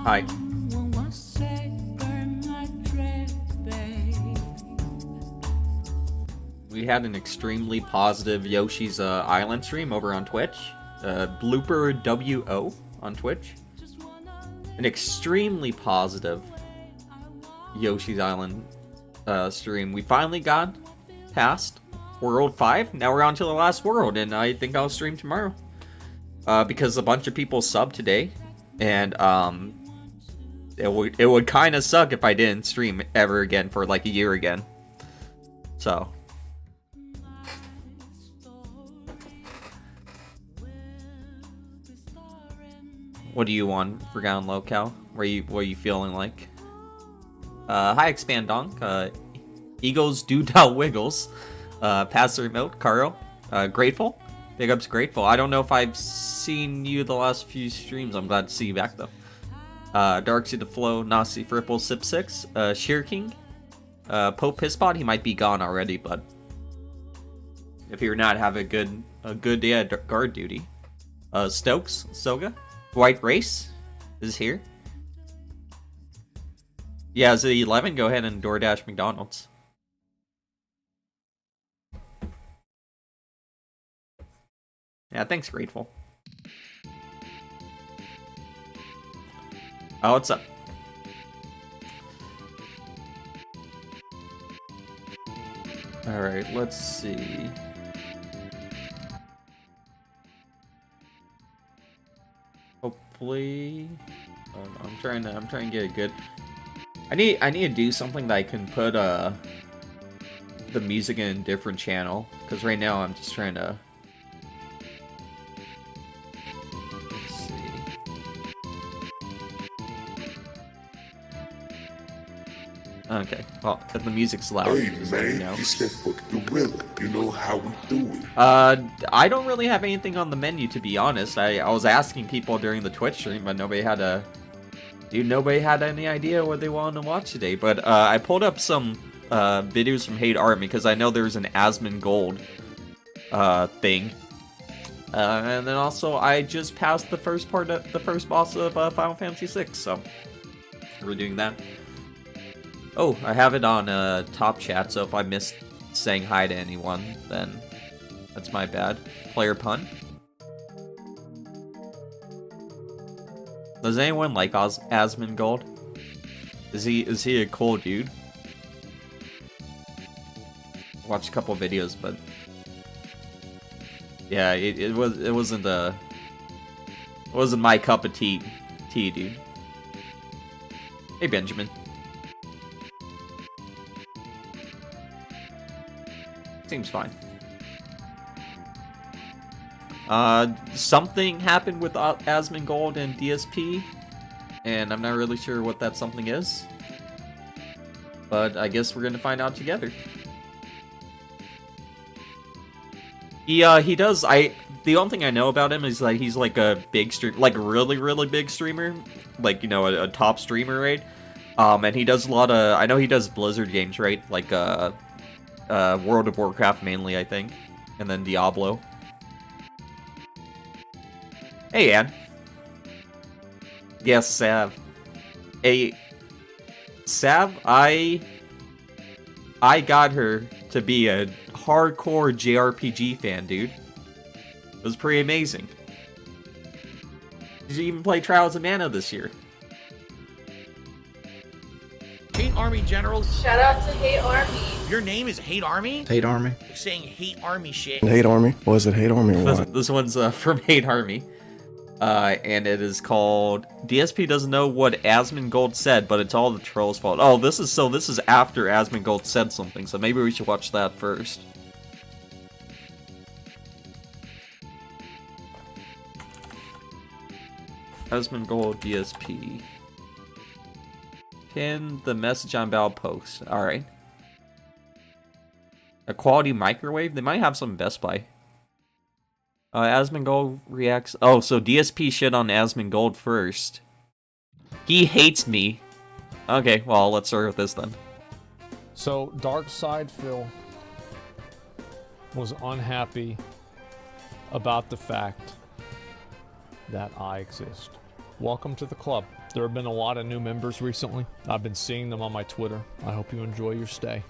Hi. We had an extremely positive Yoshi's Island stream over on Twitch. Blooper WO on Twitch. An extremely positive Yoshi's Island stream. We finally got past World 5. Now we're on to the last world, and I think I'll stream tomorrow. Because a bunch of people subbed today, and it would kind of suck if I didn't stream ever again for like a year again. So what do you want for Gown Locale? What are you feeling like? Hi Expand Donk, Eagles Do Da Wiggles, Pass the Remote, Carl, Grateful. Big ups Grateful. I don't know if I've seen you the last few streams. I'm glad to see you back though. Darksea the Flow, Nasi Fripple, Sip 6, Sheer King, Pope Pisspot. He might be gone already, but if you're not having a good day at guard duty. Stokes, Soga, White Race is here. Yeah, is it 11? Go ahead and DoorDash McDonald's. Yeah, thanks, Grateful. Oh, what's up? Alright, let's see. Hopefully... I'm trying to get it good. I need to do something that I can put the music in a different channel. Because right now I'm just trying to... Okay, well, if the music's loud, hey man, he said fuck the gorilla. You know how we do it. I don't really have anything on the menu, to be honest. I was asking people during the Twitch stream, but nobody had any idea what they wanted to watch today. But I pulled up some videos from Hate Army because I know there's an Asmongold thing. And then also I just passed the first boss of Final Fantasy VI, so we're doing that. Oh, I have it on top chat, so if I missed saying hi to anyone, then that's my bad. Player pun. Does anyone like Asmongold? Is he a cool dude? Watched a couple videos, but yeah, it wasn't my cup of tea, dude. Hey Benjamin. Seems fine. Something happened with Asmongold and DSP, and I'm not really sure what that something is. But I guess we're gonna find out together. He does. The only thing I know about him is that he's like a big stream, like really big streamer, like, you know, a top streamer, right? And he does a lot of. I know he does Blizzard games, right? Like World of Warcraft mainly, I think, and then Diablo. Hey, Ann. Yes, Sav. Hey, Sav, I got her to be a hardcore JRPG fan, dude. It was pretty amazing. Did you even play Trials of Mana this year? Hate Army General. Shout out to Hate Army. Your name is Hate Army? Hate Army. You're saying Hate Army shit. Hate Army? Was it Hate Army or what? This one's from Hate Army. And it is called... DSP doesn't know what Asmongold said, but it's all the troll's fault. Oh, this is after Asmongold said something, so maybe we should watch that first. Asmongold DSP. Pin the message on Battle Post. Alright. A quality microwave? They might have some Best Buy. Asmongold reacts... Oh, so DSP shit on Asmongold first. He hates me. Okay, well, let's start with this then. So, Dark Side Phil was unhappy about the fact that I exist. Welcome to the club. There have been a lot of new members recently. I've been seeing them on my Twitter. I hope you enjoy your stay.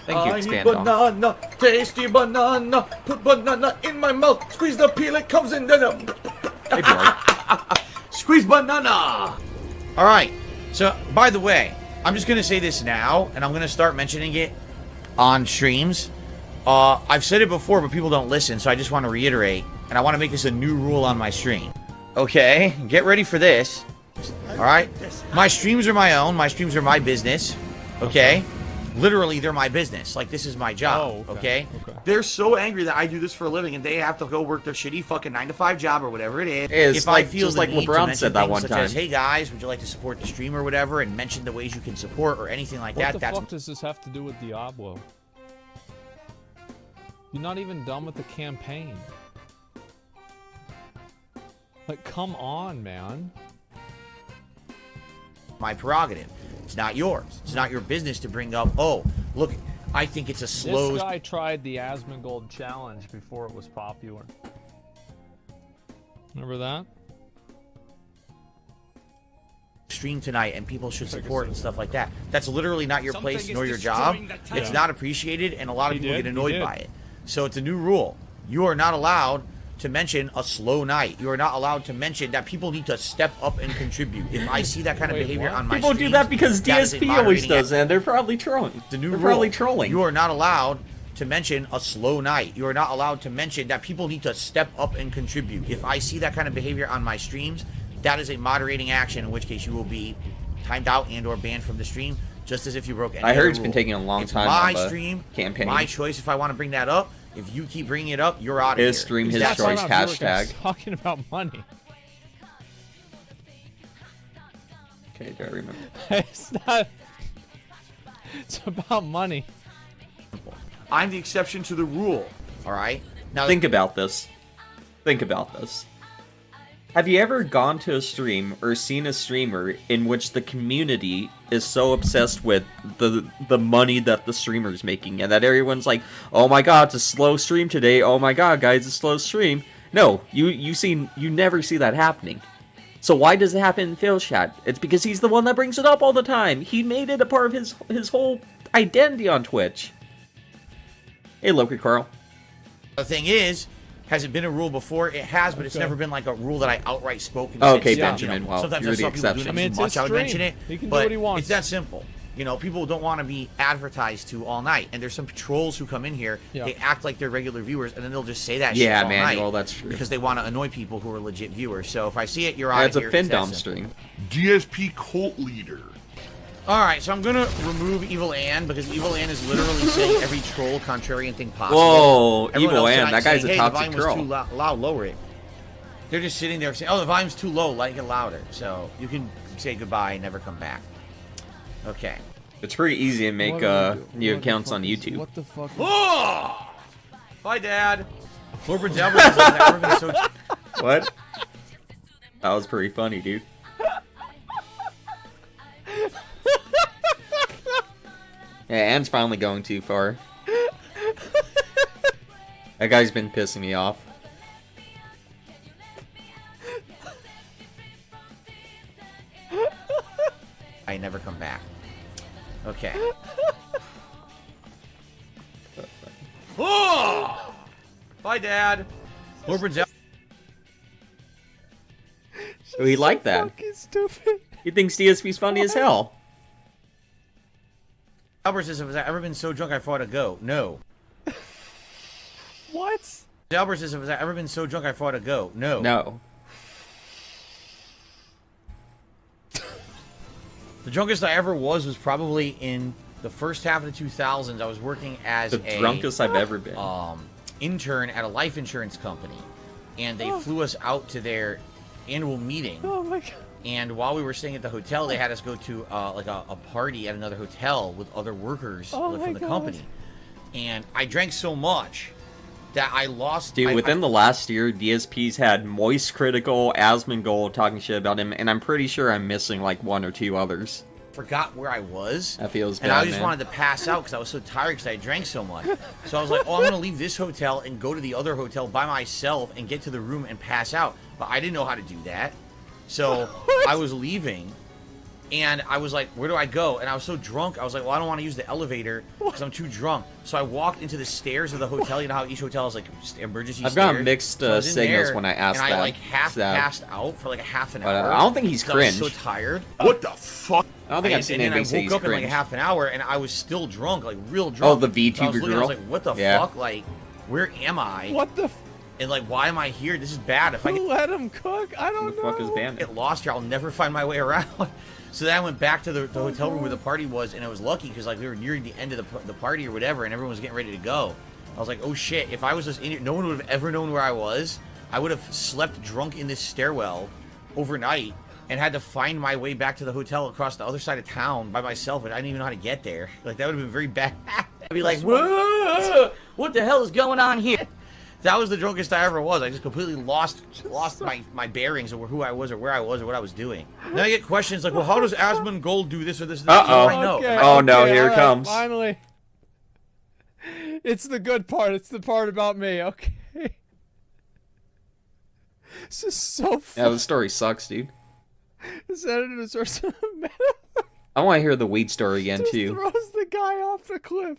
Thank you, I need Expand Dong. banana, tasty banana. Put banana in my mouth. Squeeze the peel, it comes in. Hey, Bjork. Squeeze banana. All right. So, by the way, I'm just gonna say this now, and I'm gonna start mentioning it on streams. I've said it before, but people don't listen, so I just want to reiterate, and I want to make this a new rule on my stream. Okay, get ready for this. All right, my streams are my own. My streams are my business. Okay, literally, they're my business. Like, this is my job. Oh, okay. okay. They're so angry that I do this for a living, and they have to go work their shitty fucking 9-to-5 job or whatever it is. It's if like- I feel just the like need to LeBron mention said that things one such time. as, hey guys, would you like to support the stream or whatever, and mention the ways you can support or anything like What that. the That's fuck does this have to do with Diablo? You're not even done with the campaign. Like, come on, man. my prerogative. It's not yours. It's not your business to bring up, oh, look, I think it's a slow... This guy tried the Asmongold challenge before it was popular. Remember that? stream tonight and people should support and stuff like that. That's literally not your place nor your job. It's not appreciated, and a lot of people get annoyed by it. So it's a new rule. You are not allowed to mention a slow night. You are not allowed to mention that people need to step up and contribute. If I see that kind of behavior on my people do streams, that because that is a DSP always moderating does, and they're probably trolling. The new they're rule. probably trolling. You are not allowed to mention a slow night. You are not allowed to mention that people need to step up and contribute. If I see that kind of behavior on my streams, that is a moderating action, in which case you will be timed out and or banned from the stream, just as if you broke any I heard other it's been rule. taking a long It's time my on the stream, campaign. my choice if I want to bring that up. If you keep bringing it up, you're out of here. His stream, his That's choice, Talking about Zurich, I was hashtag. talking about money. Okay, do I remember? It's not. It's about money. I'm the exception to the rule. All right. Now Think about this. Think about this. Have you ever gone to a stream or seen a streamer in which the community is so obsessed with the money that the streamer's making, and that everyone's like, "Oh my god, it's a slow stream today. Oh my god, guys, it's a slow stream." No, you never see that happening. So why does it happen in Phil's chat? It's because he's the one that brings it up all the time. He made it a part of his whole identity on Twitch. Hey, Loki Carl. the thing is, has it been a rule before? It has, but it's never been like a rule that I outright spoke. And Okay, said, Benjamin, well, sometimes you're I the saw people doing exception. it I mean, too it's much. his I would mention stream. it, He can do but what he wants. it's that simple. You know, people don't want to be advertised to all night, and there's some trolls who come in here. Yeah. They act like they're regular viewers, and then they'll just say that shit Yeah, all Manuel, night that's true. because they want to annoy people who are legit viewers. So if I see it, you're out It's of a here. fin It's that dom simple. stream. DSP cult leader. All right, so I'm gonna remove Evil Ann because Evil Ann is literally saying every troll contrarian thing possible. Whoa, Everyone Evil else Ann, tonight that guy's saying, a hey, toxic the volume troll. was too loud, lower it. They're just sitting there saying, oh, the volume's too low, like it louder. So you can say goodbye and never come back. Okay. It's pretty easy to make What do we do? new What the accounts fuck on is- YouTube. What the fuck? Oh! Bye, Dad. Lord Bridgeover has never been so... What? That was pretty funny, dude. Yeah, Ann's finally going too far. That guy's been pissing me off. I never come back. Okay. Oh! Bye, Dad. Lord Bridgeover... Oh, he liked that. Fucking stupid. He thinks DSP's funny as hell. Albert says, have I ever been so drunk I fought a goat? No. What? Albert says, have I ever been so drunk I fought a goat? No. No. The drunkest I ever was probably in the first half of the 2000s. I was working as The a drunkest I've ever been. intern at a life insurance company, and they flew us out to their annual meeting. Oh my god. And while we were staying at the hotel, they had us go to like a party at another hotel with other workers Oh from my the company. And I drank so much that I lost. Dude, within the last year, DSP's had Moist Critical, Asmongold talking shit about him, and I'm pretty sure I'm missing like one or two others. forgot where I was. That feels And bad, I just man. wanted to pass out because I was so tired because I drank so much. So I was like, oh, I'm going to leave this hotel and go to the other hotel by myself and get to the room and pass out. But I didn't know how to do that. So I was leaving, and I was like, where do I go? And I was so drunk, I was like, well, I don't want to use the elevator because I'm too drunk. So I walked into the stairs of the hotel. You know how each hotel has like emergency stairs? I've gotten mixed So signals when I asked and that. I like half passed out for like a half an hour. I don't think he's I cringed. was so tired. What the fuck? I don't think I've seen and then anybody say I he's woke up in like cringe. a half an hour, and I was still drunk, like real drunk. Oh, the VTuber So I was looking, I was girl? like, what the Yeah. fuck? Like, where am I? What the? And like, why am I here? This is bad. If I Who let him cook? I Who don't the know. fuck is Bandit? get lost here, I'll never find my way around. So then I went back to the hotel room where the party was, and I was lucky because like we were nearing the end of the party or whatever, and everyone was getting ready to go. I was like, oh shit! If I was just in here, no one would have ever known where I was. I would have slept drunk in this stairwell overnight and had to find my way back to the hotel across the other side of town by myself, and I didn't even know how to get there. Like that would have been very bad. I'd be like, whoa! What the hell is going on here? That was the drunkest I ever was. I just completely lost my bearings of who I was or where I was or what I was doing. Then I get questions like, well, how does Asmongold do this or this? Uh-oh. How do I know? Okay, Oh, no, here it all comes. Finally. It's the good part. It's the part about me. Okay. This is so fun. Yeah, the story sucks, dude. This editor starts I want to hear the weed story again, just too. throws the guy off the cliff.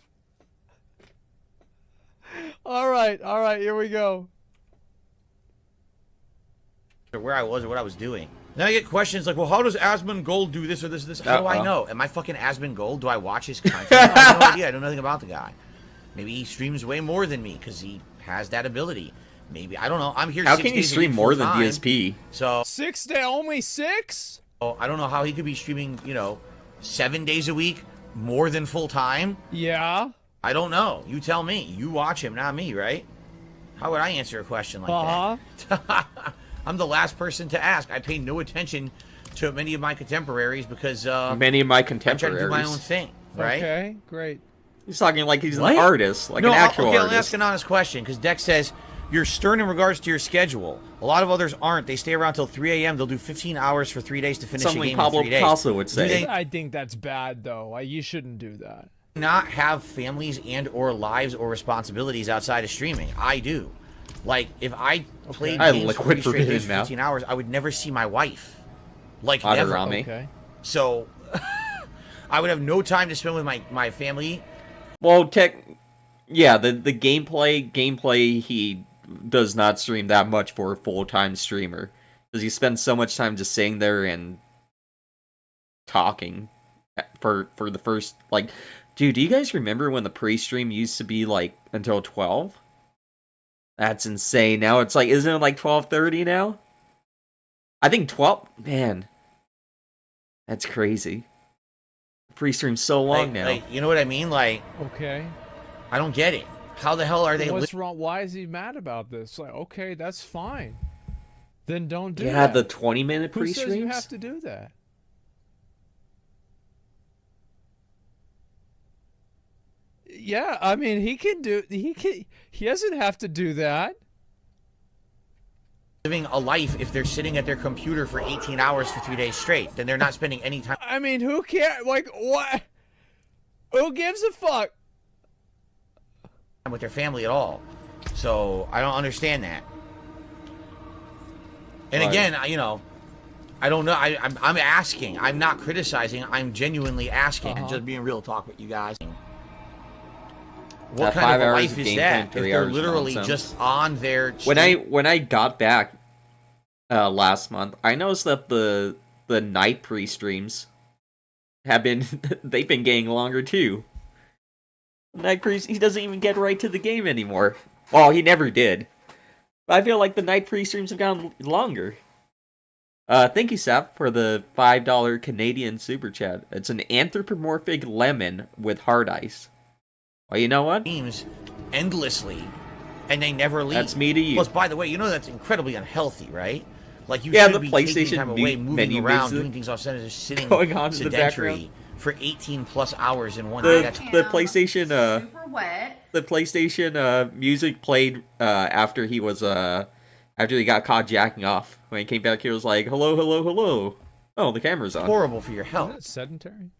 All right, here we go. Or where I was or what I was doing. Then I get questions like, well, how does Asmongold do this or this or this? How do I Uh-oh. know? Am I fucking Asmongold? Do I watch his content? I have no idea. I know nothing about the guy. Maybe he streams way more than me because he has that ability. Maybe. I don't know. I'm here How 6 can you days a stream week more than full-time. DSP? So 6 day, only 6? I don't know how he could be streaming, 7 days a week more than full time. Yeah. I don't know. You tell me. You watch him, not me, right? How would I answer a question like that? I'm the last person to ask. I pay no attention to many of my contemporaries because Many of my I try to do contemporaries. my own thing, right? Okay, great. He's talking like he's What? an artist, like No, an actual okay, I'll artist. ask an honest question because Dex says you're stern in regards to your schedule. A lot of others aren't. They stay around till 3 a.m. They'll do 15 hours for 3 days to finish Something a game Pablo in 3 days. Picasso would Do say. they I think that's bad, though. You shouldn't do that. not have families and or lives or responsibilities outside of streaming? I do. Like, if I played I games for liquid 3 straight forbidden days for now. 15 hours, I would never see my wife. Like, never. Adarami. Okay. So, I would have no time to spend with my family. Well, yeah, the gameplay, he does not stream that much for a full-time streamer. Because he spends so much time just sitting there and talking for the first, like... Dude, do you guys remember when the pre-stream used to be, like, until 12? That's insane. Now it's like, isn't it like 12:30 now? I think 12... Man. That's crazy. Pre-stream's so long now. Like, you know what I mean? Like, Okay. I don't get it. How the hell are they... What's wrong? Why is he mad about this? Like, okay, that's fine. Then don't do Yeah, that. the 20-minute Who says you pre-streams? have to do that? Yeah, I mean, he doesn't have to do that. living a life if they're sitting at their computer for 18 hours for 3 days straight? Then they're not spending any time I mean, who cares? Like, what? Who gives a fuck? with their family at all. So I don't understand that. And Right. again, I don't know. I'm asking. I'm not criticizing. I'm genuinely asking and just being real talk with you guys. What That kind 5 of a hours life of is gameplay that in if 3 they're hours literally nonsense. just on their When I got back last month, I noticed that the night pre-streams have been they've been getting longer too. Night pre he doesn't even get right to the game anymore. Well, he never did. But I feel like the night pre-streams have gotten longer. Thank you, Sap, for the $5 Canadian super chat. It's an anthropomorphic lemon with hard ice. Well, you know what? games endlessly and they never leave. That's me to you. Plus, by the way, that's incredibly unhealthy, right? Like, you Yeah, should the be PlayStation taking time away, moving menu around, music doing things outside of just sitting going on in the sedentary background. for 18 plus hours in one day. That's The PlayStation super wet. the PlayStation music played after he was after he got caught jacking off. When he came back, he was like, "Hello, hello, hello." Oh, the camera's on. horrible for your Isn't health. it sedentary?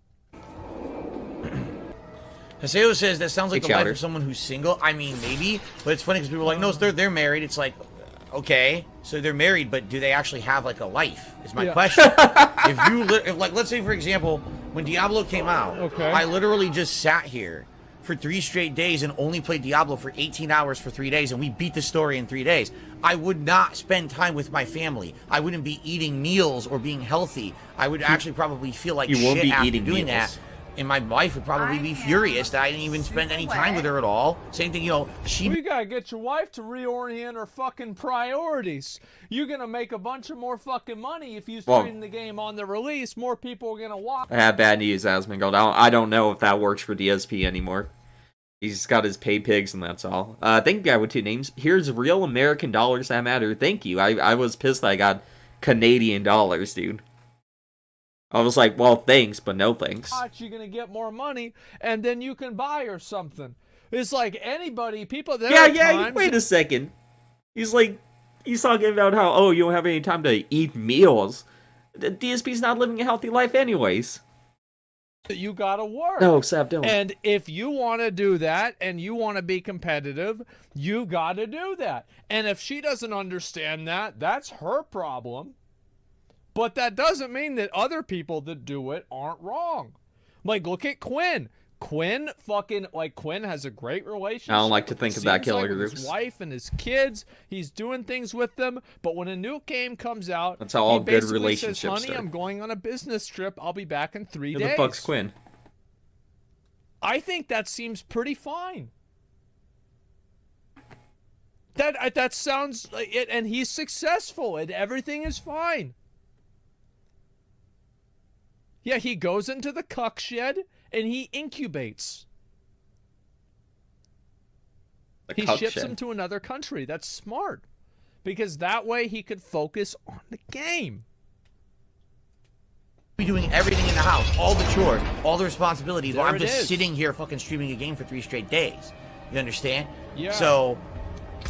Haseo says that sounds like Hey, the life Chowder. of someone who's single. I mean, maybe, but it's funny because people are like, no, they're married. It's like, Okay, so they're married, but do they actually have like a life? Is my question. if like, let's say for example, when Diablo came out, Okay. I literally just sat here for 3 straight days and only played Diablo for 18 hours for 3 days, and we beat the story in 3 days. I would not spend time with my family. I wouldn't be eating meals or being healthy. I would actually probably feel like You won't shit be after eating doing meals. that. And my wife would probably be furious that I didn't even spend any time with her at all. Same thing, you know, We gotta get your wife to reorient her fucking priorities. You're gonna make a bunch of more fucking money if you Well- stream the game on the release. More people are gonna watch. I have bad news, Asmongold. I don't know if that works for DSP anymore. He's got his pay pigs and that's all. Thank you, guy with 2 names. Here's real American dollars that matter. Thank you. I was pissed that I got Canadian dollars, dude. I was like, well, thanks, but no thanks. You're gonna get more money, and then you can buy her something. It's like anybody, people. There Yeah, are yeah, times- wait a second. He's talking about how, oh, you don't have any time to eat meals. The DSP's not living a healthy life anyways. You gotta work. No, Sab, don't. And if you want to do that and you want to be competitive, you got to do that. And if she doesn't understand that, that's her problem. But that doesn't mean that other people that do it aren't wrong. Like, look at Quinn. Quinn has a great relationship. I don't like to think of that Seems killer like with groups. his wife and his kids. He's doing things with them. But when a new game comes out, That's how all he good basically relationships says, honey, start. I'm going on a business trip. I'll be back in 3 Who days. the fuck's Quinn? I think that seems pretty fine. That sounds like it, and he's successful, and everything is fine. Yeah, he goes into the cuck shed and he incubates. He ships them to another country. That's smart, because that way he could focus on the game. be doing everything in the house, all the chores, all the responsibilities, while There I'm it just is. sitting here fucking streaming a game for 3 straight days. You understand? Yeah. So,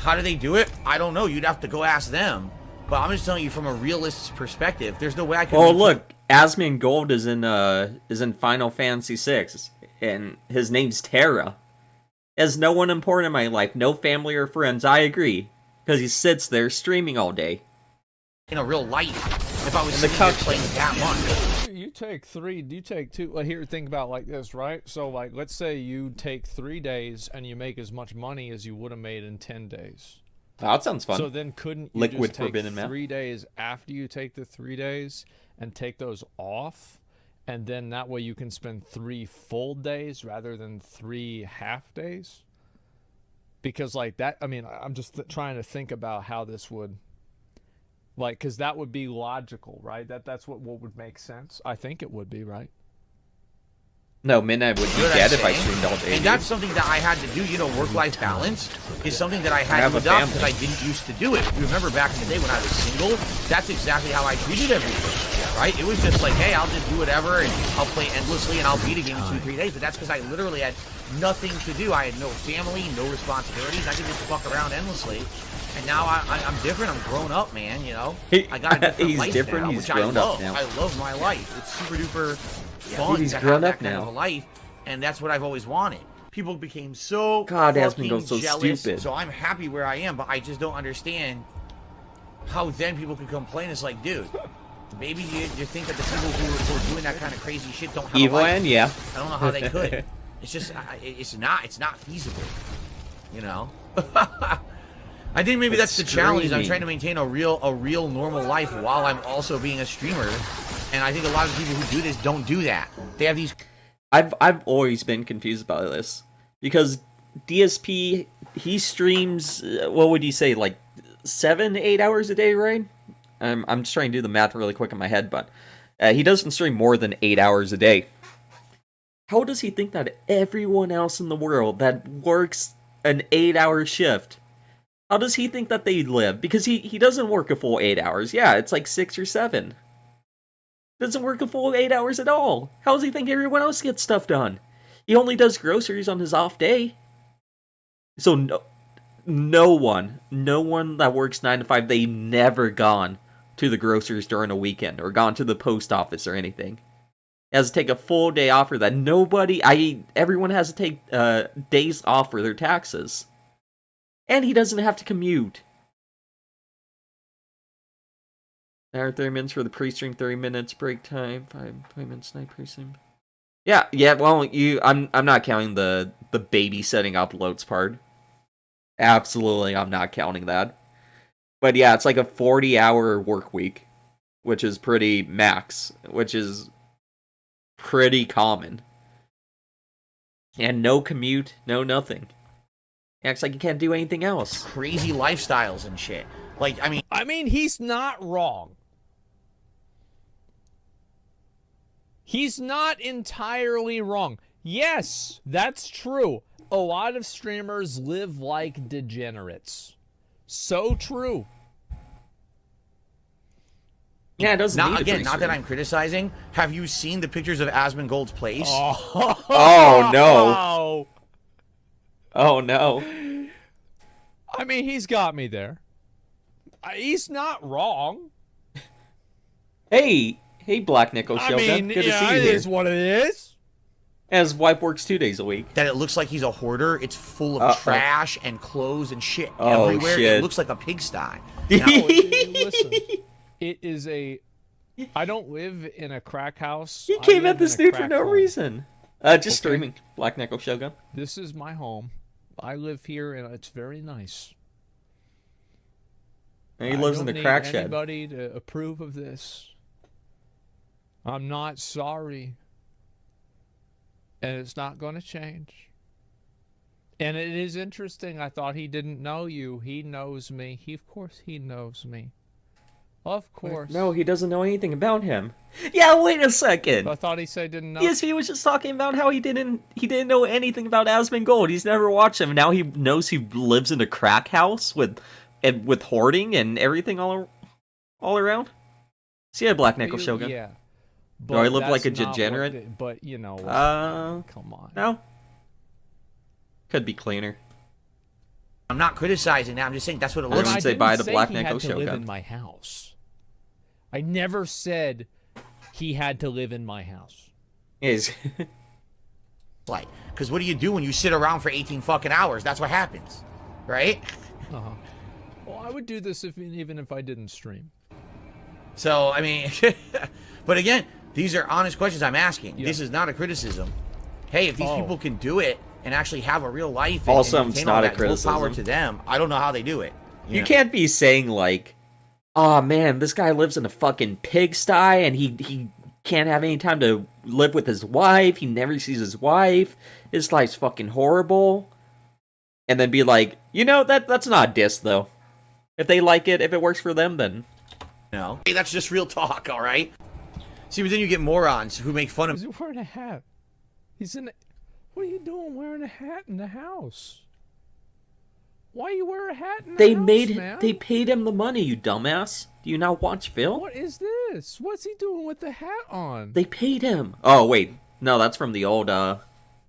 how do they do it? I don't know. You'd have to go ask them. But I'm just telling you from a realist perspective. There's no way I can. Oh, make- look, Asmongold is in Final Fantasy VI, and his name's Terra. Has no one important in my life, no family or friends. I agree, because he sits there streaming all day. in a real life, if I was And the sitting here cuck playing that much. You take 2. Well, here, think about it like this, right? So, like, let's say you take 3 days and you make as much money as you would have made in 10 days. Oh, that sounds fun. So then couldn't you Liquid just take forbidden map. 3 days after you take the 3 days and take those off, and then that way you can spend 3 full days rather than 3 half days? Because like that, I mean, I'm just trying to think about how this would, like, because that would be logical, right? That's what would make sense. I think it would be, right? No, Midnight would be You know what dead I'm if I saying? streamed all day. And that's something that I had to do. You know, work-life balance is something that I had have to a adopt family. because I didn't used to do it. You remember back in the day when I was single? That's exactly how I treated everything, right? It was just like, hey, I'll just do whatever, and I'll play endlessly, and I'll beat a game in 2-3 days. But that's because I literally had nothing to do. I had no family, no responsibilities. I could just fuck around endlessly. And now I'm different. I'm grown up, man. You know, I got a different He's life different, now, he's which I grown up love. now. I love my life. It's super duper fun he's to have grown that up kind now. of a life, and that's what I've always wanted. People became so God, fucking Asmongold's so jealous. stupid. So I'm happy where I am, but I just don't understand how then people could complain. It's like, dude, maybe you think that the people who are doing that kind of crazy shit don't have Evil a life. End, yeah. I don't know how they could. It's just, it's not feasible, you know. I think maybe that's the challenge. I'm screaming. trying to maintain a real normal life while I'm also being a streamer, and I think a lot of people who do this don't do that. They have these. I've always been confused about this because DSP, he streams, what would you say, like 7-8 hours a day, right? I'm just trying to do the math really quick in my head, but he doesn't stream more than 8 hours a day. How does he think that everyone else in the world that works an 8-hour shift, how does he think that they live? Because he doesn't work a full 8 hours. Yeah, it's like 6 or 7. Doesn't work a full 8 hours at all. How does he think everyone else gets stuff done? He only does groceries on his off day. So no one that works 9 to 5, they never gone to the groceries during a weekend or gone to the post office or anything. He has to take a full day off for that. Everyone has to take days off for their taxes. And he doesn't have to commute. Hour 30 minutes for the pre-stream, 30 minutes break time, 5 minutes night pre-stream. Yeah. Well, I'm not counting the babysitting uploads part. Absolutely, I'm not counting that. But yeah, it's like a 40-hour work week, which is pretty max, which is pretty common. And no commute, no nothing. Acts like you can't do anything else. Crazy lifestyles and shit. Like, I mean, he's not wrong. He's not entirely wrong. Yes, that's true. A lot of streamers live like degenerates. So true. Yeah, it doesn't not need not that I'm criticizing. Have you seen the pictures of Asmongold's place? Oh no. Oh no. I mean, he's got me there. He's not wrong. Hey, Black Nickel Shogun. I mean, Good to see you it here. is what it is. As wipe works 2 days a week. That it looks like he's a hoarder. It's full of trash and clothes and shit everywhere. Shit. It looks like a pigsty. Listen, it is a... I don't live in a crack house. You came at this dude for no reason. Just streaming. Black Nickel Shogun. This is my home. I live here, and it's very nice. And he lives in the crack shed. Anybody to approve of this? I'm not sorry. And it's not going to change. And it is interesting. I thought he didn't know you. He knows me. Of course he knows me. Of course. No, he doesn't know anything about him. Yeah, wait a second. I thought he said didn't know. DSP was just talking about how he didn't know anything about Asmongold. He's never watched him. Now he knows he lives in a crack house with hoarding and everything all around. See ya, Black Nickel Shogun. Yeah. Do I look like a degenerate? But you know. Come on. No. Could be cleaner. I'm not criticizing that. I'm just saying that's what it looks I like. say bye to Black Nickel Shogun. Shogun. Live in my house. I never said he had to live in my house. Is like, because what do you do when you sit around for 18 fucking hours? That's what happens, right? Uh-huh. Well, I would do this even if I didn't stream. So I mean, but again, these are honest questions I'm asking. Yeah. This is not a criticism. Hey, if these people can do it and actually have a real life, also, and it's not a criticism. Power to them. I don't know how they do it. You can't be saying like, "Oh man, this guy lives in a fucking pigsty and he can't have any time to live with his wife. He never sees his wife. His life's fucking horrible." And then be like, that's not a diss though. If they like it, if it works for them, then no. Hey, that's just real talk, all right? See, but then you get morons who make fun of. He's wearing a hat. He's in. What are you doing wearing a hat in the house? Why you wear a hat in the house, man? They paid him the money, you dumbass. Do you not watch Phil? What is this? What's he doing with the hat on? They paid him. Oh wait, no, that's from the old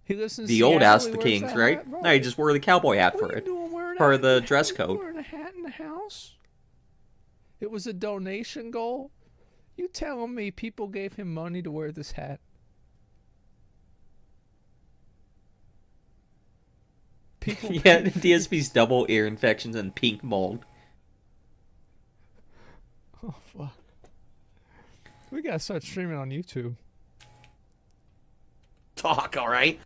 he listens the to old Seattle, Ask the Kings, right? Hat, No, he just wore the cowboy hat what for are it. You doing wearing Part a of the hat? dress code. Wearing a hat in the house? It was a donation goal. You telling me people gave him money to wear this hat? People Yeah, DSP's double ear infections and pink mold. Oh fuck. We gotta start streaming on YouTube. Talk, all right?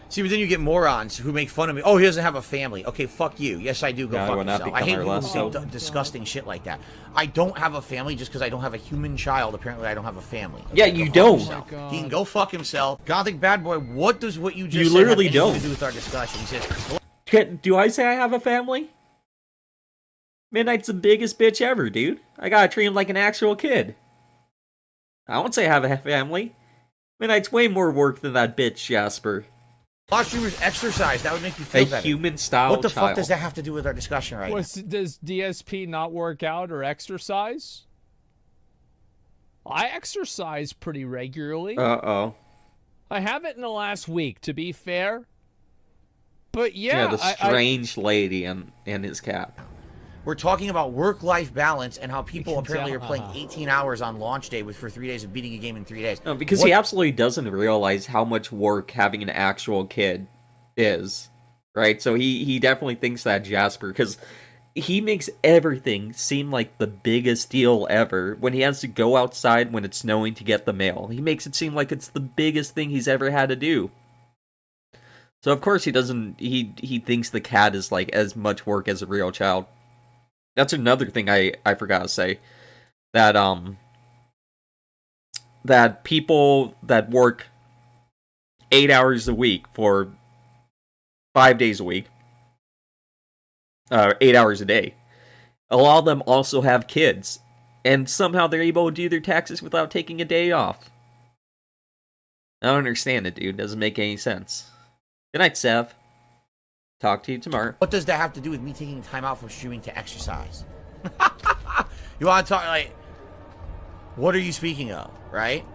See, but then you get morons who make fun of me. Oh, he doesn't have a family. Okay, fuck you. Yes, I do. Go Yeah, fuck will not yourself. I become hate our people who last say hope. disgusting shit like that. I don't have a family just because I don't have a human child. Apparently, I don't have a family. Okay, Yeah, go you fuck don't. himself. Oh my God. He can go fuck himself. Gothic bad boy. What does what you just You said literally have anything don't. to do with our discussion? He says, Do I say I have a family? Midnight's the biggest bitch ever, dude. I gotta treat him like an actual kid. I won't say I have a family. Midnight's way more work than that bitch, Jasper. "A lot of streamers exercise. That would make you feel A better." human-style What the child. fuck does that have to do with our discussion right now? Does DSP not work out or exercise? I exercise pretty regularly. Uh-oh. I haven't in the last week, to be fair. But yeah, Yeah, the strange lady and his cat. We're talking about work-life balance and how people can apparently are tell, playing 18 hours on launch day for 3 days of beating a game in 3 days. No, because What- he absolutely doesn't realize how much work having an actual kid is, right? So he definitely thinks that Jasper, because he makes everything seem like the biggest deal ever when he has to go outside when it's snowing to get the mail. He makes it seem like it's the biggest thing he's ever had to do. So of course he doesn't, he thinks the cat is like as much work as a real child. That's another thing I forgot to say. That that people that work 8 hours a week for 5 days a week, 8 hours a day, a lot of them also have kids, and somehow they're able to do their taxes without taking a day off. I don't understand it, dude. Doesn't make any sense. Good night, Sev. Talk to you tomorrow. What does that have to do with me taking time out from streaming to exercise? You want to talk, like, what are you speaking of, right?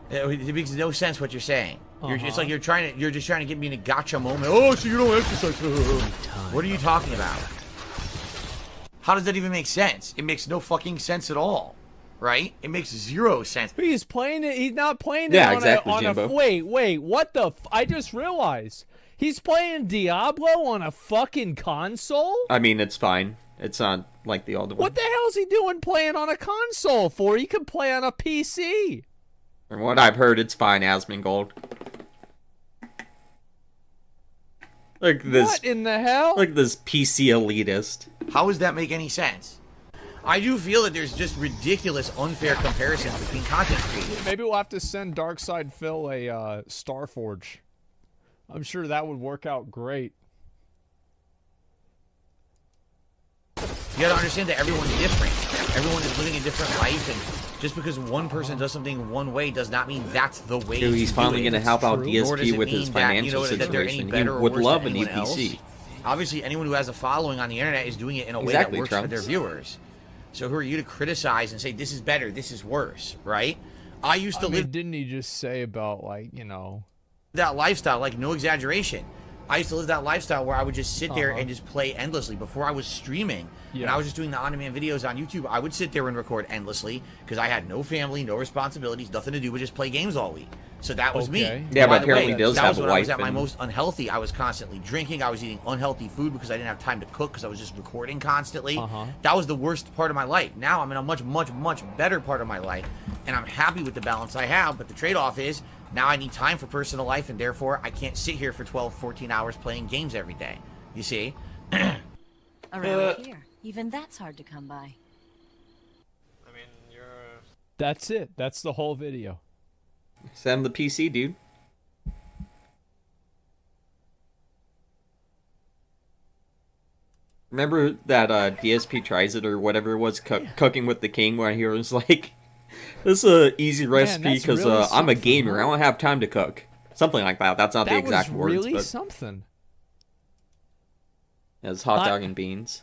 It makes no sense what you're saying. It's like you're just trying to get me in a gotcha moment. Oh, so you don't exercise. What are you talking about? How does that even make sense? It makes no fucking sense at all, right? It makes zero sense. But he's playing it. He's not playing it Yeah, on exactly, a Jimbo. wait, what the I just realized. He's playing Diablo on a fucking console? I mean, it's fine. It's not like the old one. What the hell's he doing playing on a console for? He could play on a PC. From what I've heard, it's fine, Asmongold. Like this. What in the hell? Like this PC elitist. How does that make any sense? I do feel that there's just ridiculous, unfair comparisons between content creators. Maybe we'll have to send Darkside Phil a Starforge. I'm sure that would work out great. You gotta understand that everyone's different. Everyone is living a different life, and just because one person does something one way does not mean that's the way Dude, he's to finally do it. going to help out Nor does DSP it with mean his that, financial that they're any situation. He better or would worse love than an anyone EPC. else. Obviously, anyone who has a following on the internet is doing it in a way Exactly, that works for Trunks. their viewers. So who are you to criticize and say this is better, this is worse, right? I used to live Didn't he just say about, like, you know... that lifestyle, like, no exaggeration. I used to live that lifestyle where I would just sit there and just play endlessly. Before I was streaming, and I was just doing the on-demand videos on YouTube, I would sit there and record endlessly because I had no family, no responsibilities, nothing to do but just play games all week. So that was me. Yeah, By but the apparently way, does that have was a when I was wife at my and- most unhealthy. I was constantly drinking. I was eating unhealthy food because I didn't have time to cook because I was just recording constantly. That was the worst part of my life. Now I'm in a much, much, much better part of my life, and I'm happy with the balance I have, but the trade-off is now I need time for personal life, and therefore I can't sit here for 12, 14 hours playing games every day. You see? Around here, even that's hard to come by. That's it. That's the whole video. Send him the PC, dude. Remember that DSP tries it or whatever it was, cooking with the king, where he was like, "This is a easy recipe that's because really I'm a something, gamer. huh? I don't have time to cook." Something like that. That's not the exact was words, really but something. it's hot dog and beans.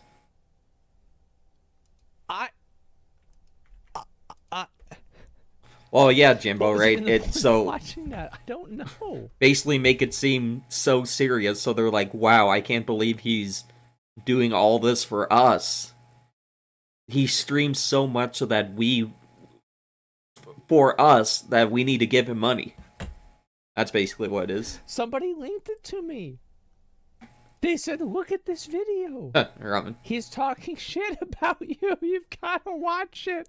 Well, yeah, Jimbo, What was right? even the point It's of so watching that. I don't know. basically make it seem so serious, so they're like, "Wow, I can't believe he's doing all this for us." He streams so much so that for us, that we need to give him money. That's basically what it is. Somebody linked it to me. They said, "Look at this video. Ramen. He's talking shit about you. You've got to watch it."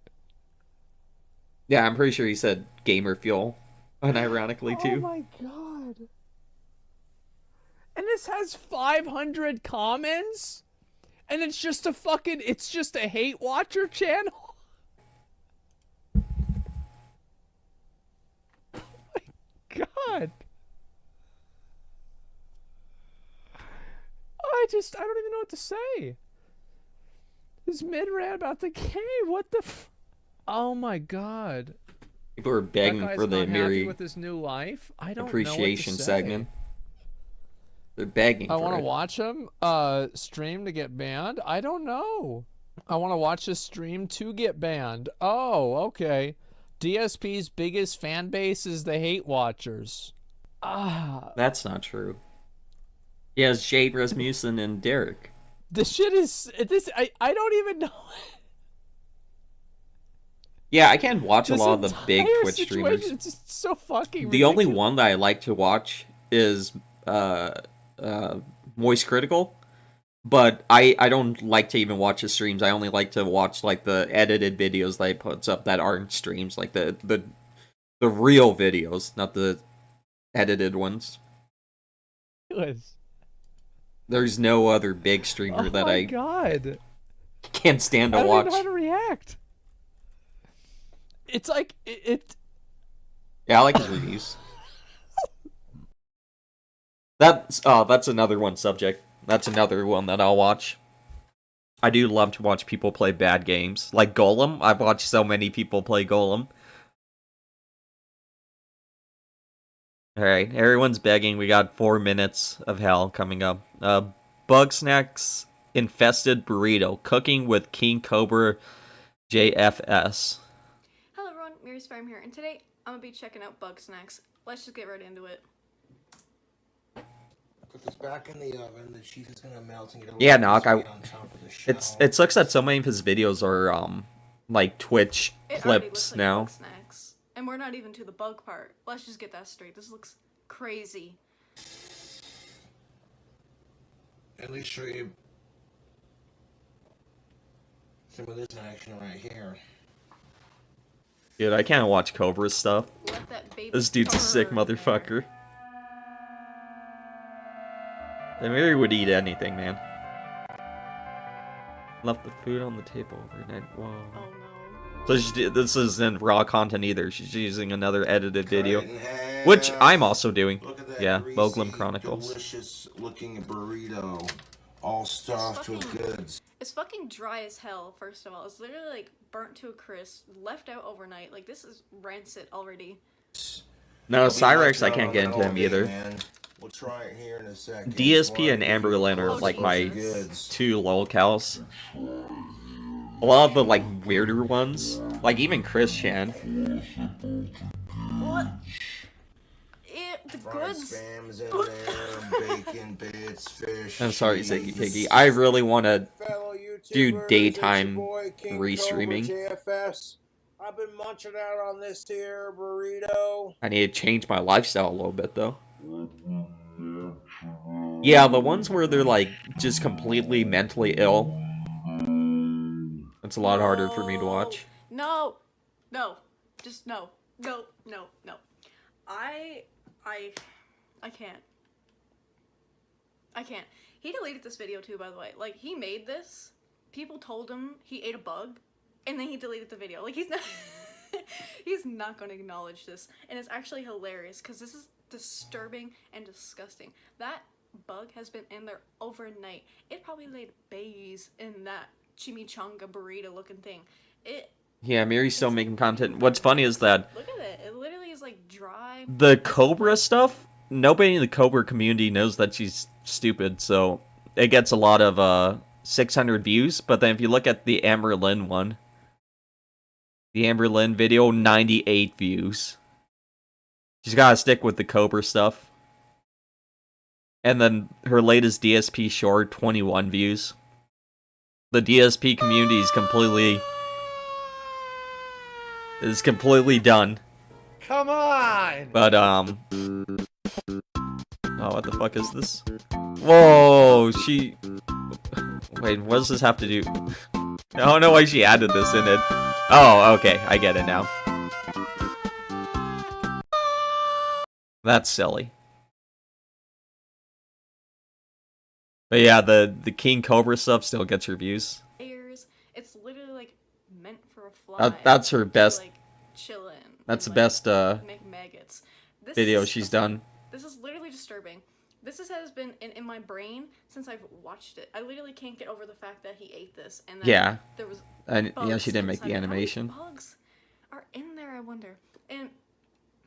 Yeah, I'm pretty sure he said gamer fuel, unironically Oh too. my god. And this has 500 comments? And it's just a hate watcher channel? Oh my god. I don't even know what to say. This mid-rant about the game, what the oh my god. People are begging That guy's for the not happy emiri with his new life. I don't appreciation know what to say. segment. They're begging I for want to it. watch him stream to get banned. I don't know. I want to watch his stream to get banned. Oh, okay. DSP's biggest fan base is the hate watchers. That's not true. He has Jade, Rasmussen, and Derek. This shit is I don't even know. Yeah, I can't watch a This lot of the big entire Twitch situation streamers. is just so fucking The only ridiculous. one that I like to watch is Moist Critical, But I don't like to even watch his streams. I only like to watch like the edited videos that he puts up that aren't streams, like the real videos, not the edited ones. There's no other big streamer that I God. can't stand to I don't watch. even know how to react. It's like it. Yeah, I like his reviews. That's another one subject. That's another one that I'll watch. I do love to watch people play bad games. Like Golem. I've watched so many people play Golem. Alright, everyone's begging. We got 4 minutes of hell coming up. Bug Snacks Infested Burrito. Cooking with King Cobra JFS. Hello everyone, Mary's Farm here, and today I'm going to be checking out Bug Snacks. Let's just get right into it. Put this back in the oven. The cheese is gonna melt and get a Yeah, little Knock. crispy on top of the shell. It sucks that so many of his videos are like Twitch It already clips looks like now. Bug Snacks. And we're not even to the bug part. Let's just get that straight. This looks crazy. At least show you some of this action right here. Dude, I can't watch Cobra stuff. Let that baby This dude's a sick burn there. motherfucker. Emiri would eat anything, man. Left the food on the table overnight. Whoa. Oh no. So this isn't raw content either. She's using another edited video, Cut it in half. which I'm also doing. Look at that Yeah, greasy, Boglum Chronicles. delicious looking burrito, all stuffed with goods. It's fucking dry as hell, first of all. It's literally like burnt to a crisp, left out overnight. Like this is rancid already. No, I'll be Cyrex, I watching can't on get that into all him day, either. man. We'll try it here in a second. DSP and Amberlin are Oh, like my Jesus. 2 lolcows. A lot of the like weirder ones, like even Chris Chan. What? The Fried goods. spam's in there, bacon bits, fish. I'm sorry, cheese. Ziggy Piggy. I really want to Fellow YouTubers, do it's daytime your boy, King restreaming. Cobra JFS. I've been munching out on this here burrito. I need to change my lifestyle a little bit though. Yeah, the ones where they're like just completely mentally ill. It's a lot harder for me to watch. No, no, just no, no, no, no. I can't. I can't. He deleted this video too, by the way. Like, he made this. People told him he ate a bug, and then he deleted the video. Like, he's not... he's not going to acknowledge this. And it's actually hilarious, because this is disturbing and disgusting. That bug has been in there overnight. It probably laid babies in that chimichanga burrito-looking thing. Yeah, Mary's still making content. What's funny is that Look at it. It literally is, like, dry. the Cobra stuff, nobody in the Cobra community knows that she's stupid, so it gets a lot of 600 views. But then if you look at the Amberlin one, the Amberlin video, 98 views. She's gotta stick with the Cobra stuff. And then her latest DSP short, 21 views. The DSP community is completely done. Come on. But oh, what the fuck is this? Whoa, wait, what does this have to do? I don't know why she added this in it. Oh, okay, I get it now. That's silly. But yeah, the King Cobra stuff still gets her views. It's literally like meant for a fly. That's her best. To, like, chill in. That's the and, best make maggots. This video is she's disgusting. done. This is literally disturbing. This has been in my brain since I've watched it. I literally can't get over the fact that he ate this and that Yeah. there was And yeah, bugs she didn't make inside the it. How many animation. bugs are in there, I wonder. And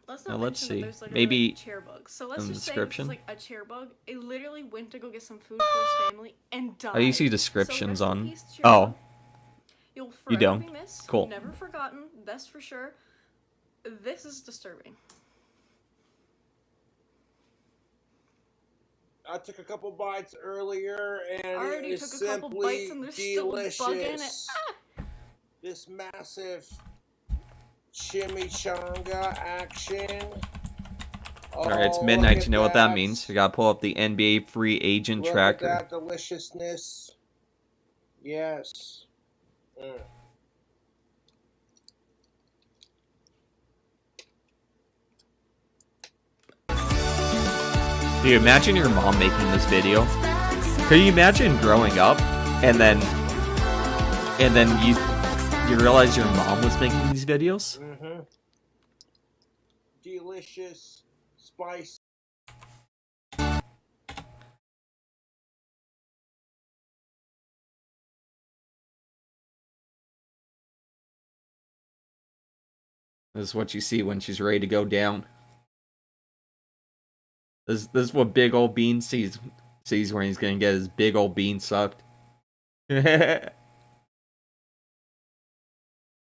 let's Now, not let's mention see. that there's literally Maybe like chair bugs. So let's in the just description. say it's like a chair bug. It literally went to go get some food for his family and died. How do you see So descriptions rest in on? peace, chair Oh, bug. You'll You forever don't. be missed. Cool. Never forgotten. That's for sure. This is disturbing. I took a couple bites earlier, and I already it is took a couple simply bites and there's still a bug in it. delicious. This massive chimichanga action. Alright, it's Oh, midnight. look You know at what that that. means. We gotta pull up the NBA free agent Look tracker. at that deliciousness. Yes. Mm. Dude, imagine your mom making this video. Could you imagine growing up and then you realize your mom was making these videos? Mm-hmm. Delicious, spicy. This is what you see when she's ready to go down. This is what big old Bean sees when he's gonna get his big old bean sucked.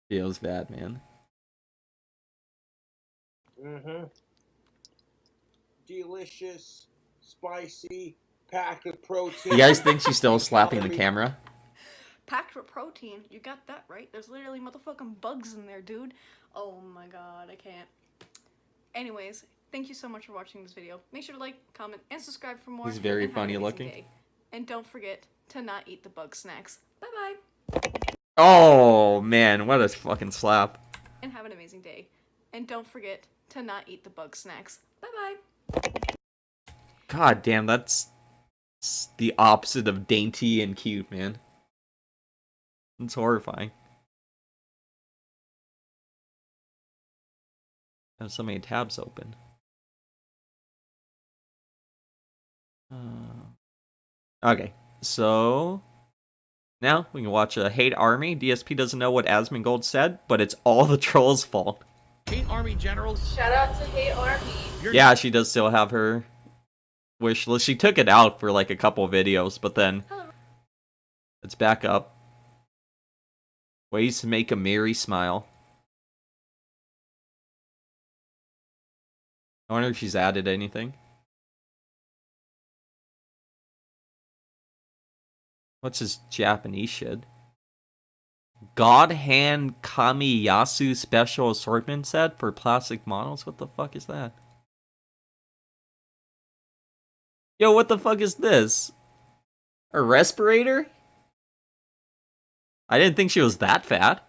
Feels bad, man. Mm-hmm. Delicious, spicy, packed with protein. You guys think she's still slapping the camera? Packed with protein. You got that right. There's literally motherfucking bugs in there, dude. Oh my god, I can't. Anyways, thank you so much for watching this video. Make sure to like, comment, and subscribe for more. He's very and have an funny amazing looking. day. And don't forget to not eat the bug snacks. Bye-bye. Oh man, what a fucking slap. And have an amazing day. And don't forget to not eat the bug snacks. Bye-bye. God damn, that's the opposite of dainty and cute, man. It's horrifying. I have so many tabs open. Okay, so now we can watch a Hate Army. DSP doesn't know what Asmongold said, but it's all the trolls' fault. Hate Army generals. Shout out to Hate Army. Yeah, she does still have her wish list. She took it out for like a couple videos, but then it's back up. Ways to make Emiri smile. I wonder if she's added anything. What's his Japanese shit? God Hand Kamiyasu special assortment set for plastic models? What the fuck is that? Yo, what the fuck is this? A respirator? I didn't think she was that fat.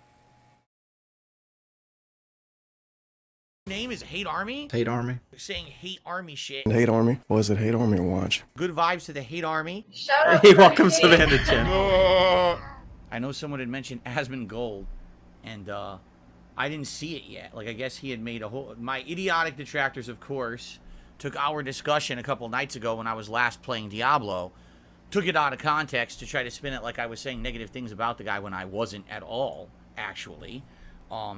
Name is Hate Army? Hate Army. You're saying Hate Army shit. Hate Army. What is it? Hate Army watch. Good vibes to the Hate Army. Shout out Hey, to welcome to Hate the Bandit channel. I know someone had mentioned Asmongold, and I didn't see it yet. Like, I guess he had made a whole... My idiotic detractors, of course, took our discussion a couple nights ago when I was last playing Diablo, took it out of context to try to spin it like I was saying negative things about the guy when I wasn't at all, actually.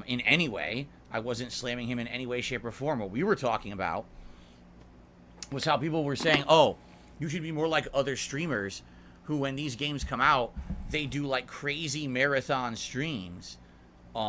In any way. I wasn't slamming him in any way, shape, or form. What we were talking about was how people were saying, oh, you should be more like other streamers who, when these games come out, they do like crazy marathon streams, you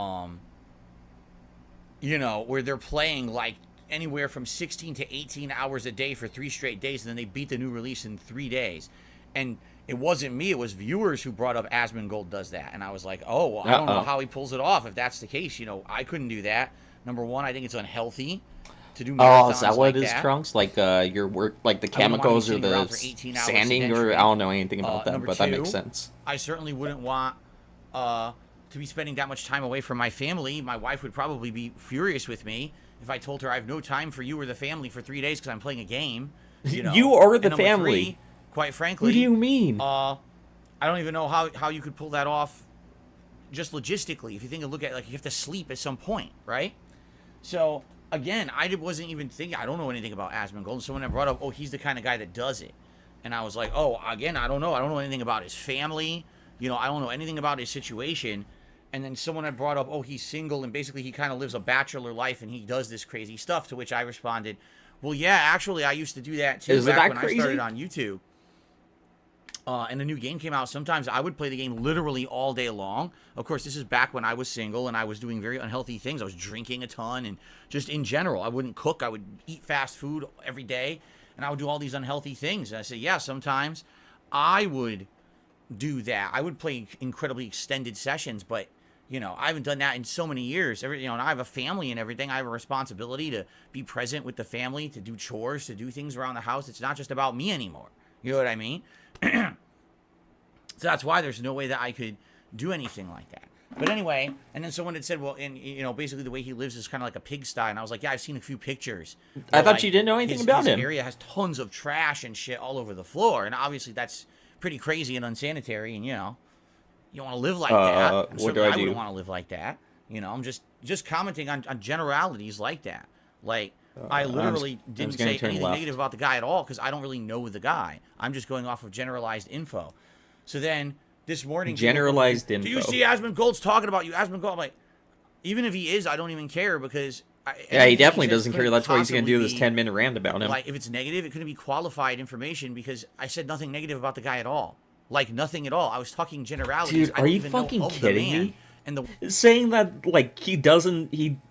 know, where they're playing like anywhere from 16 to 18 hours a day for 3 straight days, and then they beat the new release in 3 days. And it wasn't me, it was viewers who brought up Asmongold does that. And I was like, oh, well, I don't know how he pulls it off. If that's the case, you know, I couldn't do that. Number one, I think it's unhealthy to do marathons. Oh, is that what like it is, Trunks? Like your work, like the I wouldn't want to chemicals be or sitting around the for 18 hours sanding, or sedentary. I don't know anything about that, Number but that makes two, sense. I certainly wouldn't want to be spending that much time away from my family. My wife would probably be furious with me if I told her I have no time for you or the family for 3 days because I'm playing a game. You know? You or the And number family? three, quite frankly. What do you mean? I don't even know how you could pull that off just logistically. If you think of look at like you have to sleep at some point, right? So again, I wasn't even thinking. I don't know anything about Asmongold. Someone had brought up, oh, he's the kind of guy that does it, and I was like, oh, again, I don't know. I don't know anything about his family. You know, I don't know anything about his situation. And then someone had brought up, oh, he's single, and basically he kind of lives a bachelor life, and he does this crazy stuff. To which I responded, well, yeah, actually, I used to do that too back when I started on YouTube. And a new game came out. Sometimes I would play the game literally all day long. Of course, this is back when I was single and I was doing very unhealthy things. I was drinking a ton and just in general. I wouldn't cook. I would eat fast food every day. And I would do all these unhealthy things. And I said, yeah, sometimes I would do that. I would play incredibly extended sessions. But, You know, I haven't done that in so many years. And I have a family and everything. I have a responsibility to be present with the family, to do chores, to do things around the house. It's not just about me anymore. You know what I mean? So that's why there's no way that I could do anything like that. But anyway, and then someone had said, well, and basically the way he lives is kind of like a pigsty. And I was like, yeah, I've seen a few pictures. I thought you didn't know anything about him. His area has tons of trash and shit all over the floor. And obviously that's pretty crazy and unsanitary. And, you don't want to live like that. What do I do? I wouldn't want to live like that. I'm just commenting on generalities like that. Like, I literally didn't say anything negative about the guy at all because I don't really know the guy. I'm just going off of generalized info. So then this morning, generalized info. Do you see Asmongold's talking about you? Asmongold, I'm like, even if he is, I don't even care because. He definitely doesn't care. That's why he's going to do this 10-minute rant about him. Like, if it's negative, it couldn't be qualified information because I said nothing negative about the guy at all. Like, nothing at all. I was talking generalities. Dude, are you fucking kidding me? And saying that, like,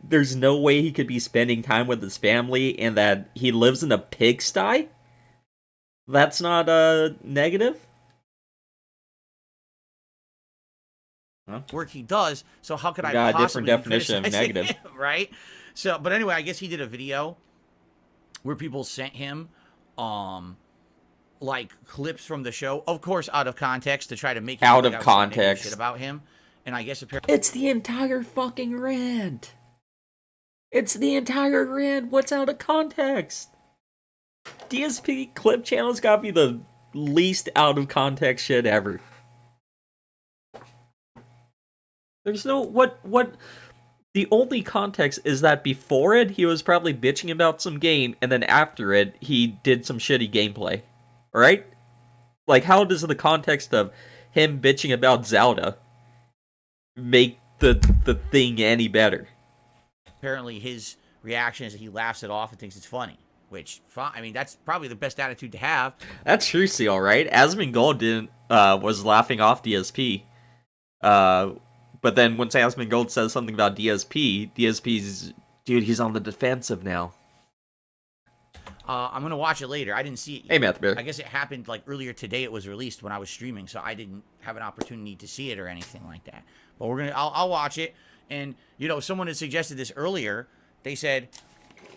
there's no way he could be spending time with his family and that he lives in a pigsty? That's not negative? Work he does, so how could I got possibly a different definition of negative, him, right? So, but anyway, I guess he did a video where people sent him, like clips from the show, of course, out of context to try to make out of context shit about him, and I guess apparently it's the entire fucking rant. It's the entire rant. What's out of context? DSP clip channel's gotta be the least out of context shit ever. There's no what the only context is that before it he was probably bitching about some game and then after it he did some shitty gameplay. Right? Like, how does the context of him bitching about Zelda make the thing any better? Apparently his reaction is that he laughs it off and thinks it's funny. Which, I mean, that's probably the best attitude to have. That's true, Seal, right? Asmongold was laughing off DSP. But then once Asmongold says something about DSP's, dude, he's on the defensive now. I'm going to watch it later. I didn't see it yet. Hey, Math Bear. I guess it happened, like, earlier today. It was released when I was streaming, so I didn't have an opportunity to see it or anything like that. But I'll watch it. And, someone had suggested this earlier. They said,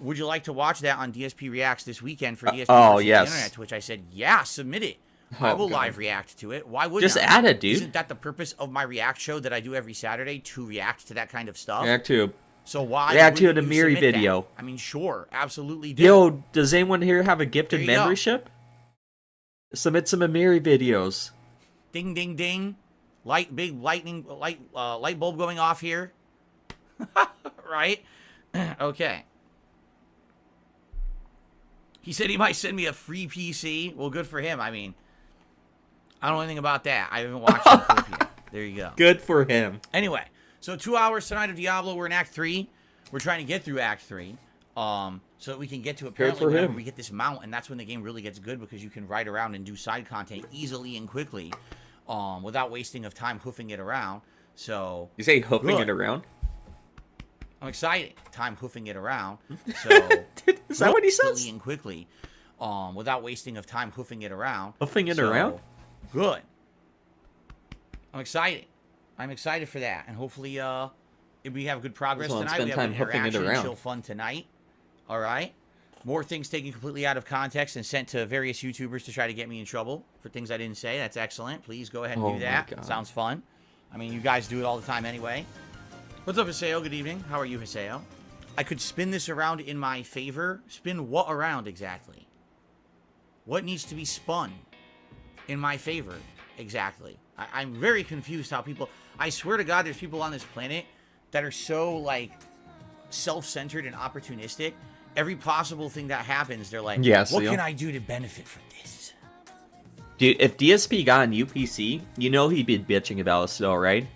would you like to watch that on DSP Reacts this weekend for DSP versus the Internet? To which I said, yeah, submit it. I will live react to it. Why wouldn't just add it, dude? Isn't that the purpose of my react show that I do every Saturday, to react to that kind of stuff? React to. So why react to an emiri video? That? I mean, sure, absolutely. Do. Yo, does anyone here have a gifted membership? Submit some emiri videos. Ding, ding, ding! Light bulb going off here. Right? Okay. He said he might send me a free PC. Well, good for him. I mean, I don't know anything about that. I haven't watched the clip yet. There you go. Good for him. Anyway, so 2 hours tonight of Diablo. We're in Act 3. We're trying to get through Act 3. So that we can get to apparently whenever we get this mount, and that's when the game really gets good because you can ride around and do side content easily and quickly, without wasting of time hoofing it around. So you say hoofing it around? I'm excited. Time hoofing it around. So is that what he says? And quickly, without wasting of time hoofing it around. Hoofing it around? Good. I'm excited. I'm excited for that, and hopefully, if we have good progress tonight, we have good interaction and chill fun tonight. All right. More things taken completely out of context and sent to various YouTubers to try to get me in trouble for things I didn't say. That's excellent. Please go ahead and do that. Sounds fun. I mean, you guys do it all the time anyway. What's up, Haseo? Good evening. How are you, Haseo? I could spin this around in my favor. Spin what around exactly? What needs to be spun in my favor exactly? I'm very confused how people... I swear to God, there's people on this planet that are so, like, self-centered and opportunistic. Every possible thing that happens, they're like, what can I do to benefit from this? Dude, if DSP got a new PC, you know he'd be bitching about us still, right?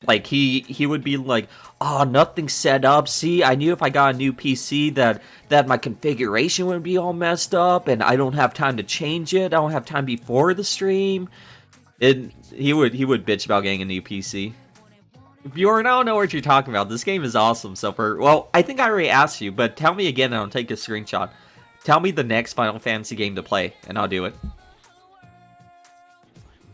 Like, he would be like, oh, nothing's set up. See, I knew if I got a new PC that my configuration would be all messed up, and I don't have time to change it. I don't have time before the stream. He would bitch about getting a new PC. Bjorn, I don't know what you're talking about. This game is awesome. So well, I think I already asked you, but tell me again and I'll take a screenshot. Tell me the next Final Fantasy game to play, and I'll do it.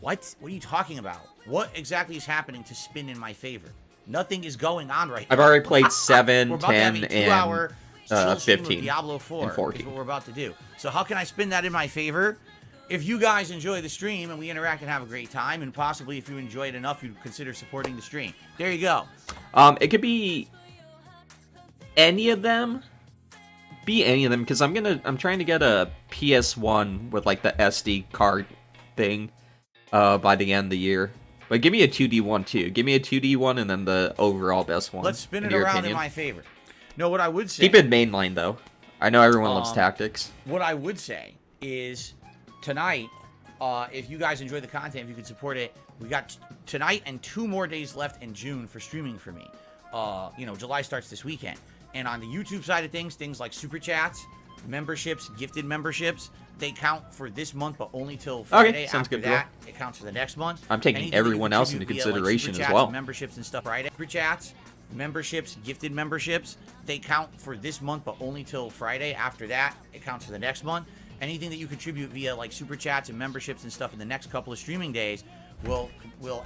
What? What are you talking about? What exactly is happening to spin in my favor? Nothing is going on right now. I've already played 7, We're about to have 10, a 2-hour and chill stream of 15, Diablo 4 and 14. is what we're about to do. So how can I spin that in my favor? If you guys enjoy the stream and we interact and have a great time, and possibly if you enjoy it enough, you'd consider supporting the stream. There you go. It could be any of them. Be any of them, because I'm trying to get a PS1 with like the SD card thing by the end of the year. But give me a 2D1 too. Give me a 2D1 and then the overall best one. Let's spin it around in my favor. No, what I would say... Keep it mainline though. I know everyone loves tactics. What I would say is tonight, if you guys enjoy the content, if you could support it, we got tonight and 2 more days left in June for streaming for me. You know, July starts this weekend. And on the YouTube side of things like Super Chats, memberships, gifted memberships, they count for this month, but only till Friday. Okay, sounds After good. that, it counts for the next month. I'm taking Anything everyone else into contribute via, consideration Super as Chats, well. Memberships and stuff Friday. Super Chats, memberships, gifted memberships, they count for this month, but only till Friday. After that, it counts for the next month. Anything that you contribute via like Super Chats and memberships and stuff in the next couple of streaming days will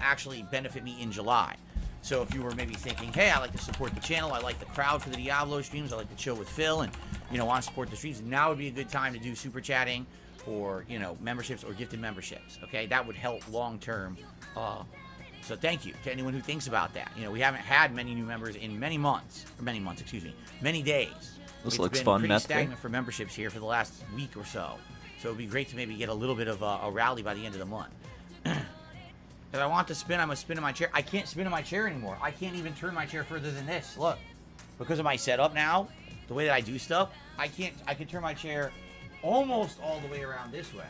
actually benefit me in July. So if you were maybe thinking, hey, I like to support the channel, I like the crowd for the Diablo streams, I like to chill with Phil, and, you know, want to support the streams, now would be a good time to do super chatting or, you know, memberships or gifted memberships, okay? That would help long term. So thank you to anyone who thinks about that. You know, we haven't had many new members in many days. This looks been fun, pretty Matt. stagnant for memberships here for the last week or so. So it'd be great to maybe get a little bit of a rally by the end of the month. If I want to spin, I'm going to spin in my chair. I can't spin in my chair anymore. I can't even turn my chair further than this. Look. Because of my setup now, the way that I do stuff, I can turn my chair almost all the way around this way.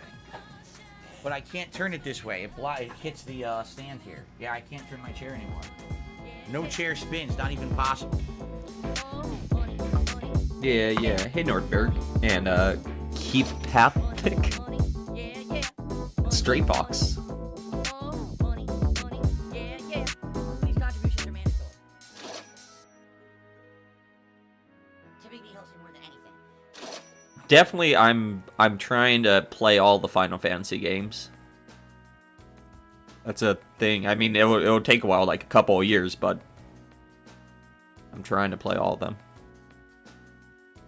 But I can't turn it this way. It hits the stand here. Yeah, I can't turn my chair anymore. No chair spins, not even possible. Yeah. Hey, Nordberg. And, Keep Pathic. Stray Fox. Definitely, I'm trying to play all the Final Fantasy games. That's a thing. I mean, it'll take a while, like a couple of years, but I'm trying to play all of them.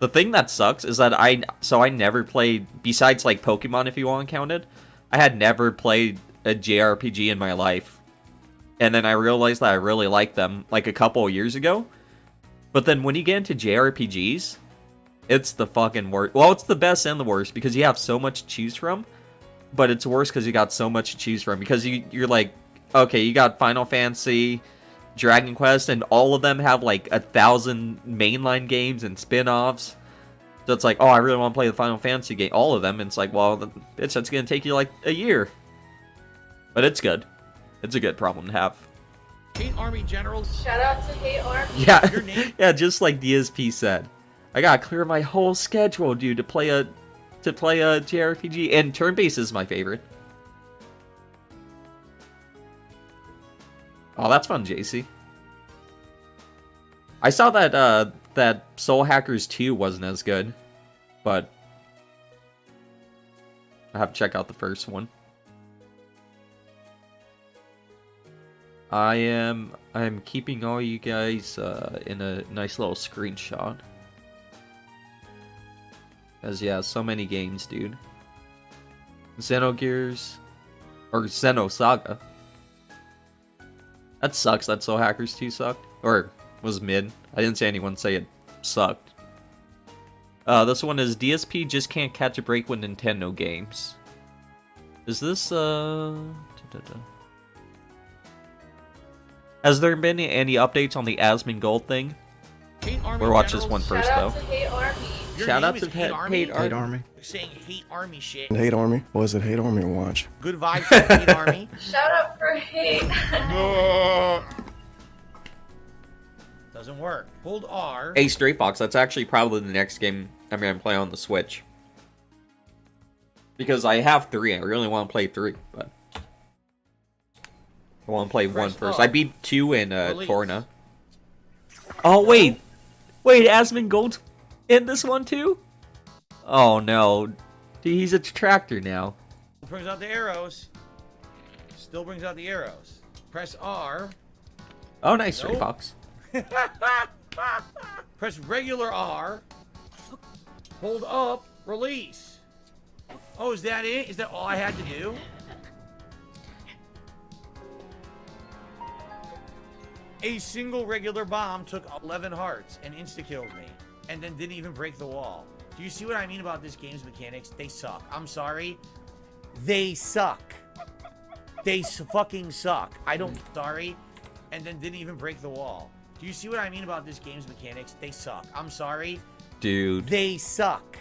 The thing that sucks is that I never played, besides like Pokemon, if you want to count it, I had never played a JRPG in my life. And then I realized that I really liked them like a couple of years ago. But then when you get into JRPGs, it's the fucking worst. Well, it's the best and the worst because you have so much to choose from. But it's worse because you got so much to choose from. Because you're like, okay, you got Final Fantasy, Dragon Quest, and all of them have like 1,000 mainline games and spin-offs. So it's like, oh, I really want to play the Final Fantasy game. All of them. And it's like, well, it's going to take you like a year. But it's good. It's a good problem to have. Hate Army General. Shout out to Hate Army. Yeah, Your name? yeah, just like DSP said. I gotta clear my whole schedule, dude, to play a JRPG, and turn-based is my favorite. Oh, that's fun, JC. I saw that that Soul Hackers 2 wasn't as good, but I have to check out the first one. I'm keeping all you guys in a nice little screenshot. As yeah, so many games, dude. Xenogears or Xenosaga. That sucks. That Soul Hackers 2 sucked or was mid. I didn't say anyone say it sucked. This one is DSP just can't catch a break with Nintendo games. Is this Has there been any updates on the Asmongold thing? We'll watch this one first, though. Shout out to Hate Army. Hate Army. Saying Hate Army shit. Hate Army? Was it Hate Army Watch? Good vibes for Hate Army. Shout out for Hate. Doesn't work. Hold R. Hey, Stray Fox, that's actually probably the next game I'm going to play on the Switch. Because I have 3, I really want to play 3, but I want to play 1 first. I beat 2 in Torna. Oh, wait! Wait, Asmongold in this one too? Oh no. Dude, he's a detractor now. Brings out the arrows. Still brings out the arrows. Press R. Oh, nice, Ray Nope. Fox. Press regular R. Hold up. Release. Oh, is that it? Is that all I had to do? A single regular bomb took 11 hearts and insta-killed me. And then didn't even break the wall. Do you see what I mean about this game's mechanics? They suck. I'm sorry. They suck. They fucking suck. I don't... Sorry. And then didn't even break the wall. Do you see what I mean about this game's mechanics? They suck. I'm sorry. Dude. They suck.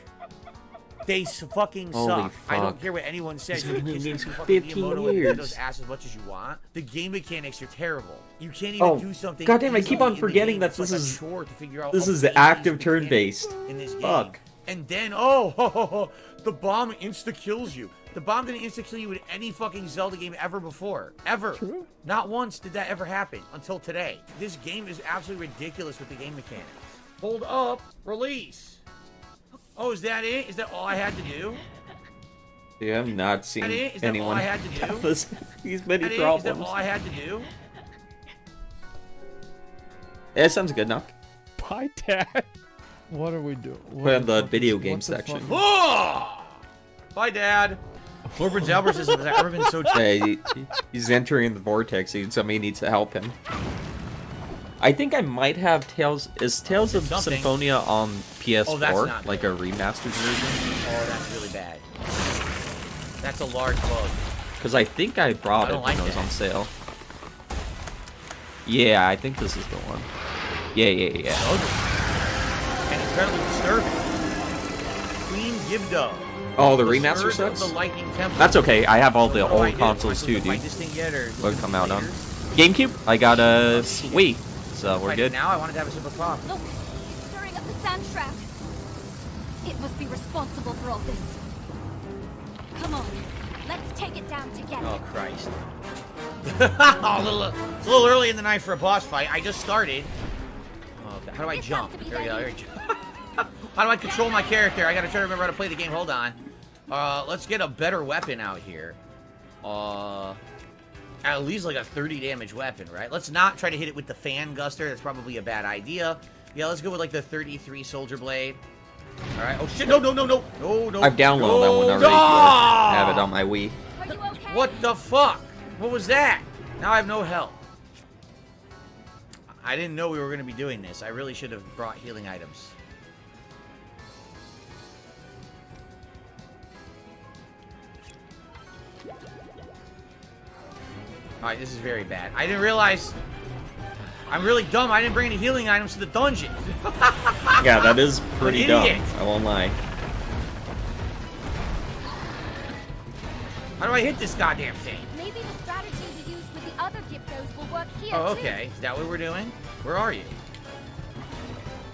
They fucking Holy suck. I don't fuck. care what anyone says. You can This kiss game's your fucking 15 Miyamoto and years. Nintendo's ass as much as you want. The game mechanics are terrible. You can't even do something. Goddamn, I keep easily on in the forgetting game. that It's this like a is chore to figure out this all is the active mechanics turn-based. in this game. Fuck. And then, the bomb insta-kills you. The bomb didn't insta-kill you in any fucking Zelda game ever before. Ever. True. Not once did that ever happen until today. This game is absolutely ridiculous with the game mechanics. Hold up. Release. Oh, is that it? Is that all I had to do? Dude, I've not seen Is that all anyone I had to do? have these many Is that problems. all I had to do? Yeah, it sounds good, Knock. Bye, Dad. What are we doing? Put in the video game what the section. fuck? Oh! Bye, Dad. Corbin's Albert says, has ever been so... Yeah, he's entering the vortex. Somebody needs to help him. I think I might have Tales... Is Tales of Something. Symphonia on PS4? Oh, that's not like a remastered version? Oh, that's really bad. That's a large bug. Because I think I brought I it don't when like it was that. on sale. Yeah, I think this is the one. Yeah. And incredibly disturbing. Queen Gibdo. Oh, the remaster Third of sucks? The Lightning Temple. That's okay. I have all the What do I old do? consoles Am I too, supposed to dude. fight this thing yet, or What come out on? later? GameCube? I got a Wii, so we're Fight it good. Now I wanted to have a sip of coffee. Look, it's stirring up the sand trap. It must be responsible for all this. Come on, let's take it down together. Oh, Christ. It's a little early in the night for a boss fight. I just started. Oh, God. How do I This jump? has to be There we go. ready. There we go. How do I control my character? I gotta try to remember how to play the game. Hold on. Let's get a better weapon out here. At least like a 30 damage weapon, right? Let's not try to hit it with the fan guster. That's probably a bad idea. Yeah, let's go with like the 33 soldier blade. All right. Oh shit! No! I've downloaded that one already. No! I have it on my Wii. Are you okay? What the fuck? What was that? Now I have no health. I didn't know we were going to be doing this. I really should have brought healing items. Alright, this is very bad. I didn't realize... I'm really dumb. I didn't bring any healing items to the dungeon. Yeah, that is pretty An dumb. idiot. I won't lie. How do I hit this goddamn thing? Maybe the strategy we used with the other Gibdos will work here Oh, too. okay. Is that what we're doing? Where are you?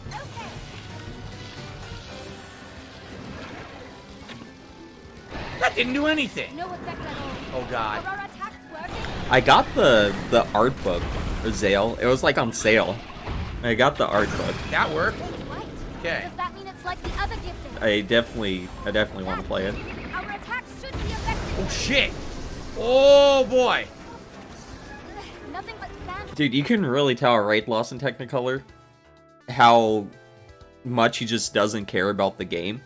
Okay. That didn't do anything. No effect at all. Oh, God. Are our attacks working? I got the art book for Zale. It was like on sale. I got the art book. That worked. Right. Okay. Does that mean it's like the other Gibdos? I definitely want to play it. Our attacks should be effective. Oh, shit. Oh, boy. Nothing but sand. Dude, you can really tell right Lost in Technicolor how much he just doesn't care about the game.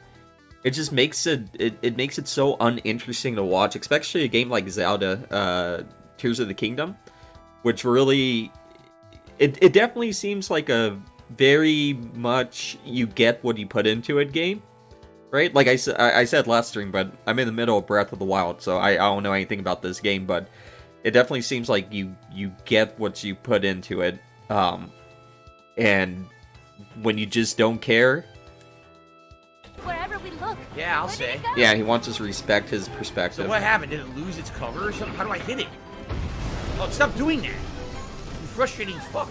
It just makes it makes it so uninteresting to watch, especially a game like Zelda, Tears of the Kingdom, which really it definitely seems like a very much you get what you put into it game, right? Like I said last stream, but I'm in the middle of Breath of the Wild, so I don't know anything about this game, but it definitely seems like you get what you put into it, and when you just don't care. Wherever we look. Yeah, I'll Where did say. it go? Yeah, he wants us to respect his perspective. So what happened? Did it lose its cover or something? How do I hit it? Oh, stop doing that. You frustrating fuck.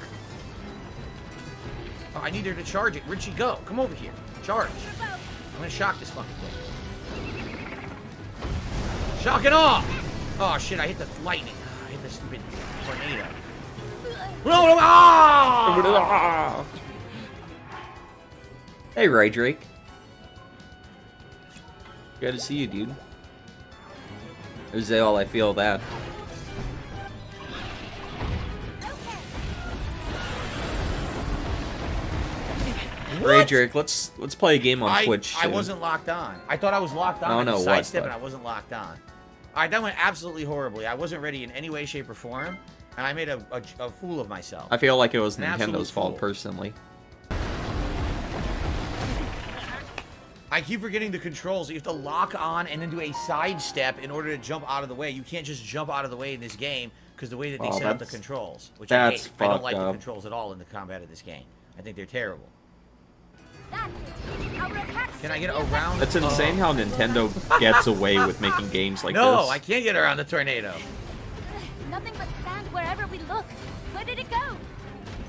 Oh, I need her to charge it. Where'd she go? Come over here. Charge. I'm gonna shock this fucking thing. Shock it off! Oh shit, I hit the lightning. I hit the stupid tornado. No! Ah! Hey, Ray Drake. Good to see you, dude. Zale, I feel that. Raydrick, let's play a game on Twitch. I soon. wasn't locked on. I thought I was locked on. I don't know what, sidestep, but- and I wasn't locked on. All right, that went absolutely horribly. I wasn't ready in any way, shape, or form, and I made a fool of myself. I feel like it was An absolute Nintendo's fault fool. personally. I keep forgetting the controls. You have to lock on and then do a sidestep in order to jump out of the way. You can't just jump out of the way in this game because the way that they set up the controls, which I hate. I don't like the controls at all in the combat of this game. I think they're terrible. Can I get around? That's insane how Nintendo gets away with making games like No, this. I can't get around the tornado. Nothing but sand wherever we look. Where did it go?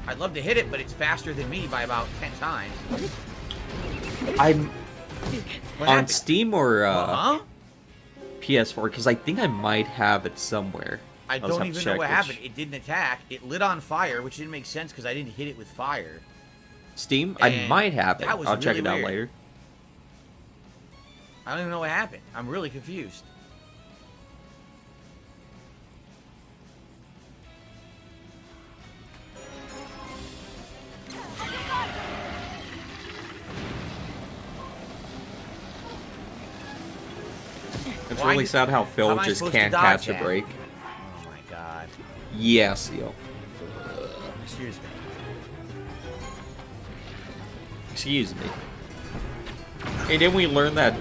I'd love to hit it, but it's faster than me by about 10 times. I'm What on happened? Steam or Huh? PS4 because I think I might have it somewhere. I I'll just don't have to even know check what which- happened. It didn't attack. It lit on fire, which didn't make sense because I didn't hit it with fire. Steam? I And might have it. that was I'll check really it out weird. later. I don't even know what happened. I'm really confused. It's Why really did- sad how how Phil am I just supposed to can't dodge catch a that? break. Oh my god. Yeah, Seal. Excuse me. Excuse me. Hey, didn't we learn that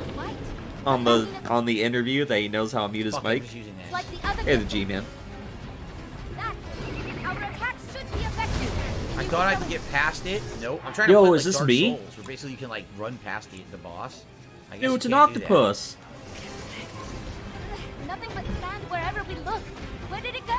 on the interview that he knows how to mute his Fuck, I'm mic? just using It's that. like the other Hey, the G-Man. That's it. Our attacks should be effective. I thought I could get past it. Nope. I'm trying to Yo, play, like, is this Dark me? Souls, where basically you can like run past the boss. I guess Yo, you it's an can't do that. octopus. Nothing but sand wherever we look. Where did it go?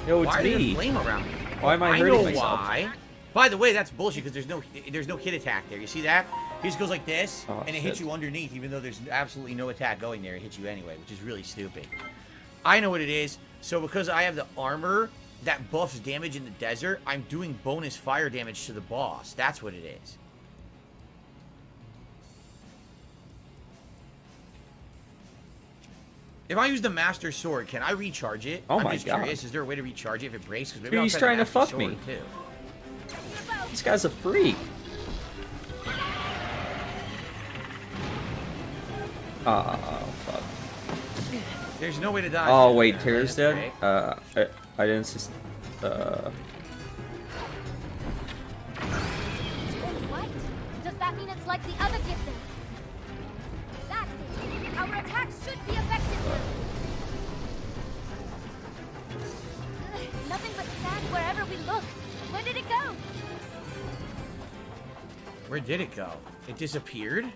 Yo, it's Why is there me. flame around me? Why am I I hurting know myself? why. By the way, that's bullshit because there's no kid attack there. You see that? He just goes like this, Oh, and it hits shit. you underneath, even though there's absolutely no attack going there. It hits you anyway, which is really stupid. I know what it is. So because I have the armor that buffs damage in the desert, I'm doing bonus fire damage to the boss. That's what it is. If I use the Master Sword, can I recharge it? Oh I'm my just God. curious. Is there a way to recharge it if it breaks? 'Cause maybe Dude, I'll he's try trying to Master fuck Sword, me. Too. This guy's a freak. Oh, fuck. There's no way to dodge. Oh, it. wait, Okay, Terra's that's dead? great. I didn't see... What? Does that mean it's like the other giftings? That's it. Our attacks should be effective now. Nothing but sand wherever we look. Where did it go? Where did it go? It disappeared?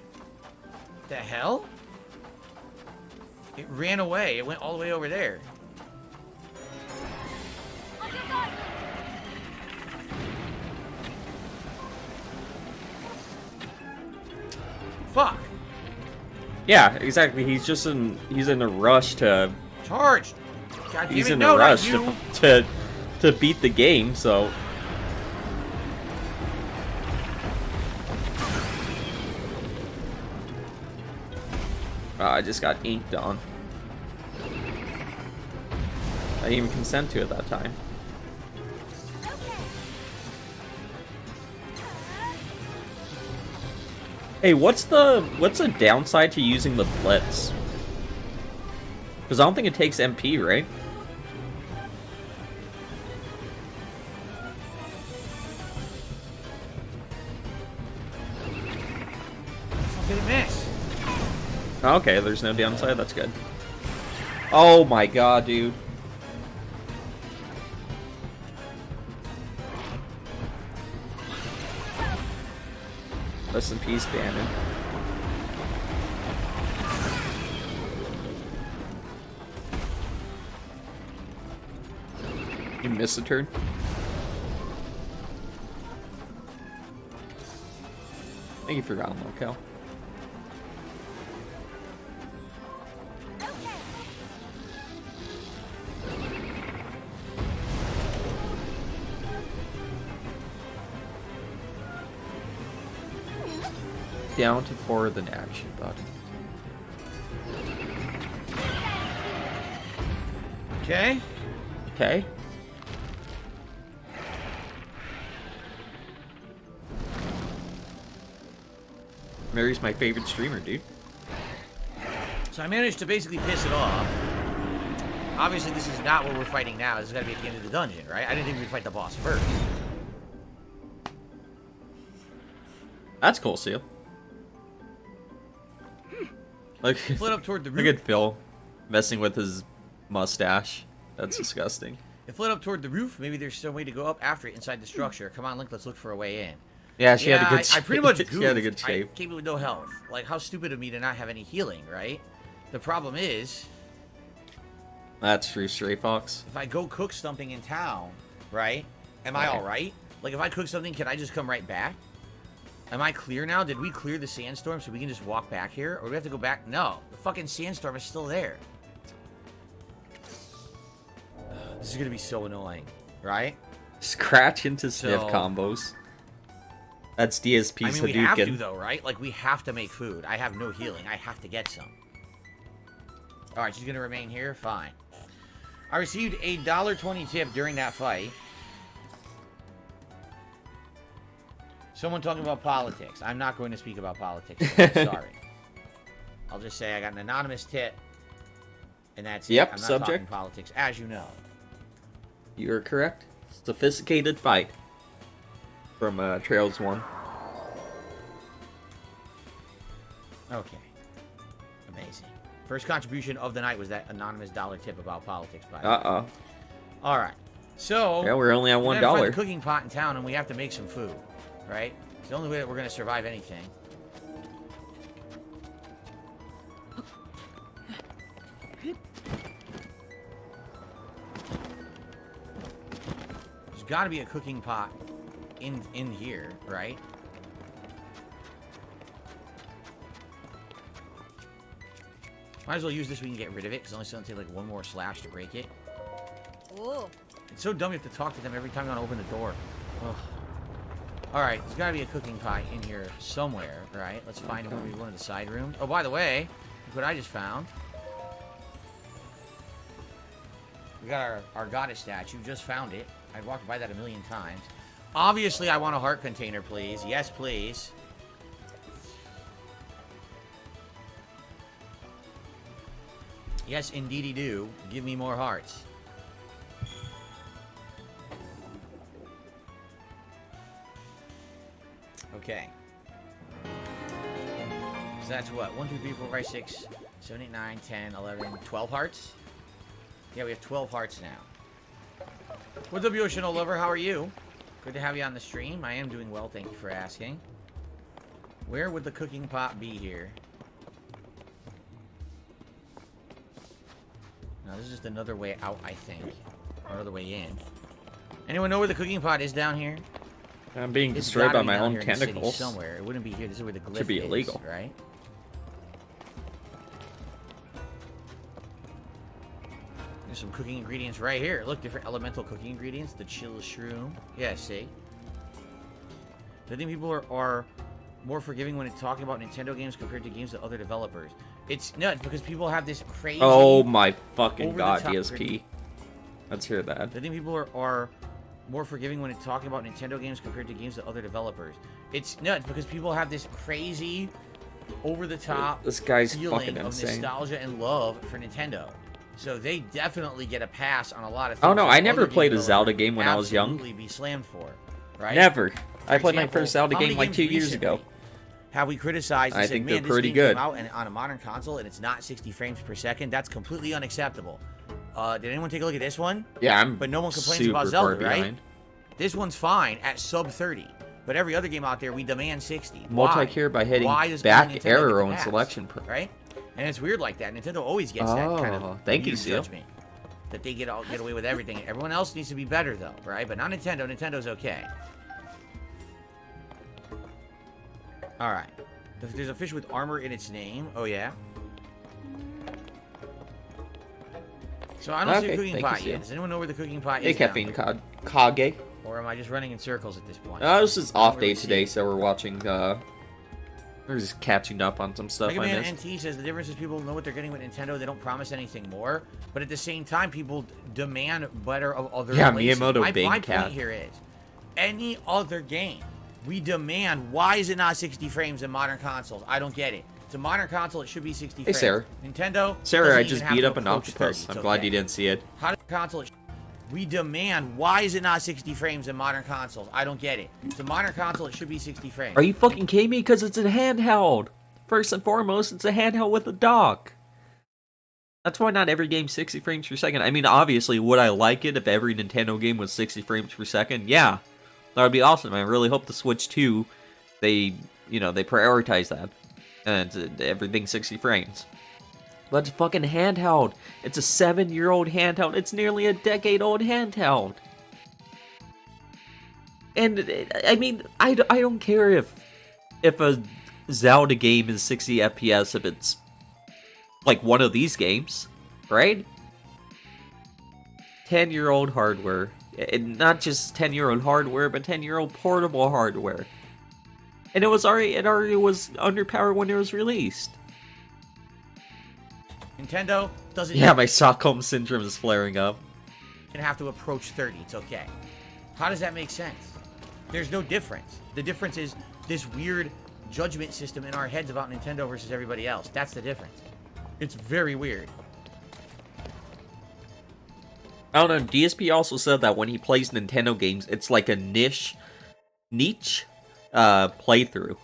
The hell? It ran away. It went all the way over there. On your guard. Fuck. Yeah, exactly. He's in a rush to... Charged. God damn He's it. in No, a not rush you. to beat the game, so... I just got inked on. I didn't even consent to it that time. Hey, what's the downside to using the Blitz? Because I don't think it takes MP, right? How did it miss? Okay, there's no downside. That's good. Oh my god, dude. Rest in peace, Bannon. You missed a turn? Thank you for round locale. Down to forward an action button. Okay. Okay. Mary's my favorite streamer, dude. So I managed to basically piss it off. Obviously, this is not what we're fighting now. This is got to be at the end of the dungeon, right? I didn't think we'd fight the boss first. That's cool, Seal. Look, Flip up toward the roof. look at Phil messing with his mustache. That's disgusting. It fled up toward the roof. Maybe there's some way to go up after it inside the structure. Come on, Link, let's look for a way in. Yeah, she had a good I pretty much she had a good goofed. shape. I came in with no health. Like, how stupid of me to not have any healing, right? The problem is, That's true, Stray Fox. if I go cook something in town, right? Am I all right? Like, if I cook something, can I just come right back? Am I clear now? Did we clear the sandstorm so we can just walk back here? Or do we have to go back? No. The fucking sandstorm is still there. This is going to be so annoying, right? Scratch into sniff So- combos. That's DSP I mean, we have to, Hadouken. though, right? Like, we have to make food. I have no healing. I have to get some. Alright, she's going to remain here? Fine. I received a $1.20 tip during that fight. Someone talking about politics. I'm not going to speak about politics. Sorry. I'll just say I got an anonymous tip. And that's Yep, it. I'm not subject. talking politics, as you know. You are correct. Sophisticated fight. From Trails 1. Okay. Amazing. First contribution of the night was that anonymous dollar tip about politics, by the way. Uh-oh. Alright. So, Yeah, we're only at we gotta find $1. a cooking pot in town, and we have to make some food, right? It's the only way that we're going to survive anything. There's got to be a cooking pot in here, right? Might as well use this so we can get rid of it, because it's only going to take like one more slash to break it. Oh. It's so dumb you have to talk to them every time you want to open the door. Ugh. Alright, there's got to be a cooking pot in here somewhere, right? Let's find it. Maybe one of the side rooms. Oh, by the way, look what I just found. We got our goddess statue. Just found it. I walked by that a million times. Obviously, I want a heart container, please. Yes, please. Yes, indeedy do. Give me more hearts. Okay. So that's what? 1, 2, 3, 4, 5, 6, 7, 8, 9, 10, 11, 12 hearts? Yeah, we have 12 hearts now. What's up, Yoshino Lover? How are you? Good to have you on the stream. I am doing well, thank you for asking. Where would the cooking pot be here? No, this is just another way out, I think. Or another way in. Anyone know where the cooking pot is down here? I'm being It's destroyed gotta by be my down own here in the city tentacles. somewhere. It wouldn't be here. This is where the glyph Should be is, illegal. right? There's some cooking ingredients right here. Look, different elemental cooking ingredients. The chill shroom. Yeah, see? I think people are more forgiving when it's talking about Nintendo games compared to games of other developers. It's nuts because people have this crazy... Oh my fucking god, over-the-top DSP. Let's hear that. I think people are more forgiving when it's talking about Nintendo games compared to games of other developers. It's nuts because people have this crazy, over-the-top This guy's feeling fucking of insane. nostalgia and love for Nintendo. So they definitely get a pass on a lot of things. Oh no, that I never other played a developers Zelda game when I was young. absolutely be slammed for, right? Never. I For played my example, first Zelda how many game like games 2 years recently ago. Have we criticized and I said, think man, they're this pretty game good. came out and on a modern console and it's not 60 frames per second? That's completely unacceptable. Did anyone take a look at this one? Yeah, I'm But no one complains super about Zelda, far right? behind. This one's fine at sub 30. But every other game out there, we demand 60. Multi-cure by hitting Why does back Nintendo arrow get the and pass, selection pro. right? And it's weird like that. Nintendo always gets that kind Oh, of thank you, weird Seal. judgment. That they get away with everything. Everyone else needs to be better, though, right? But not Nintendo. Nintendo's okay. Alright. There's a fish with armor in its name. Oh, yeah? So I don't see a Okay, cooking thank you, pot Seal. yet. Does anyone know where the cooking pot Hey, is down Caffeine here? Kage. Or am I just running in circles at this point? This is I don't off really day see today, it. so we're watching, we're just catching up on some stuff Mega I Man missed. NT says the difference is people know what they're getting with Nintendo. They don't promise anything more, but at the same time, people demand better of other Yeah, places. Miyamoto my Big point Cat. here is, any other game We demand. Why is it not 60 frames in modern consoles? I don't get it. It's a modern console. It should be 60 frames. Hey, Sarah. Nintendo. Sarah, I doesn't just even have beat to up an approach octopus. 30. I'm It's glad okay. you didn't see it. How does console? We demand. Why is it not 60 frames in modern consoles? I don't get it. It's a modern console. It should be 60 frames. Are you fucking kidding me? Because it's a handheld. First and foremost, it's a handheld with a dock. That's why not every game's 60 frames per second. I mean, obviously, would I like it if every Nintendo game was 60 frames per second? Yeah. That would be awesome. I really hope the Switch 2, they prioritize that. And everything's 60 frames. But it's fucking handheld. It's a 7-year-old handheld. It's nearly a decade-old handheld. And, I mean, I don't care if a Zelda game is 60 FPS if it's like one of these games, right? 10-year-old hardware. And not just 10-year-old hardware, but 10-year-old portable hardware. And it already was underpowered when it was released. Nintendo doesn't. Yeah, my Stockholm syndrome is flaring up. And have to approach 30. It's okay. How does that make sense? There's no difference. The difference is this weird judgment system in our heads about Nintendo versus everybody else. That's the difference. It's very weird. I don't know, DSP also said that when he plays Nintendo games, it's like a niche playthrough.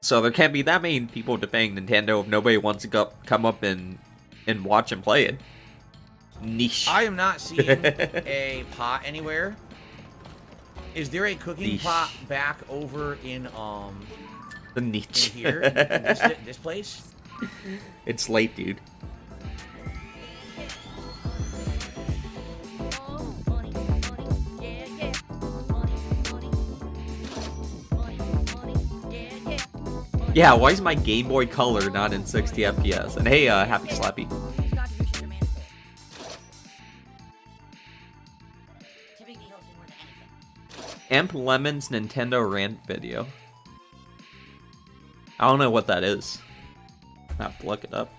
So there can't be that many people defending Nintendo if nobody wants to come up and watch and play it. Niche. I am not seeing a pot anywhere. Is there a cooking pot back over in the niche in here? In this place? It's late, dude. Yeah, why is my Game Boy Color not in 60 FPS? And hey, Happy Slappy. Amp Lemon's Nintendo rant video. I don't know what that is. I have to look it up.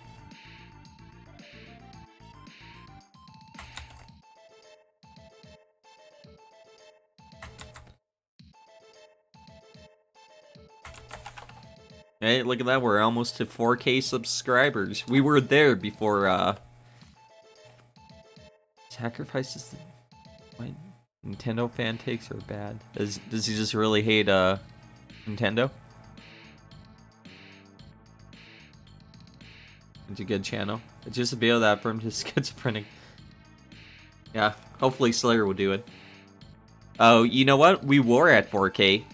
Hey, look at that, we're almost to 4K subscribers. We were there before, sacrifices my Nintendo fan takes are bad. Does he just really hate, Nintendo? It's a good channel. It's just a video that from his schizophrenic. Yeah, hopefully Slayer will do it. Oh, you know what? We were at 4K.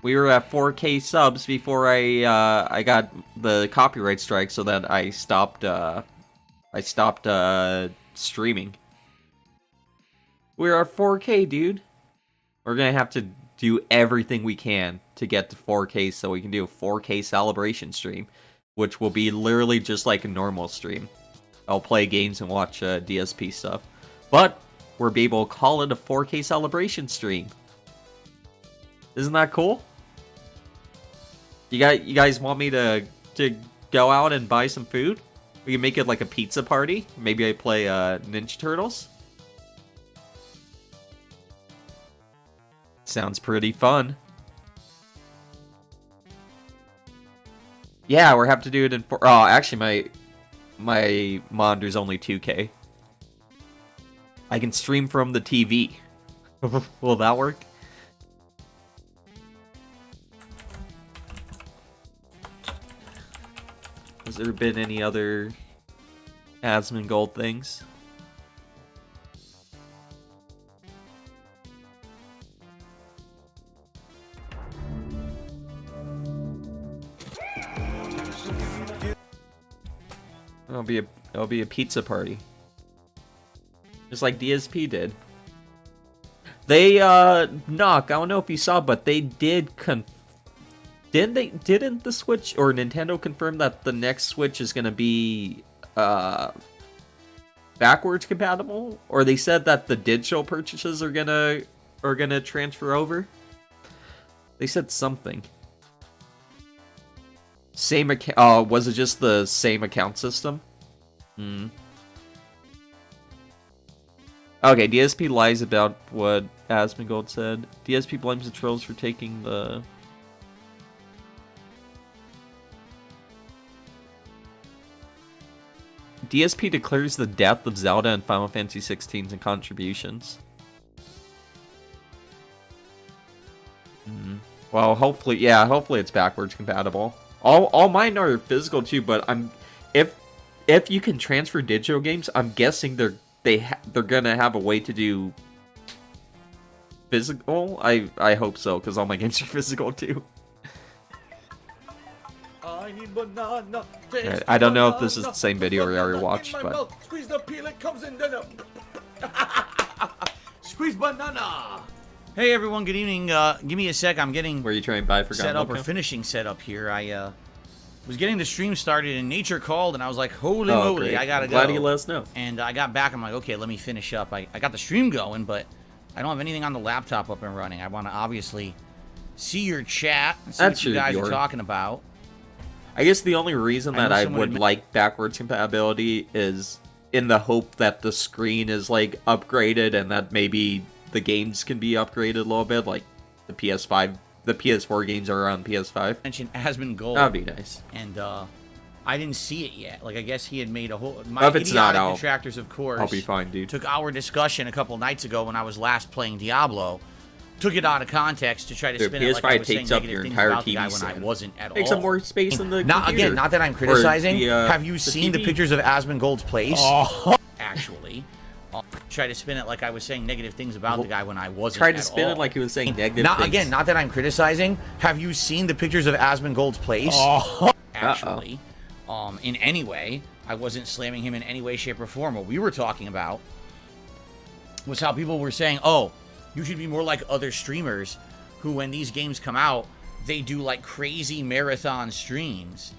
We were at 4K subs before I got the copyright strike, so that I stopped streaming. We're at 4K, dude. We're gonna have to do everything we can to get to 4K so we can do a 4K celebration stream, which will be literally just like a normal stream. I'll play games and watch DSP stuff, but we'll be able to call it a 4K celebration stream. Isn't that cool? You guys want me to go out and buy some food? We can make it like a pizza party. Maybe I play Ninja Turtles. Sounds pretty fun. Yeah, we'll have to do it in oh, actually my monitor's only 2K. I can stream from the TV. Will that work? Has there been any other Asmongold things? It'll be a pizza party. Just like DSP did. They knock, I don't know if you saw, but they did didn't the Switch or Nintendo confirm that the next Switch is gonna be backwards compatible? Or they said that the digital purchases are gonna transfer over? They said something. Same account. Was it just the same account system? Okay, DSP lies about what Asmongold said. DSP blames the trolls for taking the... DSP declares the death of Zelda and Final Fantasy 16's and contributions. Well, hopefully, yeah, hopefully it's backwards compatible. All mine are physical too, but if you can transfer digital games, I'm guessing they're gonna have a way to do physical. I hope so, because all my games are physical too. I need banana. Right, I don't know if this is the same video we already watched, but Squeeze the peel, it comes in dinner. Squeeze banana. Hey everyone, good evening. Give me a sec. I'm getting were you trying to buy for set up or finishing set up here. I was getting the stream started and nature called, and I was like, holy moly, great. I gotta Glad go. you let us know. And I got back. I'm like, okay, let me finish up. I got the stream going, but I don't have anything on the laptop up and running. I want to obviously see your chat and see what you guys are talking about. I guess the only reason that I would like backwards compatibility is in the hope that the screen is like upgraded and that maybe the games can be upgraded a little bit, like the PS5, the PS4 games are on PS5. Mentioned Asmongold. That'd be nice. And I didn't see it yet. Like I guess he had made a whole. My if it's not out, detractors, of course. I'll be fine, dude. Took our discussion a couple nights ago when I was last playing Diablo. Took it out of context to try to spin it like I was saying negative things about the guy when I wasn't at all. Take some more space in the computer. Again, not that I'm criticizing. Have you seen the pictures of Asmongold's place? Actually. Try to spin it like I was saying negative things about the guy when I wasn't. Tried to spin it like he was saying negative things. Again, not that I'm criticizing. Have you seen the pictures of Asmongold's place? Actually, in any way, I wasn't slamming him in any way, shape, or form. What we were talking about was how people were saying, "Oh, you should be more like other streamers who, when these games come out, they do like crazy marathon streams,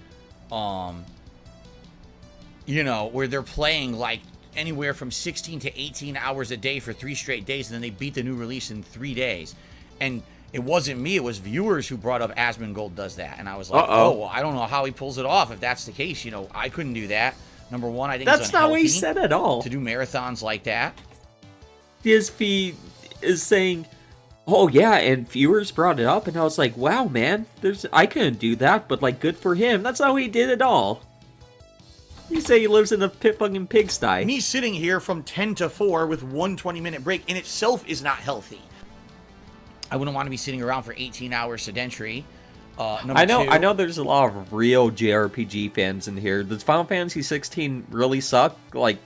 you know, where they're playing like." Anywhere from 16 to 18 hours a day for 3 straight days, and then they beat the new release in 3 days. And it wasn't me, it was viewers who brought up Asmongold does that. And I was like, oh, well, I don't know how he pulls it off if that's the case. You know, I couldn't do that. Number one, I think that's not what he said at all. To do marathons like that. DSP is saying, oh yeah, and viewers brought it up, and I was like, wow, man, I couldn't do that, but like, good for him. That's not what he did at all. You say he lives in a fucking pigsty. Me sitting here from 10 to 4 with 1 20-minute break in itself is not healthy. I wouldn't want to be sitting around for 18 hours sedentary. I know there's a lot of real JRPG fans in here. Does Final Fantasy 16 really suck? Like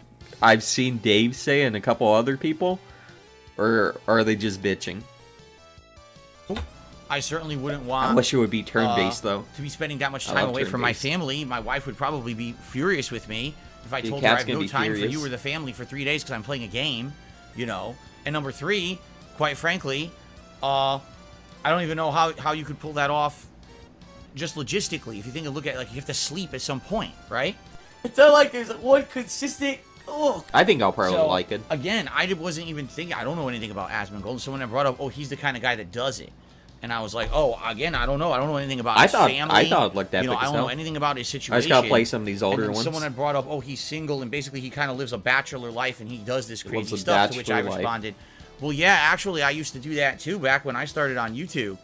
I've seen Dave say and a couple other people? Or are they just bitching? I certainly wouldn't want... I wish it would be turn-based, though. To be spending that much time away from my family. My wife would probably be furious with me if I told her I have no time for you or the family for 3 days because I'm playing a game, you know. And number 3, quite frankly, I don't even know how you could pull that off just logistically. If you think of look at like you have to sleep at some point, right? It's not like there's one consistent... Oh. I think I'll probably like it. Again, I wasn't even thinking... I don't know anything about Asmongold. Someone had brought up, oh, he's the kind of guy that does it. And I was like, oh, again, I don't know. I don't know anything about his family. I thought it looked epic. You know, I don't know anything about his situation. I just gotta play some of these older ones. Someone had brought up, oh, he's single, and basically he kind of lives a bachelor life, and he does this crazy stuff, to which I responded, well, yeah, actually, I used to do that, too, back when I started on YouTube.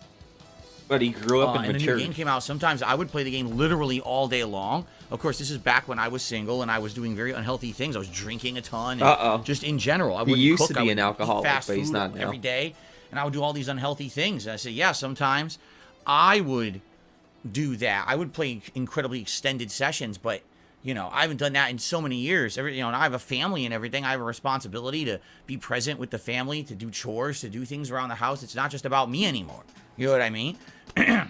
But he grew up and matured. And the new game came out. Sometimes I would play the game literally all day long. Of course, this is back when I was single, and I was doing very unhealthy things. I was drinking a ton, and just in general. I wouldn't He used cook. to be an alcoholic, fast but he's food not now. every day. And I would do all these unhealthy things. And I said, yeah, sometimes I would do that. I would play incredibly extended sessions, but, you know, I haven't done that in so many years. You know, and I have a family and everything. I have a responsibility to be present with the family, to do chores, to do things around the house. It's not just about me anymore. You know what I mean? So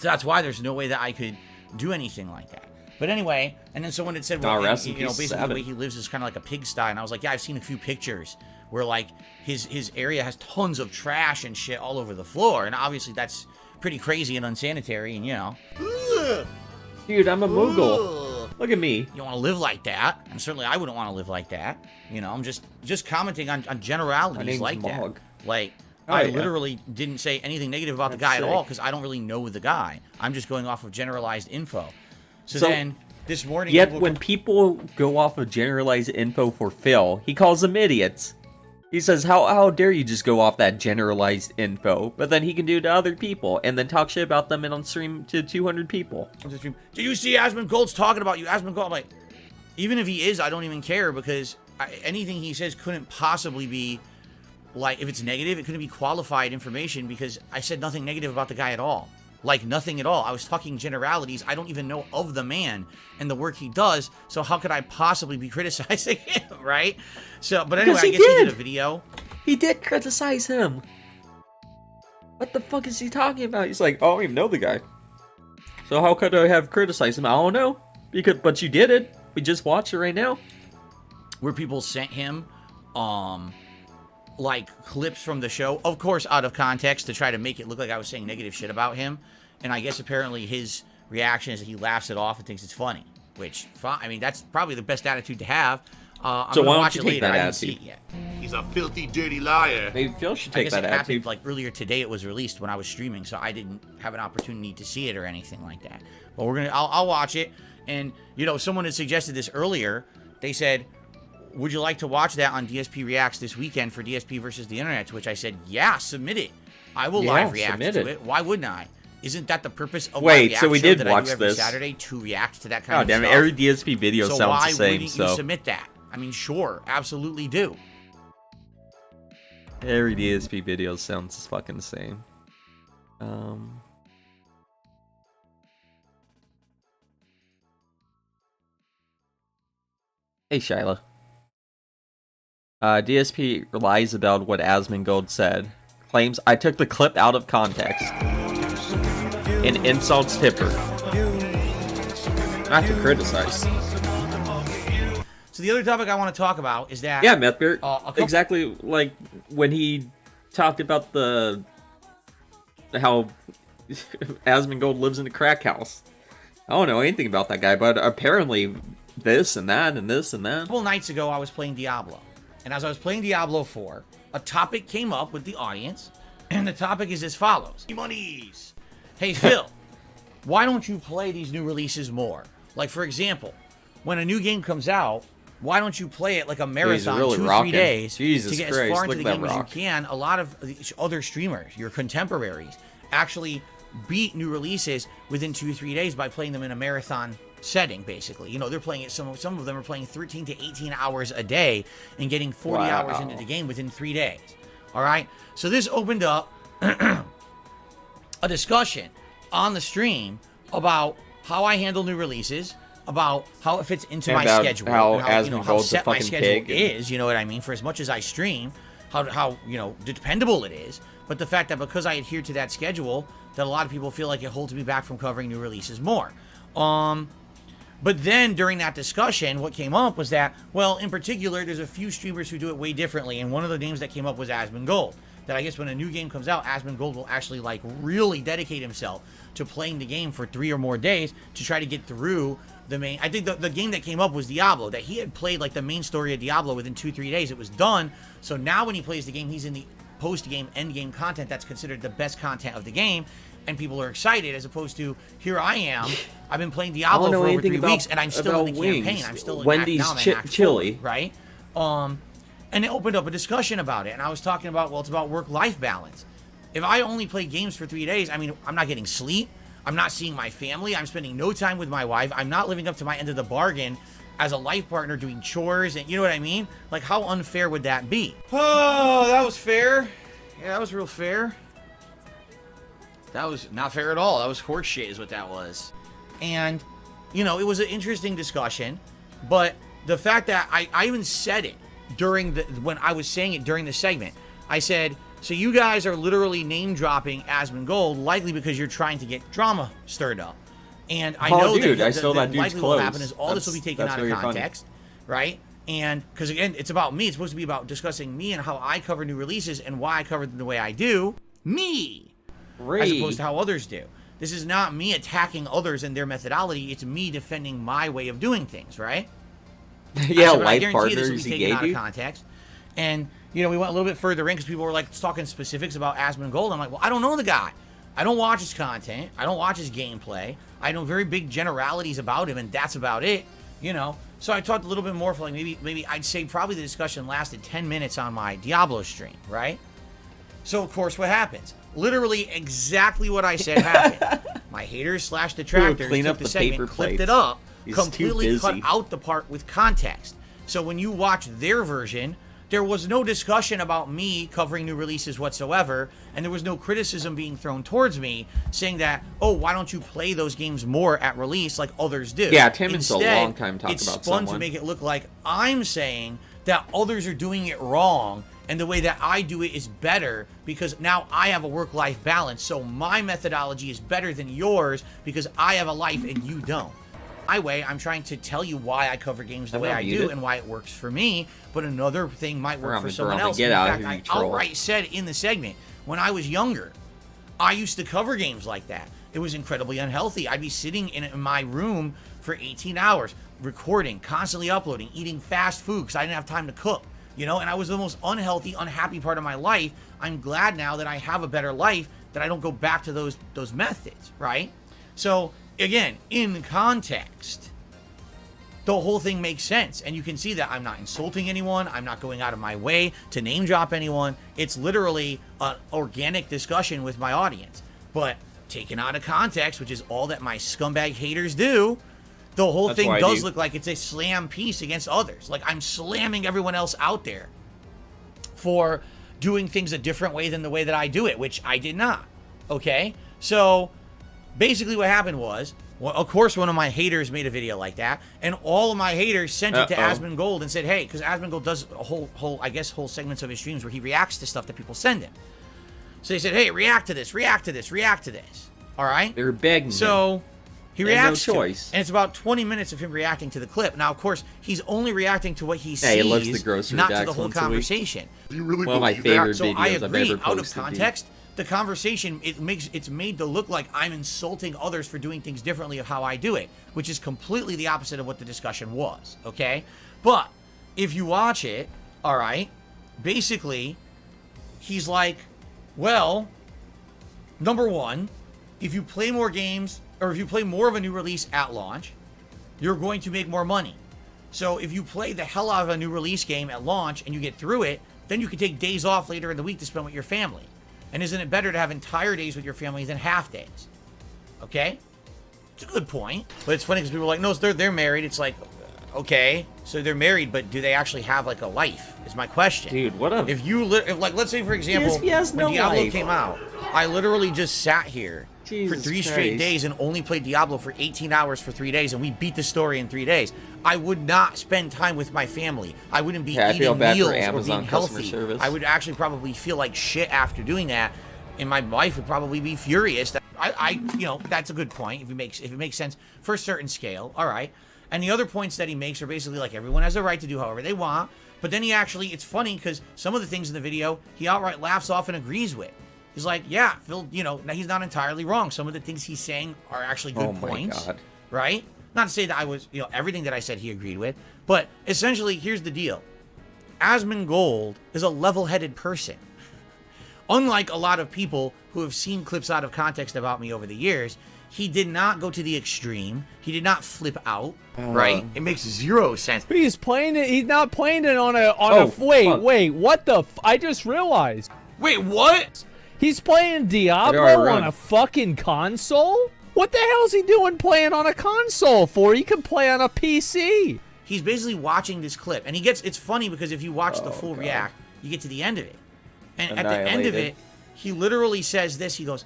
that's why there's no way that I could do anything like that. But anyway, and then someone had said, well, you know, basically the way he lives is kind of like a pigsty. And I was like, yeah, I've seen a few pictures where like his area has tons of trash and shit all over the floor, and obviously that's pretty crazy and unsanitary, and you know. Dude, I'm a Moogle. Look at me. You don't want to live like that, and certainly I wouldn't want to live like that. You know, I'm just commenting on generalities like that. Like I literally didn't say anything negative about the guy at all because I don't really know the guy. I'm just going off of generalized info. So then this morning. Yet when people go off of generalized info for Phil, he calls them idiots. He says, how dare you just go off that generalized info? But then he can do it to other people and then talk shit about them and on stream to 200 people. Do you see Asmongold's talking about you? Asmongold, I'm like, even if he is, I don't even care because anything he says couldn't possibly be, like, if it's negative, it couldn't be qualified information because I said nothing negative about the guy at all. Like, nothing at all. I was talking generalities. I don't even know of the man and the work he does, so how could I possibly be criticizing him, right? So, but anyway, I guess he did a video. He did criticize him. What the fuck is he talking about? He's like, oh, I don't even know the guy. So how could I have criticized him? I don't know. But you did it. We just watched it right now. Where people sent him, like, clips from the show, of course out of context, to try to make it look like I was saying negative shit about him. And I guess apparently his reaction is that he laughs it off and thinks it's funny, which, I mean, that's probably the best attitude to have. I'm so gonna why watch don't it you take later. that I didn't see attitude? it yet. He's a filthy, dirty liar. Maybe Phil should I take guess that it happened attitude. like earlier today. It was released when I was streaming, so I didn't have an opportunity to see it or anything like that. But I'll watch it. And you know, someone had suggested this earlier. They said, would you like to watch that on DSP Reacts this weekend for DSP versus the Internet? To which I said, yeah, submit it. I will live react to it. Why wouldn't I? Isn't that the purpose of my react so we show did that watch I do every this Saturday, to react to that kind of damn stuff? it, every DSP video So sounds why the same. wouldn't you submit that? I mean, sure, absolutely do. Every DSP video sounds fucking the same. Hey, Shyla. DSP lies about what Asmongold said. Claims I took the clip out of context. And insults Tipper. Not to criticize. So the other topic I want to talk about is that... Yeah, Methbeard. Exactly like when he talked about how Asmongold lives in a crack house. I don't know anything about that guy, but apparently this and that and this and that. A couple nights ago, I was playing Diablo. And as I was playing Diablo 4, a topic came up with the audience. And the topic is as follows. Monies. Hey, Phil, why don't you play these new releases more? Like, for example, when a new game comes out, why don't you play it like a marathon, really 2-3 days, Jesus to get Christ, as far into look the at game that as you rock. can? A lot of the other streamers, your contemporaries, actually beat new releases within 2-3 days by playing them in a marathon setting, basically. You know, they're playing it, some of them are playing 13 to 18 hours a day and getting 40 hours into the game within 3 days. All right? So this opened up a discussion on the stream about how I handle new releases, about how it fits into my schedule, how how set my schedule pig is, you know what I mean, for as much as I stream, how you know, dependable it is, but the fact that because I adhere to that schedule, that a lot of people feel like it holds me back from covering new releases more. But then during that discussion, what came up was that, well, in particular, there's a few streamers who do it way differently, and one of the names that came up was Asmongold. That I guess when a new game comes out, Asmongold will actually like really dedicate himself to playing the game for 3 or more days to try to get through the main. I think the game that came up was Diablo, that he had played like the main story of Diablo within 2-3 days. It was done. So now when he plays the game, he's in the post-game, end-game content that's considered the best content of the game, and people are excited, as opposed to, here I am, I've been playing Diablo for over 3 weeks, and I'm still in the campaign. I'm still in Wendy's Act chili, right? And it opened up a discussion about it, and I was talking about, well, it's about work-life balance. If I only play games for 3 days, I mean, I'm not getting sleep, I'm not seeing my family, I'm spending no time with my wife, I'm not living up to my end of the bargain as a life partner, doing chores, and you know what I mean? Like, how unfair would that be? Oh, that was fair. Yeah, that was real fair. That was not fair at all. That was horse shit is what that was. And, you know, it was an interesting discussion, but the fact that I even said it during when I was saying it during the segment, I said, so you guys are literally name dropping Asmongold, likely because you're trying to get drama stirred up. And I know dude, that I stole that dude's likely what will clothes. happen is all this will be taken out of context, right? And because again, it's about me. It's supposed to be about discussing me and how I cover new releases and why I cover them the way I do. Me, as opposed to how others do. This is not me attacking others and their methodology. It's me defending my way of doing things, right? Yeah, life life partners he gave out you. of context. And, you know, we went a little bit further in because people were like talking specifics about Asmongold. I'm like, well, I don't know the guy. I don't watch his content. I don't watch his gameplay. I know very big generalities about him, and that's about it, you know. So I talked a little bit more for like maybe I'd say probably the discussion lasted 10 minutes on my Diablo stream, right? So of course what happens? Literally exactly what I said happened. My haters slash detractors clean took up the the segment, paper clipped plates. it up, He's too completely cut busy. out the part with context. So when you watch their version, there was no discussion about me covering new releases whatsoever, and there was no criticism being thrown towards me saying that, oh, why don't you play those games more at release like others do? Yeah, Tim is a Instead, long time talking it's about spun someone. to make it look like I'm saying that others are doing it wrong, and the way that I do it is better because now I have a work-life balance, so my methodology is better than yours because I have a life and you don't. My way, I'm trying to tell you why I cover games the way I do and why it works for me, but another thing might work for someone else. In fact, I outright said in the segment, when I was younger, I used to cover games like that. It was incredibly unhealthy. I'd be sitting in my room for 18 hours, recording, constantly uploading, eating fast food because I didn't have time to cook, you know, and I was the most unhealthy, unhappy part of my life. I'm glad now that I have a better life, that I don't go back to those methods, right? So, again, in context, the whole thing makes sense. And you can see that I'm not insulting anyone. I'm not going out of my way to name drop anyone. It's literally an organic discussion with my audience. But taken out of context, which is all that my scumbag haters do, the whole thing does look like it's a slam piece against others. Like I'm slamming everyone else out there for doing things a different way than the way that I do it, which I did not. Okay? So basically what happened was, well, of course, one of my haters made a video like that, and all of my haters sent it to Asmongold and said, hey, because Asmongold does a whole segments of his streams where he reacts to stuff that people send him. So they said, hey, react to this, react to this, react to this. All right? They're begging So he reacts no to choice. it, and it's about 20 minutes of him reacting to the clip. Now, of course, he's only reacting to what he sees, he loves the grocery not to bags the whole once a week. conversation. Do you really One of my believe favorite that? So I videos I've agree, ever out of posted, context, the conversation, it's made to look like I'm insulting others for doing things differently of how I do it, which is completely the opposite of what the discussion was, okay? But if you watch it, all right, basically, he's like, well, number one, if you play more games, or if you play more of a new release at launch, you're going to make more money. So if you play the hell out of a new release game at launch and you get through it, then you can take days off later in the week to spend with your family. And isn't it better to have entire days with your family than half days? Okay? It's a good point. But it's funny because people are like, no, they're married. It's like, okay, so they're married, but do they actually have like a life? Is my question. Dude, what a... If you, like, let's say for example, DSP has when no Diablo life. came out, I literally just sat here for Jesus 3 straight Christ. days and only played Diablo for 18 hours for 3 days, and we beat the story in 3 days. I would not spend time with my family. I wouldn't be I feel eating bad for meals or Amazon being customer healthy. service. I would actually probably feel like shit after doing that, and my wife would probably be furious. You know, that's a good point if it makes sense for a certain scale. All right. And the other points that he makes are basically like everyone has a right to do however they want. But then he actually, it's funny because some of the things in the video he outright laughs off and agrees with. He's like, yeah, Phil, you know, he's not entirely wrong. Some of the things he's saying are actually good points. God. Right? Not to say that I was, you know, everything that I said he agreed with. But essentially, here's the deal. Asmongold is a level-headed person. Unlike a lot of people who have seen clips out of context about me over the years, he did not go to the extreme. He did not flip out, right? It makes zero sense. But he's playing it. He's not playing it on a. fuck. Wait. What the? I just realized. Wait, what? He's playing Diablo on a fucking console. What the hell is he doing playing on a console for? He can play on a PC. He's basically watching this clip, and it's funny because if you watch the full react, you get to the end of it. And at the end of it, he literally says this. He goes,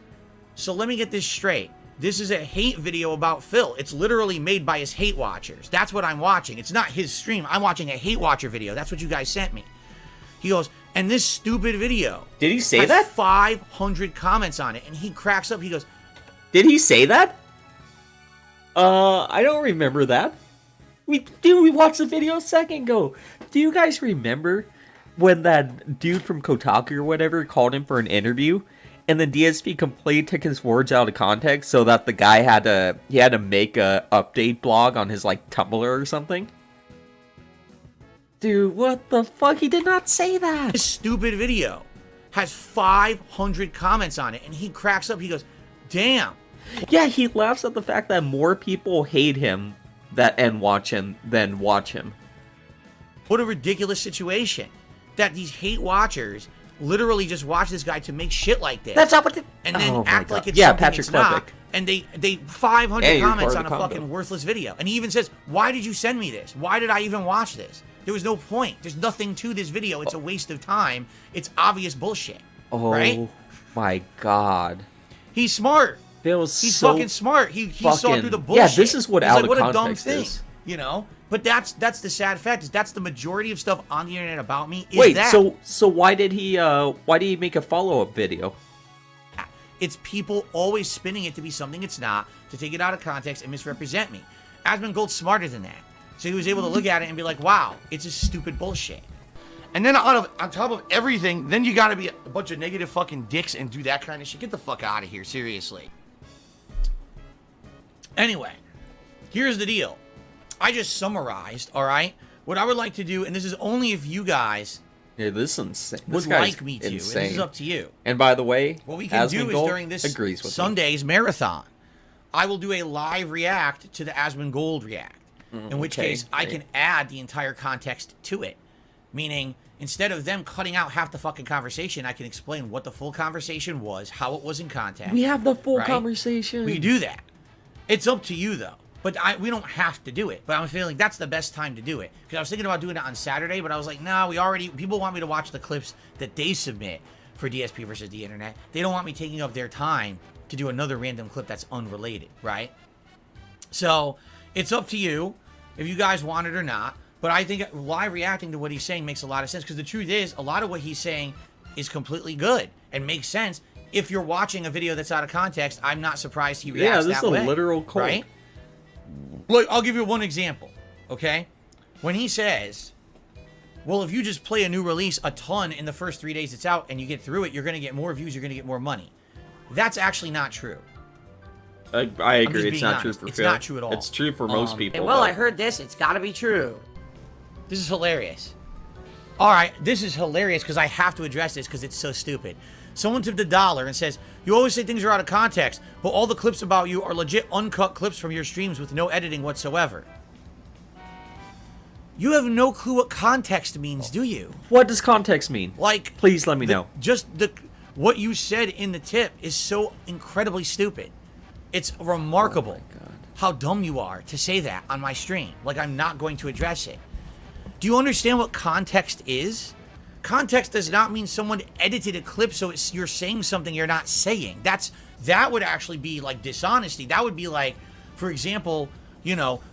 so let me get this straight. This is a hate video about Phil. It's literally made by his hate watchers. That's what I'm watching. It's not his stream. I'm watching a hate watcher video. That's what you guys sent me. He goes, and this stupid video. Did he say has that? 500 comments on it. And he cracks up. He goes, Did he say that? I don't remember that. We watched the video a second ago. Do you guys remember when that dude from Kotaku or whatever called him for an interview, and the DSP completely took his words out of context so that the guy had to make a update blog on his like Tumblr or something? Dude, what the fuck? He did not say that. this stupid video has 500 comments on it. And he cracks up. He goes, damn. Yeah, he laughs at the fact that more people hate him and watch him than watch him. What a ridiculous situation. That these hate watchers literally just watch this guy to make shit like this. That's not what and then act like it's yeah, something Patrick it's not. Klepek. And they 500 Hey, comments recorded on a the combo. fucking worthless video. And he even says, why did you send me this? Why did I even watch this? There was no point. There's nothing to this video. It's a waste of time. It's obvious bullshit. Oh right? my god. He's smart. Feels He's so fucking smart. He saw fucking- through the bullshit. Yeah, this is what He's out like, of what a dumb context thing. is. You know? But that's the sad fact is that's the majority of stuff on the internet about me is Wait, that. so why did he make a follow-up video? It's people always spinning it to be something it's not, to take it out of context and misrepresent me. Asmongold's smarter than that. So he was able to look at it and be like, wow, it's just stupid bullshit. And then on top of everything, then you gotta be a bunch of negative fucking dicks and do that kind of shit. Get the fuck out of here, seriously. Anyway, here's the deal. I just summarized, alright, what I would like to do, and this is only if you guys Yeah, this is insane. would This guy's like me to, and insane. this is up to you. And by the way, What we can do is Asmongold during this agrees with me. Sunday's marathon, I will do a live react to the Asmongold react. In which okay, case, I great. can add the entire context to it. Meaning, instead of them cutting out half the fucking conversation, I can explain what the full conversation was, how it was in context. We have the full right? conversation. We do that. It's up to you, though. But we don't have to do it. But I'm feeling that's the best time to do it. Because I was thinking about doing it on Saturday, but I was like, nah, people want me to watch the clips that they submit for DSP versus the internet. They don't want me taking up their time to do another random clip that's unrelated, right? So, it's up to you if you guys want it or not. But I think live reacting to what he's saying makes a lot of sense. Because the truth is, a lot of what he's saying is completely good and makes sense. If you're watching a video that's out of context, I'm not surprised he reacts this that is way. a literal quote. Right? Look, I'll give you one example, okay? When he says, well, if you just play a new release a ton in the first 3 days it's out and you get through it, you're going to get more views, you're going to get more money. That's actually not true. I agree. It's being not true honest. for It's Phil. not true at all. It's true for most people. well, but- I heard this. It's got to be true. This is hilarious. All right, this is hilarious because I have to address this because it's so stupid. Someone tipped $1 and says, you always say things are out of context, but all the clips about you are legit uncut clips from your streams with no editing whatsoever. You have no clue what context means, do you? What does context mean? Like, please let me know. What you said in the tip is so incredibly stupid. It's remarkable how dumb you are to say that on my stream. Like, I'm not going to address it. Do you understand what context is? Context does not mean someone edited a clip so you're saying something you're not saying. That would actually be like dishonesty. That would be like, for example,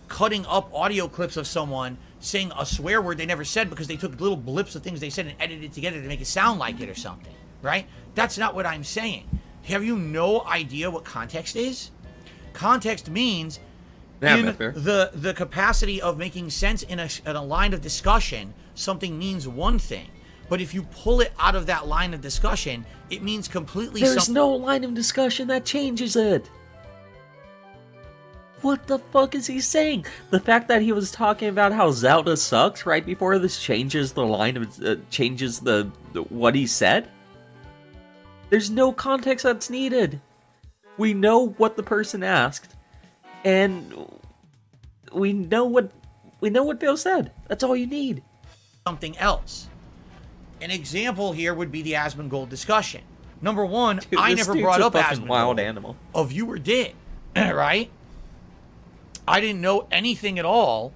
cutting up audio clips of someone saying a swear word they never said because they took little blips of things they said and edited it together to make it sound like it or something, right? That's not what I'm saying. Have you no idea what context is? Context means in the capacity of making sense in a line of discussion, something means one thing. But if you pull it out of that line of discussion, it means completely something. There's no line of discussion that changes it. What the fuck is he saying? The fact that he was talking about how Zelda sucks right before this changes the line of changes the what he said. There's no context that's needed. We know what the person asked, and we know what Bill said. That's all you need. Something else. An example here would be the Asmongold discussion. Number one, Dude, I this never dude's brought a up fucking Asmongold. wild animal. A viewer did, right? I didn't know anything at all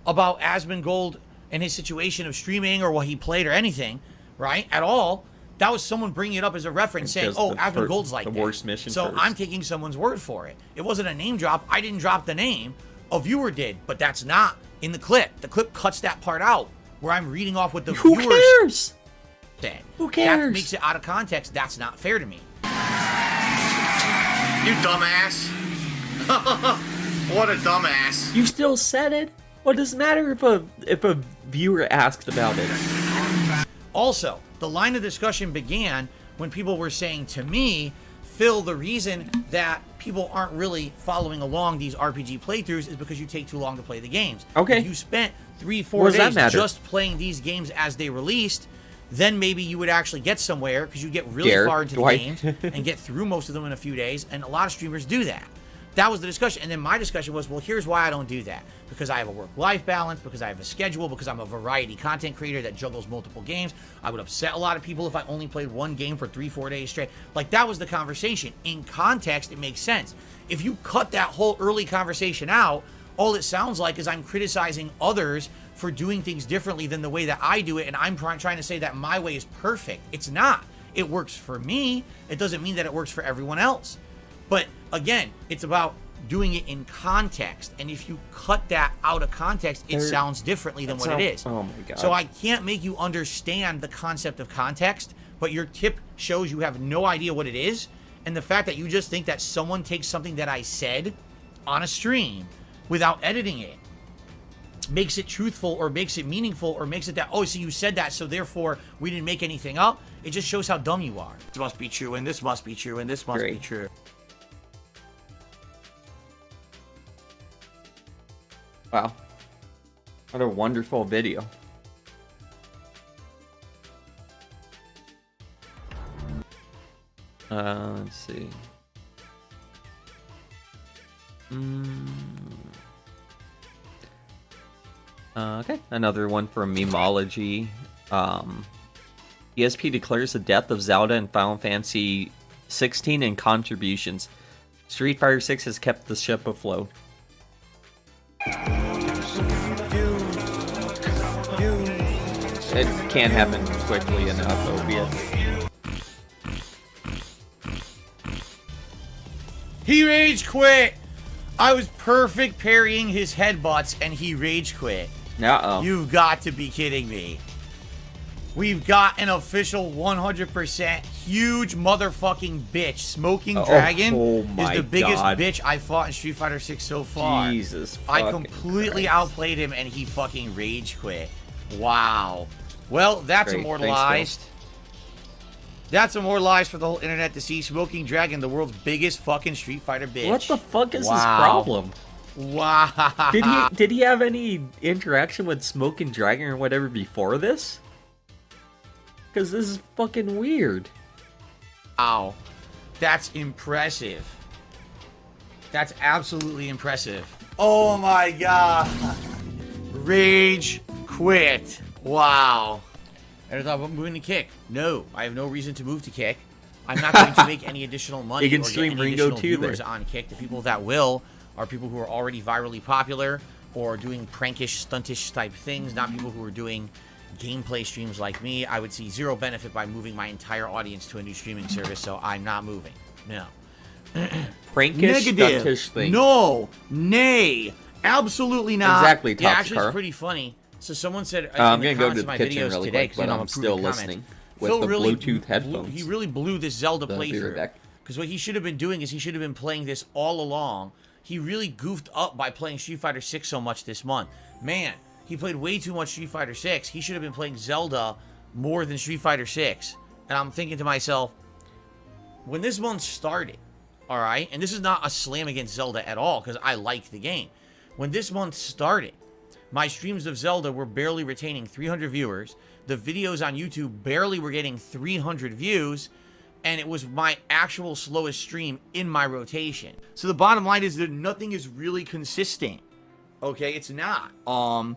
about Asmongold and his situation of streaming or what he played or anything, right? At all. That was someone bringing it up as a reference saying, oh, Asmongold's like the that. worst mission So first. I'm taking someone's word for it. It wasn't a name drop. I didn't drop the name. A viewer did, but that's not in the clip. The clip cuts that part out where I'm reading off what the Who viewers cares? said. Who cares? That makes it out of context. That's not fair to me. You dumbass. What a dumbass. You still said it. What does it matter if a viewer asked about it? Also, the line of discussion began when people were saying to me, Phil, the reason that people aren't really following along these RPG playthroughs is because you take too long to play the games. Okay. If you spent 3-4 What does that days matter? just playing these games as they released, then maybe you would actually get somewhere because you get really Dare, far into the Dwight. game and get through most of them in a few days. And a lot of streamers do that. That was the discussion. And then my discussion was, well, here's why I don't do that. Because I have a work-life balance, because I have a schedule, because I'm a variety content creator that juggles multiple games. I would upset a lot of people if I only played one game for 3-4 days straight. Like, that was the conversation. In context, it makes sense. If you cut that whole early conversation out, all it sounds like is I'm criticizing others for doing things differently than the way that I do it, and I'm trying to say that my way is perfect. It's not. It works for me. It doesn't mean that it works for everyone else. But again, it's about doing it in context. And if you cut that out of context, it sounds differently than what it is. Oh my god. So I can't make you understand the concept of context, but your tip shows you have no idea what it is. And the fact that you just think that someone takes something that I said on a stream without editing it makes it truthful or makes it meaningful or makes it that, oh, so you said that, so therefore we didn't make anything up. It just shows how dumb you are. This must be true, and this must be true, and this must be true. Wow. What a wonderful video. Let's see. Okay, another one from Memology. DSP declares the death of Zelda and Final Fantasy 16 in contributions. Street Fighter 6 has kept the ship afloat. It can't happen quickly enough, Obia. He rage quit! I was perfect parrying his headbutts and he rage quit. Uh-oh. You've got to be kidding me. We've got an official 100% huge motherfucking bitch. Smoking Dragon is the biggest bitch I fought in Street Fighter 6 so far. Jesus I completely outplayed him and he fucking rage quit. Wow. Well, that's Great. immortalized. That's immortalized for the whole internet to see. Smoking Dragon, the world's biggest fucking Street Fighter bitch. What the fuck is his problem? Wow. Did he have any interaction with Smoking Dragon or whatever before this? Because this is fucking weird. Wow. That's impressive. That's absolutely impressive. Oh my god. Rage quit. Wow. And I thought about moving to Kick. No, I have no reason to move to Kick. I'm not going to make any additional money You can or get stream any Ringo additional too viewers there. on Kick. The people that will are people who are already virally popular or doing prankish, stuntish type things, not people who are doing gameplay streams like me. I would see zero benefit by moving my entire audience to a new streaming service, so I'm not moving. No. Prankish, stuntish thing. No. Nay. Absolutely not. Exactly, Yeah, actually, Toxicar. it's pretty funny. So someone said I'm in the gonna go comments to of the my kitchen videos really today, quick, 'cause, but you know, I'm approving still comments. listening with Phil the really Bluetooth headphones. He really blew this Zelda I'll be right playthrough. back. Because what he should have been doing is he should have been playing this all along. He really goofed up by playing Street Fighter 6 so much this month. Man, he played way too much Street Fighter 6. He should have been playing Zelda more than Street Fighter 6. And I'm thinking to myself, when this month started, all right, and this is not a slam against Zelda at all, because I like the game. When this month started, my streams of Zelda were barely retaining 300 viewers. The videos on YouTube barely were getting 300 views. And it was my actual slowest stream in my rotation. So the bottom line is that nothing is really consistent. Okay, it's not. And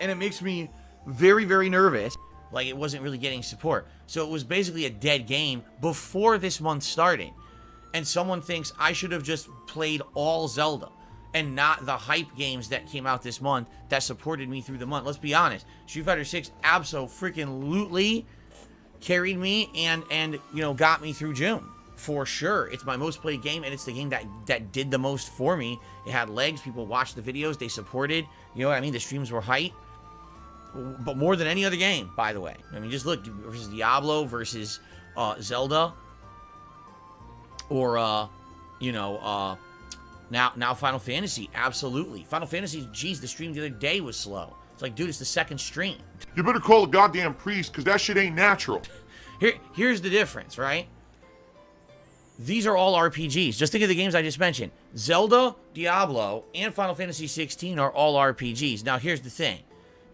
it makes me very, very nervous. Like, it wasn't really getting support. So it was basically a dead game before this month started. And someone thinks I should have just played all Zelda and not the hype games that came out this month that supported me through the month. Let's be honest. Street Fighter 6 abso-freaking-lutely carried me and you know, got me through June. For sure. It's my most played game, and it's the game that did the most for me. It had legs. People watched the videos. They supported. You know what I mean? The streams were hype. But more than any other game, by the way. I mean, just look. Versus Diablo versus Zelda. Or, you know, now Final Fantasy. Absolutely. Final Fantasy, geez, the stream the other day was slow. It's like, dude, it's the second stream. You better call a goddamn priest, because that shit ain't natural. Here's the difference, right? These are all RPGs. Just think of the games I just mentioned. Zelda, Diablo, and Final Fantasy 16 are all RPGs. Now, here's the thing.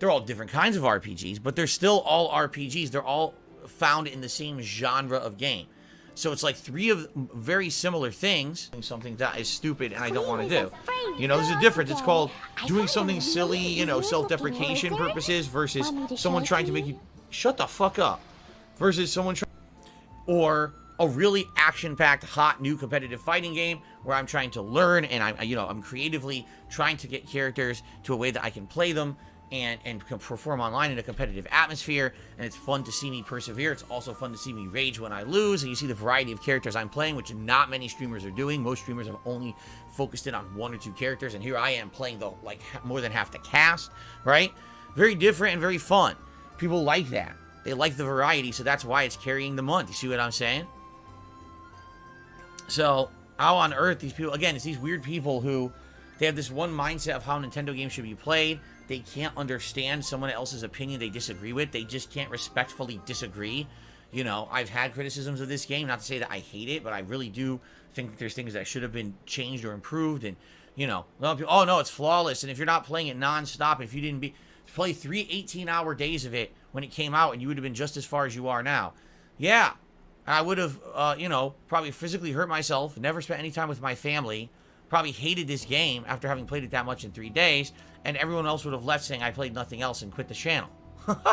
They're all different kinds of RPGs, but they're still all RPGs. They're all found in the same genre of game. So it's like 3 of very similar things. Something that is stupid and I don't want to do. You know, there's a difference. It's called doing something silly, you know, self-deprecation purposes versus someone trying to make you shut the fuck up. Versus someone trying, or a really action-packed, hot, new competitive fighting game where I'm trying to learn and I'm creatively trying to get characters to a way that I can play them and perform online in a competitive atmosphere, and it's fun to see me persevere. It's also fun to see me rage when I lose, and you see the variety of characters I'm playing, which not many streamers are doing. Most streamers have only focused in on 1 or 2 characters, and here I am playing the more than half the cast, right? Very different and very fun. People like that. They like the variety, so that's why it's carrying the month. You see what I'm saying? So, how on earth these people, again, it's these weird people who, they have this one mindset of how Nintendo games should be played. They can't understand someone else's opinion they disagree with. They just can't respectfully disagree. You know, I've had criticisms of this game. Not to say that I hate it, but I really do think that there's things that should have been changed or improved. And, you know, oh, no, it's flawless. And if you're not playing it nonstop, if you didn't play 3 18-hour days of it when it came out, and you would have been just as far as you are now. Yeah. I would have, you know, probably physically hurt myself, never spent any time with my family, probably hated this game after having played it that much in 3 days, and everyone else would have left saying I played nothing else and quit the channel.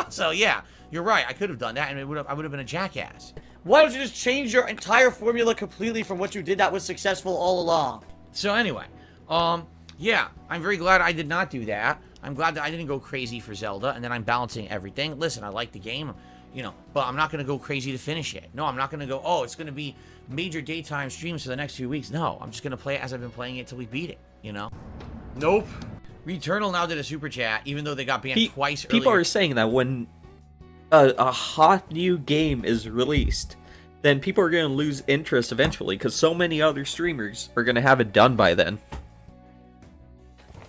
So yeah, you're right. I could have done that, and I would have been a jackass. Why don't you just change your entire formula completely from what you did that was successful all along? So anyway, yeah, I'm very glad I did not do that. I'm glad that I didn't go crazy for Zelda, and then I'm balancing everything. Listen, I like the game, you know, but I'm not going to go crazy to finish it. No, I'm not going to go, oh, it's going to be major daytime streams for the next few weeks. No, I'm just going to play it as I've been playing it till we beat it, you know? Nope. Returnal now did a super chat, even though they got banned twice earlier. People are saying that when a hot new game is released, then people are going to lose interest eventually, because so many other streamers are going to have it done by then.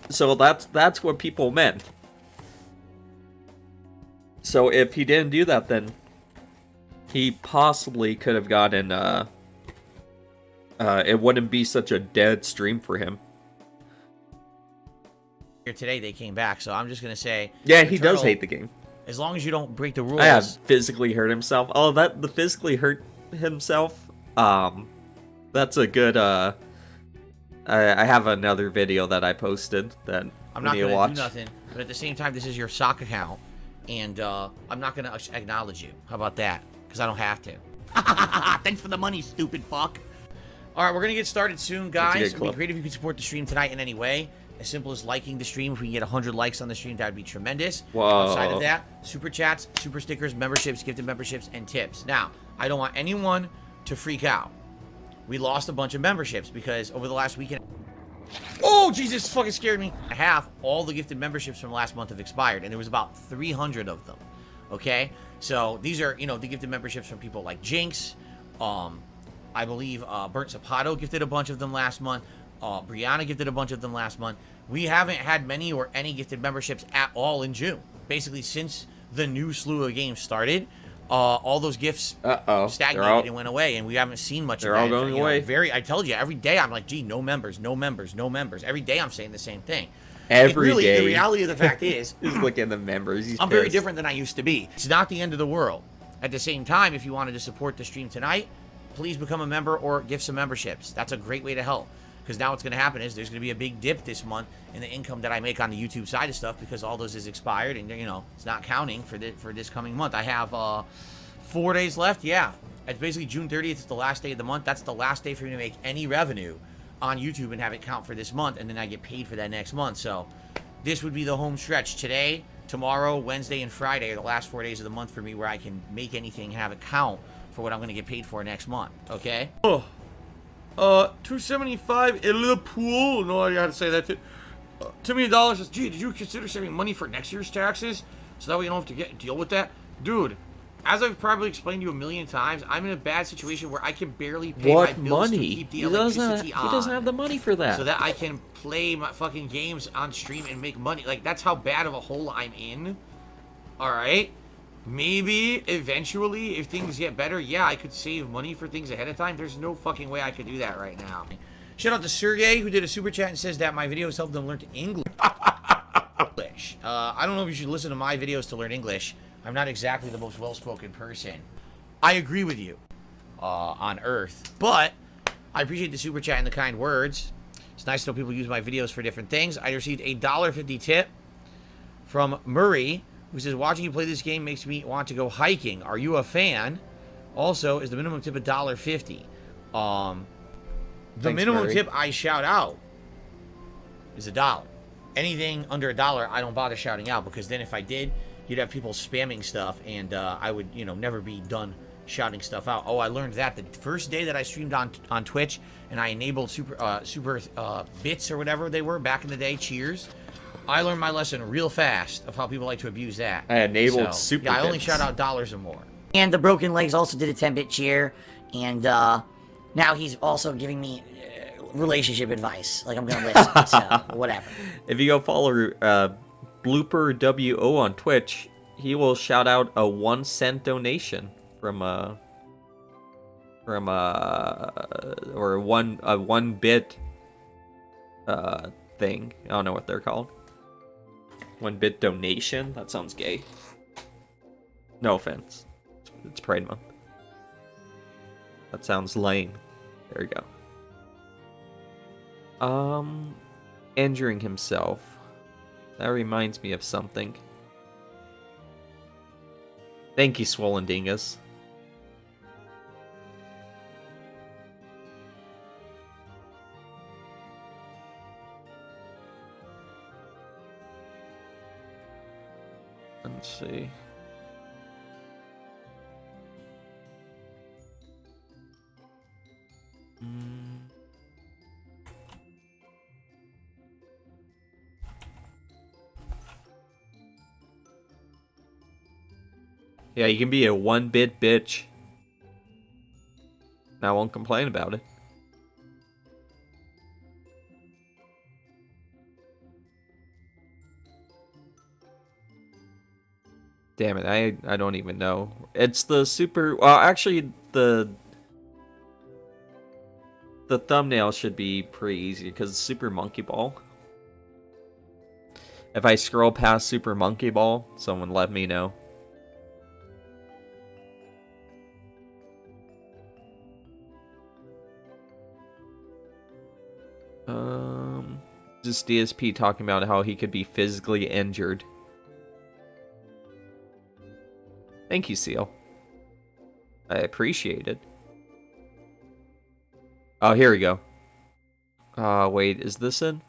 So that's what people meant. So if he didn't do that, then he possibly could have gotten, it wouldn't be such a dead stream for him. Today they came back, so I'm just going to say... Yeah, he does hate the game. As long as you don't break the rules... I have physically hurt himself. Oh, the physically hurt himself, that's a good, I have another video that I posted that I'm not going to do nothing, but at the same time, this is your sock account, and I'm not going to acknowledge you. How about that? Because I don't have to. Thanks for the money, stupid fuck. Alright, we're going to get started soon, guys. It'd be great if you could support the stream tonight in any way. As simple as liking the stream. If we can get 100 likes on the stream, that would be tremendous. Whoa. Outside of that, super chats, super stickers, memberships, gifted memberships, and tips. Now, I don't want anyone to freak out. We lost a bunch of memberships because over the last weekend... Oh, Jesus, fucking scared me. All the gifted memberships from last month have expired, and there was about 300 of them. Okay? So, these are, you know, the gifted memberships from people like Jinx. I believe Burnt Zapato gifted a bunch of them last month. Brianna gifted a bunch of them last month. We haven't had many or any gifted memberships at all in June. Basically, since the new slew of games started, all those gifts stagnated and went away, and we haven't seen much of that. They're all going away. I told you, every day I'm like, gee, no members, no members, no members. Every day I'm saying the same thing. Every day. The reality of the fact is... He's looking at the members. I'm very different than I used to be. It's not the end of the world. At the same time, if you wanted to support the stream tonight, please become a member or gift some memberships. That's a great way to help. Because now what's going to happen is there's going to be a big dip this month in the income that I make on the YouTube side of stuff because all those is expired and, you know, it's not counting for this coming month. I have 4 days left. Yeah. It's basically June 30th. It's the last day of the month. That's the last day for me to make any revenue on YouTube and have it count for this month. And then I get paid for that next month. So this would be the home stretch. Today, tomorrow, Wednesday, and Friday are the last 4 days of the month for me where I can make anything, have it count for what I'm going to get paid for next month. Okay? Oh. 275 in the pool. No idea how to say that. $2 million says, gee, did you consider saving money for next year's taxes? So that way you don't have to deal with that? Dude, as I've probably explained to you a million times, I'm in a bad situation where I can barely pay my bills to keep the electricity on. He doesn't have the money for that. So that I can play my fucking games on stream and make money. Like, that's how bad of a hole I'm in. Alright? Maybe, eventually, if things get better, yeah, I could save money for things ahead of time. There's no fucking way I could do that right now. Shout out to Sergey, who did a super chat and says that my videos helped them learn English. English. I don't know if you should listen to my videos to learn English. I'm not exactly the most well-spoken person. I agree with you on Earth, but I appreciate the super chat and the kind words. It's nice to know people use my videos for different things. I received a $1.50 tip from Murray, who says, watching you play this game makes me want to go hiking. Are you a fan? Also, is the minimum tip $1.50? The minimum Murray. tip I shout out is $1. Anything under $1, I don't bother shouting out, because then if I did, you'd have people spamming stuff, and I would, never be done shouting stuff out. Oh, I learned that the first day that I streamed on Twitch, and I enabled super bits or whatever they were back in the day. Cheers. I learned my lesson real fast of how people like to abuse that. I enabled super Yeah, I only bits. shout out dollars or more. And the Broken Legs also did a 10-bit cheer, and now he's also giving me relationship advice. Like, I'm gonna listen, so whatever. If you go follow Blooper WO on Twitch, he will shout out a 1-cent donation from or a 1-bit thing. I don't know what they're called. 1-bit donation? That sounds gay. No offense. It's Pride Month. That sounds lame. There you go. Injuring himself. That reminds me of something. Thank you, Swollen Dingus. Let's see. Yeah, you can be a 1-bit bitch. And I won't complain about it. Damn it, I don't even know. It's the super... Well, actually, the thumbnail should be pretty easy, because it's Super Monkey Ball. If I scroll past Super Monkey Ball, someone let me know. Just DSP talking about how he could be physically injured. Thank you, Seal. I appreciate it. Oh, here we go. Wait, is this in?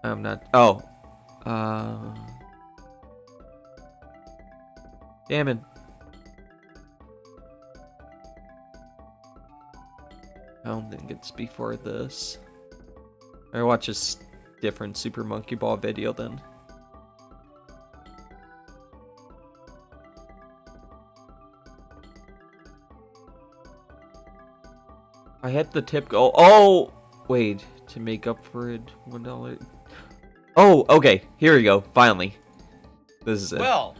I'm not... Oh. Damn it. I don't think it's before this. I watch a different Super Monkey Ball video then. I hit the tip goal. Oh! Wait, to make up for it, $1. Oh, okay. Here we go. Finally. This is it. Well,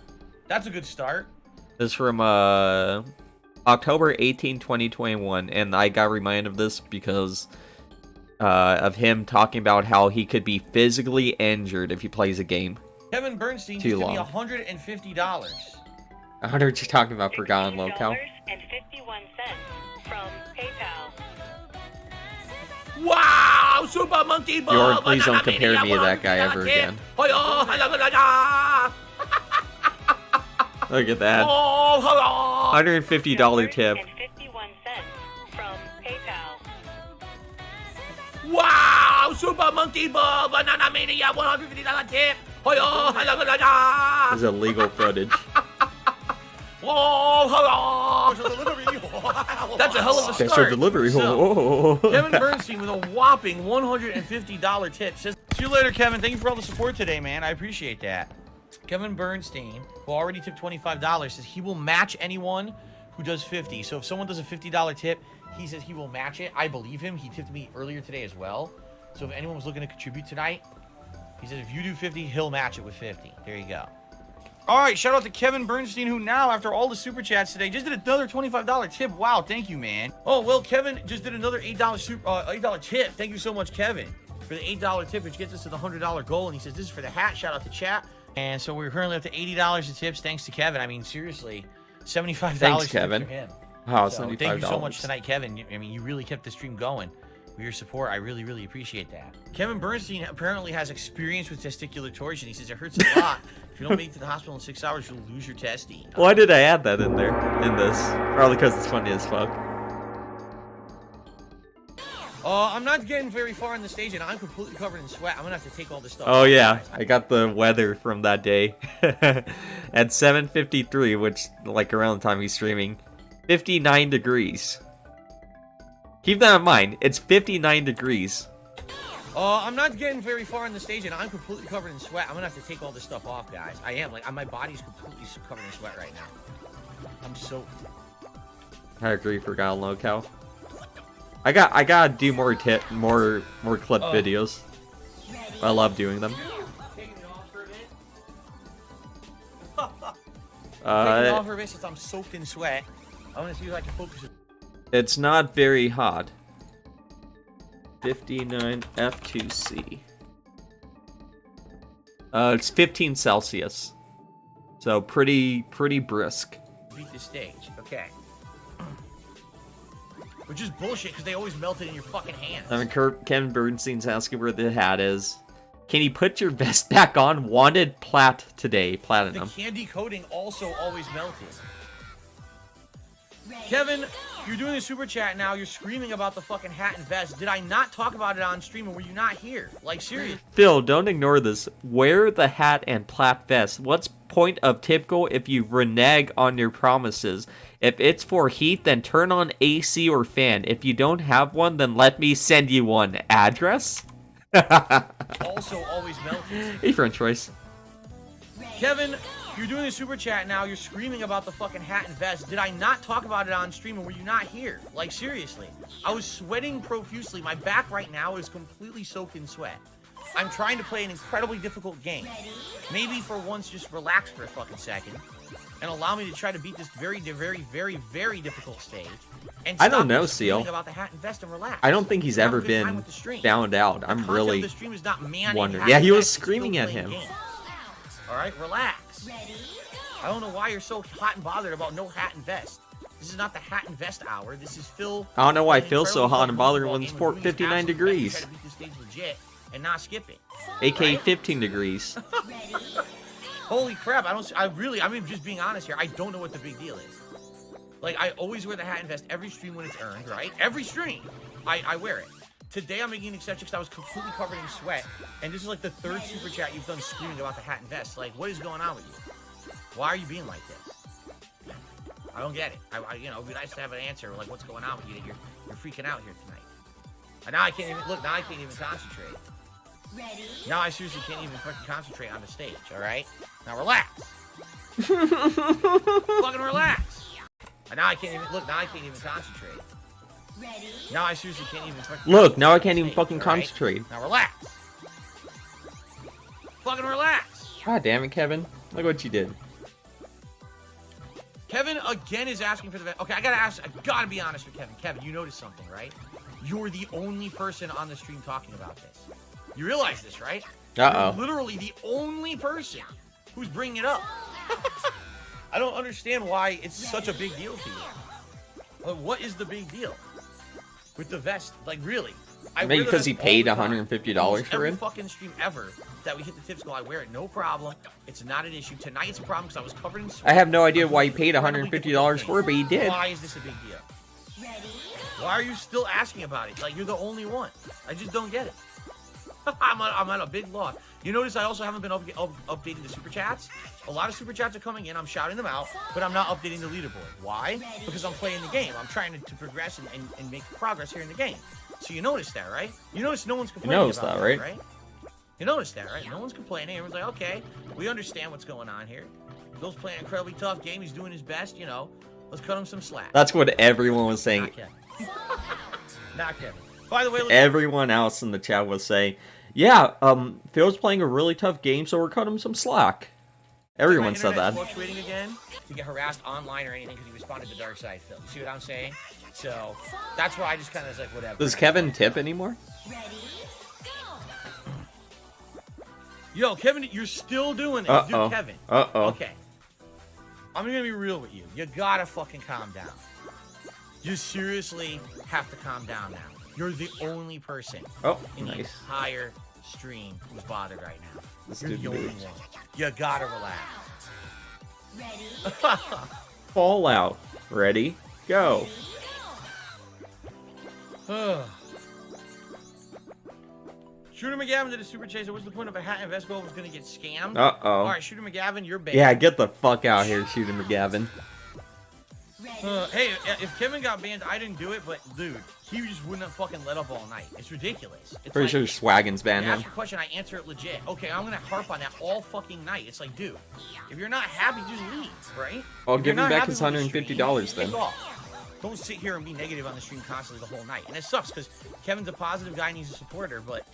that's a good start. This is from October 18, 2021, and I got reminded of this because of him talking about how he could be physically injured if he plays a game. Kevin Bernstein Too just gave me long. $150. I heard you talking about Forgotten Locale. $16.51 from PayPal. Wow, Super Monkey Ball! Bjorn, please don't compare me to that guy ever again. Look at that. $150 tip. From PayPal. Wow, Super Monkey Ball! Banana Mania, $150 tip! This is illegal footage. That's a hell of a start. Special delivery. So, Kevin Bernstein with a whopping $150 tip says, "See you later, Kevin. Thank you for all the support today, man. I appreciate that." Kevin Bernstein, who already tipped $25, says he will match anyone who does 50. So if someone does a $50 tip, he says he will match it. I believe him. He tipped me earlier today as well. So if anyone was looking to contribute tonight, he said if you do 50, he'll match it with 50. There you go. All right, shout out to Kevin Bernstein, who now, after all the super chats today, just did another $25 tip. Wow, thank you, man. Oh, well, Kevin just did another $8 tip. Thank you so much, Kevin. for the $8 tip, which gets us to the $100 goal. And he says, this is for the hat. Shout out to chat. And so we're currently up to $80 in tips, thanks to Kevin. I mean, seriously, $75 Thanks, Kevin. for him. Wow, So $75. thank you so much tonight, Kevin. I mean, you really kept the stream going. With your support, I really, really appreciate that. Kevin Bernstein apparently has experience with testicular torsion. He says it hurts a lot. If you don't make it to the hospital in 6 hours, you'll lose your testy. Why did I add that in there, in this? Probably because it's funny as fuck. I'm not getting very far on the stage, and I'm completely covered in sweat. I'm gonna have to take all this stuff Oh off, yeah, guys. I got the weather from that day. At 7:53, which, like, around the time he's streaming, 59 degrees. Keep that in mind, it's 59 degrees. I'm not getting very far on the stage, and I'm completely covered in sweat. I'm gonna have to take all this stuff off, guys. I am. Like, my body's completely covered in sweat right now. I'm so... I agree for Gal Local. I gotta do more clip videos. I love doing them. Taking it off for a bit. Taking it off for a bit since I'm soaked in sweat. I'm gonna see if I can focus. It's not very hot. 59 F2C. It's 15 Celsius. So pretty brisk. Beat the stage. Okay. Which is bullshit because they always melt it in your fucking hands. I mean, Kevin Bernstein's asking where the hat is. Can you put your vest back on? Wanted plat today, platinum. The candy coating also always melted. Kevin, you're doing a super chat now. You're screaming about the fucking hat and vest. Did I not talk about it on stream, or were you not here? Like, seriously. Phil, don't ignore this. Wear the hat and plat vest. What's point of typical if you renege on your promises? If it's for heat, then turn on AC or fan. If you don't have one, then let me send you one. Address? Also always melted. Hey, French fries. Kevin, you're doing a super chat now. You're screaming about the fucking hat and vest. Did I not talk about it on stream, or were you not here? Like, seriously. I was sweating profusely. My back right now is completely soaked in sweat. I'm trying to play an incredibly difficult game. Maybe for once, just relax for a fucking second and allow me to try to beat this very, very, very, very difficult stage. And I don't stop know, screaming Seal. about the hat and vest and relax. I don't think he's Have ever a good time been with the stream. found out. I'm The concept really of the stream is not manning wondering. hat Yeah, and he was vest, it's still screaming at playing him. games. All right, relax. I don't know why you're so hot and bothered about no hat and vest. This is not the hat and vest hour. This is Phil. I don't know why playing Phil's so incredible hot and bothered football when game it's and doing his 59 absolute best to degrees. try to beat this stage legit and not skip it. AK 15 degrees. Holy crap! I'm just being honest here. I don't know what the big deal is. Like, I always wear the hat and vest every stream when it's earned, right? Every stream, I wear it. Today I'm making an exception because I was completely covered in sweat, and this is like the third super chat you've done screaming about the hat and vest. Like, what is going on with you? Why are you being like this? I don't get it. It'd be nice to have an answer, like, what's going on with you that you're freaking out here tonight. And now I can't even look. Now I can't even concentrate. Now I seriously can't even fucking concentrate on the stage. All right. Now relax. Fucking relax. And now I can't even look. Now I can't even concentrate. Now I seriously can't even fucking Look, now I can't even fucking all right? concentrate. Now relax. Fucking relax. God damn it, Kevin. Look what you did. Kevin again is asking for the... Okay, I gotta be honest with Kevin. Kevin, you noticed something, right? You're the only person on the stream talking about this. You realize this, right? Uh-oh. You're literally the only person who's bringing it up. I don't understand why it's such a big deal to you. Like, what is the big deal with the vest? Like, really? I Maybe wear the because he vest paid all the time. $150 Almost for every it. fucking stream ever that we hit the tips goal, I wear it, no problem. It's not an issue. Tonight it's a problem because I was covered in sweat. I have no idea why he paid $150 for it, but he did. Why is this a big deal? Why are you still asking about it? Like, you're the only one. I just don't get it. I'm at a big loss. You notice I also haven't been updating the super chats. A lot of super chats are coming in. I'm shouting them out, but I'm not updating the leaderboard. Why? Because I'm playing the game. I'm trying to progress and make progress here in the game. So you notice that, right? You notice no one's complaining notice about that, that, right? You notice that, right? No one's complaining. Everyone's like, okay, we understand what's going on here. Phil's playing an incredibly tough game. He's doing his best, you know. Let's cut him some slack. That's what everyone was saying. Not Kevin. Not Kevin. By the way, Everyone else in the chat was saying, yeah, Phil's playing a really tough game, so we're cutting him some slack. Everyone said that. Fluctuating again to get harassed online or anything because he responded to Dark Side Phil. You see what I'm saying? So that's why I just kind of was like, whatever. Does Kevin tip anymore? Yo, Kevin, you're still doing it. Uh-oh. Dude, Kevin. Uh-oh. Okay. I'm gonna be real with you. You gotta fucking calm down. You seriously have to calm down now. You're the only person in the entire stream who's bothered right now. You're the only one. You gotta relax. Ready? Fallout. Ready? Go. Shooter McGavin did a super chase. What's the point of a hat and vest goal was gonna get scammed? Uh-oh. Alright, Shooter McGavin, you're banned. Yeah, get the fuck out here, Shooter McGavin. Hey, if Kevin got banned, I didn't do it, but dude, he just wouldn't have fucking let up all night. It's ridiculous. It's Pretty sure Swaggin's banned you him. ask a question, I answer it legit. Okay, I'm gonna harp on that all fucking night. It's like, dude, if you're not happy, just leave, right? I'll If give you're him not back happy his with the stream, $150 then. take off. Don't sit here and be negative on the stream constantly the whole night. And it sucks because Kevin's a positive guy and he's a supporter, but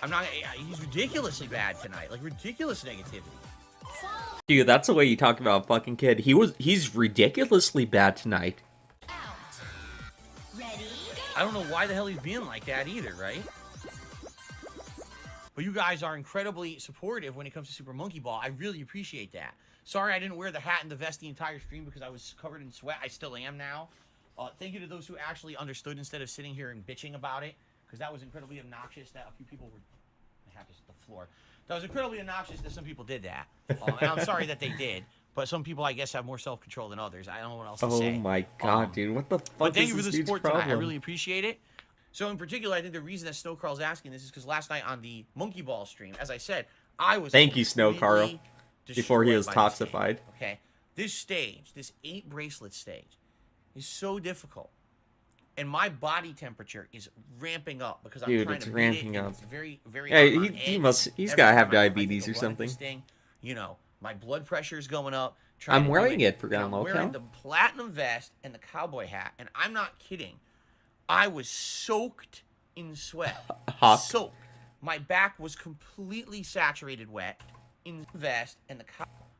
I'm not. He's ridiculously bad tonight. Like ridiculous negativity. Dude, that's the way you talk about a fucking kid. He's ridiculously bad tonight. I don't know why the hell he's being like that either, right? But you guys are incredibly supportive when it comes to Super Monkey Ball. I really appreciate that. Sorry I didn't wear the hat and the vest the entire stream because I was covered in sweat. I still am now. Thank you to those who actually understood instead of sitting here and bitching about it, because that was incredibly obnoxious that a few people were... I have this at the floor. That was incredibly obnoxious that some people did that. And I'm sorry that they did. But some people, I guess, have more self-control than others. I don't know what else to say. Oh my god, dude. What the fuck But thank is you for this the dude's support problem? tonight. I really appreciate it. So in particular, I think the reason that Snow Carl's asking this is because last night on the Monkey Ball stream, as I said, I was Thank you, Snow Carl. Before he was destroyed by this game, toxified. Okay, this stage, this 8 bracelet stage, is so difficult, and my body temperature is ramping up because I'm Dude, trying it's to beat ramping it, and up. it's very, very. Yeah, on he edge. must. He's Every gotta time have I take diabetes a or run at something. this thing, you know, my blood pressure is going up. I'm wearing it for and ground I'm low wearing count. the platinum vest and the cowboy hat, and I'm not kidding. I was soaked in sweat. Hawk. Soaked. My back was completely saturated wet in the vest and the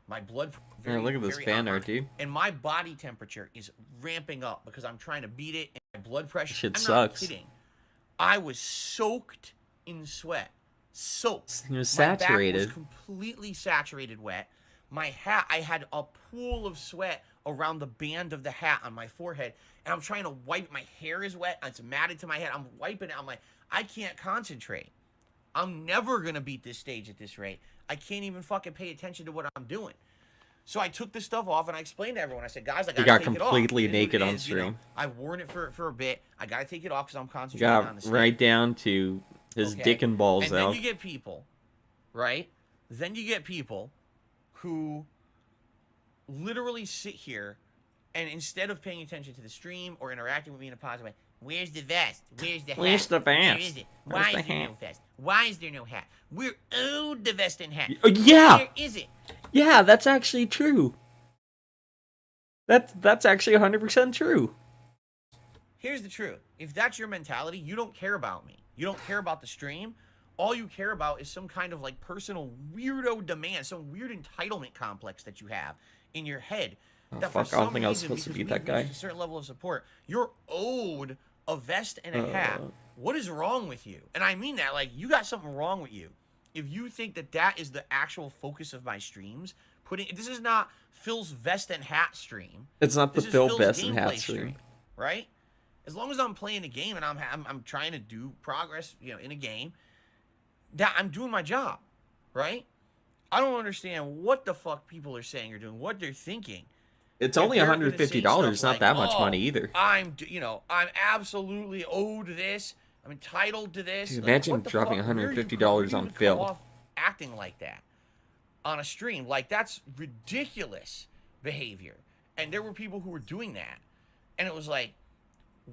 my blood. Here, look at this very fan hot. art, dude. And my body temperature is ramping up because I'm trying to beat it. And my blood pressure. Shit I'm sucks. not kidding. I was soaked in sweat. Soaked. You're My saturated. back was completely saturated wet. My hat, I had a pool of sweat around the band of the hat on my forehead, and I'm trying to wipe. My hair is wet. It's matted to my head. I'm wiping it. I'm like, I can't concentrate. I'm never gonna beat this stage at this rate. I can't even fucking pay attention to what I'm doing. So I took this stuff off and I explained to everyone. I said, guys, I gotta got take it off. completely It is what naked it on is, you know. stream. I've worn it for a bit. I gotta take it off because I'm You concentrating on got the stage. right down to his Okay? dick and balls and out. then you get people, right? Then you get people who literally sit here and instead of paying attention to the stream or interacting with me in a positive way, where's the vest? Where's the hat? Where's the Where vest? is it? Where's Why the is there hat? no vest? Why is there no hat? We're owed the vest and hat. Yeah. Where is it? Yeah, that's actually true. That's actually 100% true. Here's the truth. If that's your mentality, you don't care about me. You don't care about the stream. All you care about is some kind of like personal weirdo demand, some weird entitlement complex that you have in your head. Oh, that fuck, for I don't some think I was reason, supposed to because be that we've guy. reached a certain level of support, you're owed a vest and a hat. What is wrong with you? And I mean that, like, you got something wrong with you. If you think that that is the actual focus of my streams, this is not Phil's vest and hat stream. It's not the This is Phil Phil's vest and gameplay hat stream. right? As long as I'm playing a game and I'm trying to do progress, you know, in a game, that I'm doing my job, right? I don't understand what the fuck people are saying or doing, what they're thinking. It's If only they're gonna say $150, stuff not like, that much "Oh, money either. I'm absolutely owed this. I'm entitled to this. Dude, Like, imagine what the dropping fuck? Where do you $150 come on Phil. off acting like that on a stream. Like, that's ridiculous behavior. And there were people who were doing that. And it was like,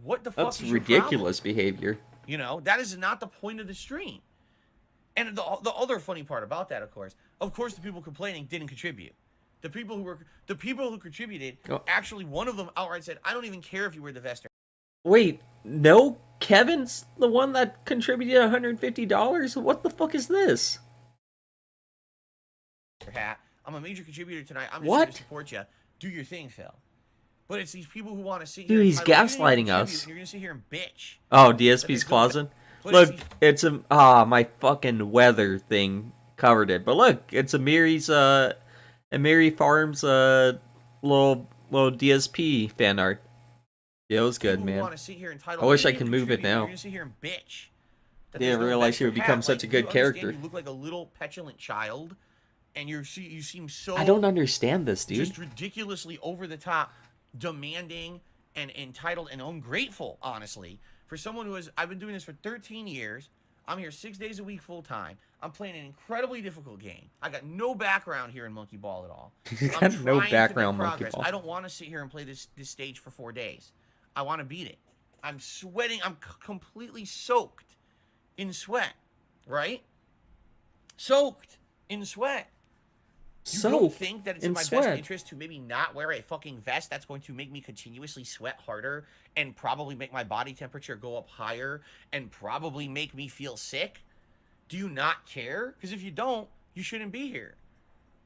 what the fuck That's is your ridiculous problem? behavior. You know, that is not the point of the stream. And the other funny part about that, of course, the people complaining didn't contribute. The people who contributed, actually, one of them outright said, "I don't even care if you wear the vest." Wait, no, Kevin's the one that contributed $150? What the fuck is this? Hat. I'm a major contributor tonight. I'm just What? here to support you. Do your thing, Phil. But it's these people who want to sit Dude, here. he's I don't even gaslighting contribute, us. and You're gonna sit here and bitch. Oh, That DSP's there's no- closet? But Look, it's it's my fucking weather thing covered it. But look, it's Emiri Farms little DSP fan art. Yeah, it was good, man. I wish I could move it now. You're gonna sit here and bitch. Didn't realize she would become such a good character. You look like a little petulant child, and you seem so. I don't understand this, dude. Just ridiculously over the top, demanding and entitled and ungrateful. Honestly, for someone who I've been doing this for 13 years. I'm here 6 days a week full time. I'm playing an incredibly difficult game. I got no background here in Monkey Ball at all. Got no background Monkey Ball. I don't want to sit here and play this stage for 4 days. I want to beat it. I'm sweating. I'm completely soaked in sweat, right? Soaked in sweat. You don't think that it's in my best interest to maybe not wear a fucking vest that's going to make me continuously sweat harder and probably make my body temperature go up higher and probably make me feel sick? Do you not care? Because if you don't, you shouldn't be here.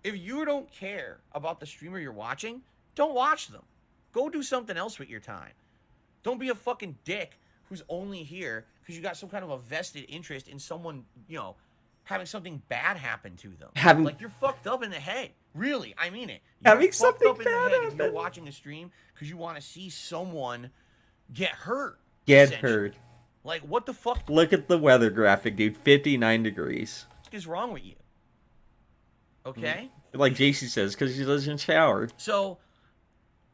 If you don't care about the streamer you're watching, don't watch them. Go do something else with your time. Don't be a fucking dick who's only here because you got some kind of a vested interest in someone, having something bad happen to them. Like, you're fucked up in the head. Really, I mean it. You're fucked up in the head if you're watching a stream because you want to see someone get hurt. Get hurt. Like, what the fuck? Look at the weather graphic, dude. 59 degrees. What is wrong with you? Okay? Like JC says, because she doesn't shower. So,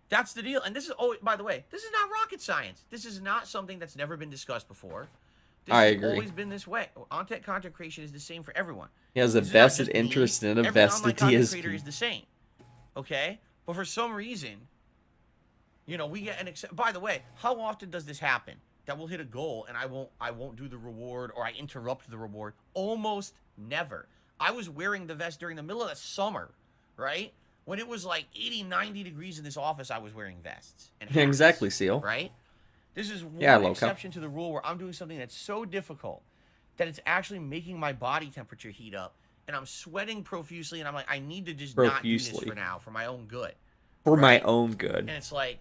that's the deal. And this is, by the way, this is not rocket science. This is not something that's never been discussed before. This has always been this way. Content creation is the same for everyone. He has a vested interest in a vested DSP. Creator is the same. Okay? But for some reason, we get an by the way, how often does this happen? That we'll hit a goal and I won't do the reward or I interrupt the reward? Almost never. I was wearing the vest during the middle of the summer, right? When it was like 80, 90 degrees in this office, I was wearing vests. And hats, exactly, Seal. Right? This is one exception to the rule where I'm doing something that's so difficult that it's actually making my body temperature heat up, and I'm sweating profusely, and I'm like, I need to just not do this for now, for my own good. For my own good. And it's like,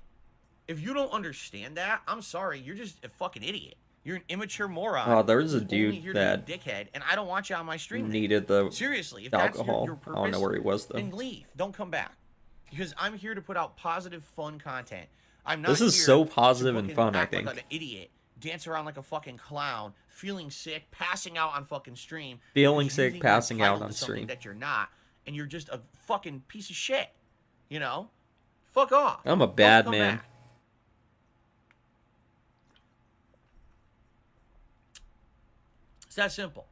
if you don't understand that, I'm sorry, you're just a fucking idiot. You're an immature moron. Oh, there's a dude that dickhead, and I don't want you on my stream. Needed the seriously, if alcohol. That's your purpose, I don't know where he was though. Then leave. Don't come back, because I'm here to put out positive, fun content. I'm not. This is so positive and fun. I think. Like an idiot, dance around like a fucking clown, feeling sick, passing out on fucking stream. Feeling sick, passing out on stream. That you're not, and you're just a fucking piece of shit. Fuck off. I'm a bad man. Back. It's that simple.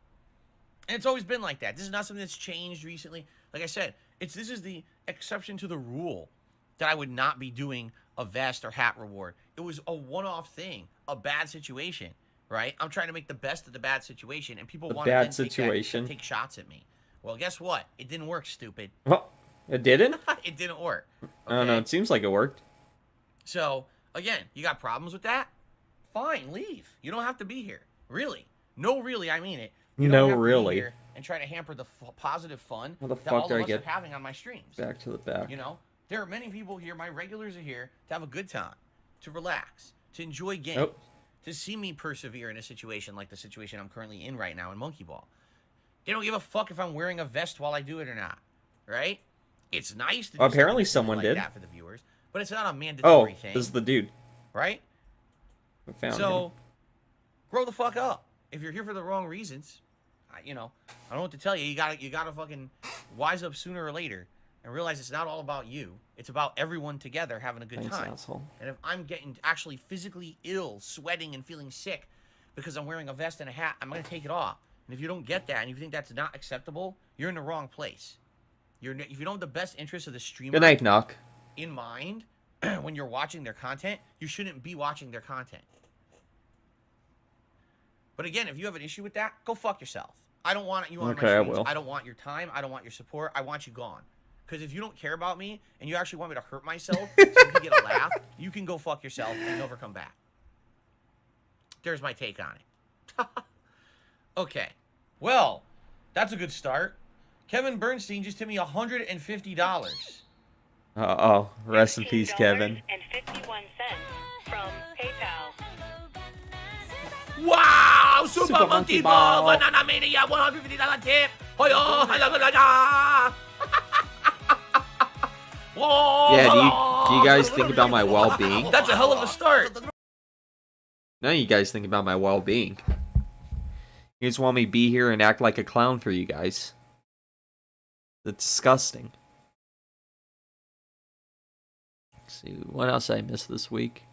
And it's always been like that. This is not something that's changed recently. Like I said, this is the exception to the rule that I would not be doing a vest or hat reward. It was a one-off thing, a bad situation, right? I'm trying to make the best of the bad situation, and people want to take shots at me. Well, guess what? It didn't work, stupid. Well, it didn't? It didn't work. Okay? I don't know. It seems like it worked. So, again, you got problems with that? Fine, leave. You don't have to be here. Really. No, really, I mean it. You don't have to be here and try to hamper the positive fun that all of us are having on my streams. Back to the back. There are many people here, my regulars are here to have a good time, to relax, to enjoy games, to see me persevere in a situation like the situation I'm currently in right now in Monkey Ball. They don't give a fuck if I'm wearing a vest while I do it or not, right? It's nice to do apparently someone did that for the viewers, but it's not a mandatory thing. This is the dude. Right? I found him. Grow the fuck up. If you're here for the wrong reasons, I don't know what to tell you. You gotta fucking wise up sooner or later and realize it's not all about you. It's about everyone together having a good time. Asshole. And if I'm getting actually physically ill, sweating and feeling sick because I'm wearing a vest and a hat, I'm gonna take it off. And if you don't get that and you think that's not acceptable, you're in the wrong place. If you don't have the best interest of the streamer Good night, Knock. in mind when you're watching their content, you shouldn't be watching their content. But again, if you have an issue with that, go fuck yourself. I don't want you on my streams. I don't want your time. I don't want your support. I want you gone. Because if you don't care about me and you actually want me to hurt myself so you can get a laugh, you can go fuck yourself and never come back. There's my take on it. Okay. Well, that's a good start. Kevin Bernstein just hit me $150. Uh-oh. Rest in peace, Kevin. $2.51 from PayPal. Wow! Super Monkey Ball! Banana Mania! $150 tip! Yeah, do you guys think about my well-being? That's a hell of a start. None of you guys think about my well-being. You just want me to be here and act like a clown for you guys. That's disgusting. Let's see, what else I missed this week?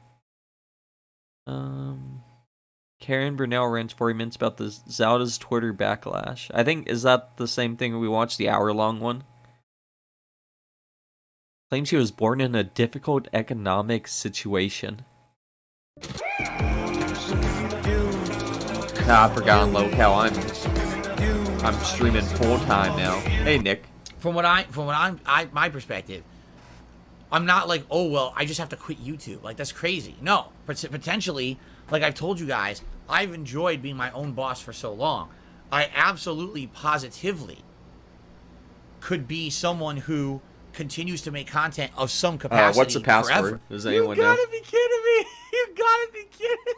Karen Brunel rants 40 minutes about the Zelda's Twitter backlash. I think, is that the same thing we watched, the hour-long one? Claims she was born in a difficult economic situation. I forgot on locale. I'm streaming full time now. Hey Nick. From my perspective, I'm not like, oh well, I just have to quit YouTube. Like that's crazy. No, potentially, like I've told you guys, I've enjoyed being my own boss for so long. I absolutely, positively could be someone who continues to make content of some capacity. What's the password? Forever. Does anyone know? You gotta be kidding me! You gotta be kidding!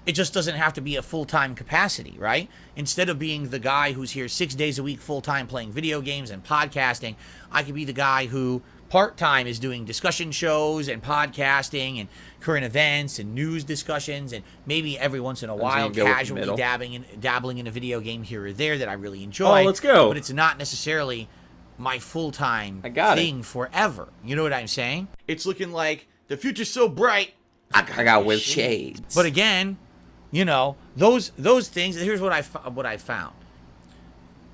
It just doesn't have to be a full-time capacity, right? Instead of being the guy who's here 6 days a week full-time playing video games and podcasting, I could be the guy who part-time is doing discussion shows and podcasting and current events and news discussions, and maybe every once in a while casually dabbling in a video game here or there that I really enjoy. Oh, let's go. But it's not necessarily my full-time thing forever. You know what I'm saying? It's looking like the future's so bright. I got with shades. But again, you know, those things. Here's what I found.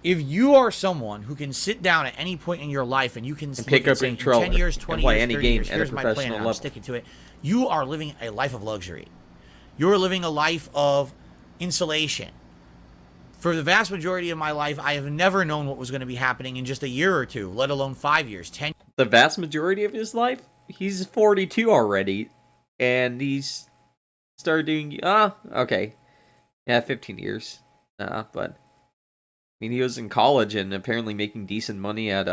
If you are someone who can sit down at any point in your life and you can pick up a controller, 10 years, 20 and play years, any 30 game years, at a here's my plan, professional and I'm level. sticking to it. You are living a life of luxury. You're living a life of insulation. For the vast majority of my life, I have never known what was going to be happening in just a year or two, let alone 5 years, 10. The vast majority of his life? He's 42 already, and he's started doing, okay. Yeah, 15 years. But, I mean, he was in college and apparently making decent money at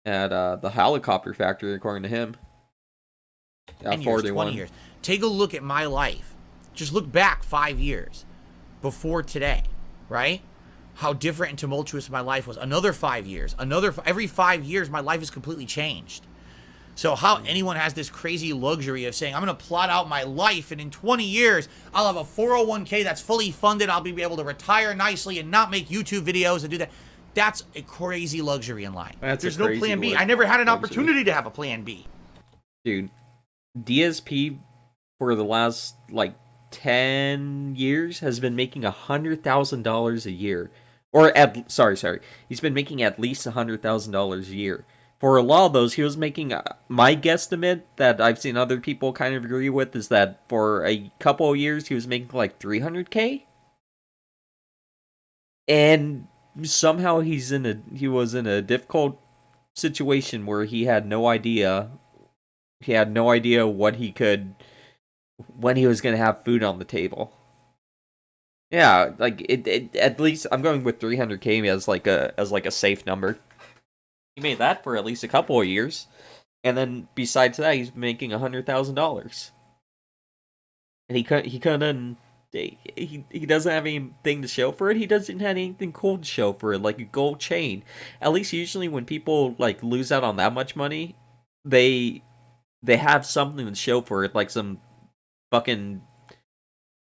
the helicopter factory, according to him. 10 years, 20 years. Take a look at my life. Just look back 5 years before today, right? How different and tumultuous my life was. Another 5 years. Every 5 years, my life has completely changed. So how anyone has this crazy luxury of saying, I'm going to plot out my life, and in 20 years, I'll have a 401k that's fully funded, I'll be able to retire nicely and not make YouTube videos and do that. That's a crazy luxury in life. There's no plan B. I never had an opportunity to have a plan B. Dude, DSP for the last, 10 years has been making $100,000 a year. Sorry. He's been making at least $100,000 a year. For a lot of those, he was making, my guesstimate that I've seen other people kind of agree with is that for a couple of years, he was making like $300K. And somehow he was in a difficult situation where he had no idea when he was going to have food on the table. Yeah, at least I'm going with 300K as like a safe number. He made that for at least a couple of years, and then besides that, he's making $100,000. And he doesn't have anything to show for it. He doesn't have anything cool to show for it, like a gold chain. At least usually when people lose out on that much money, they have something to show for it, like some fucking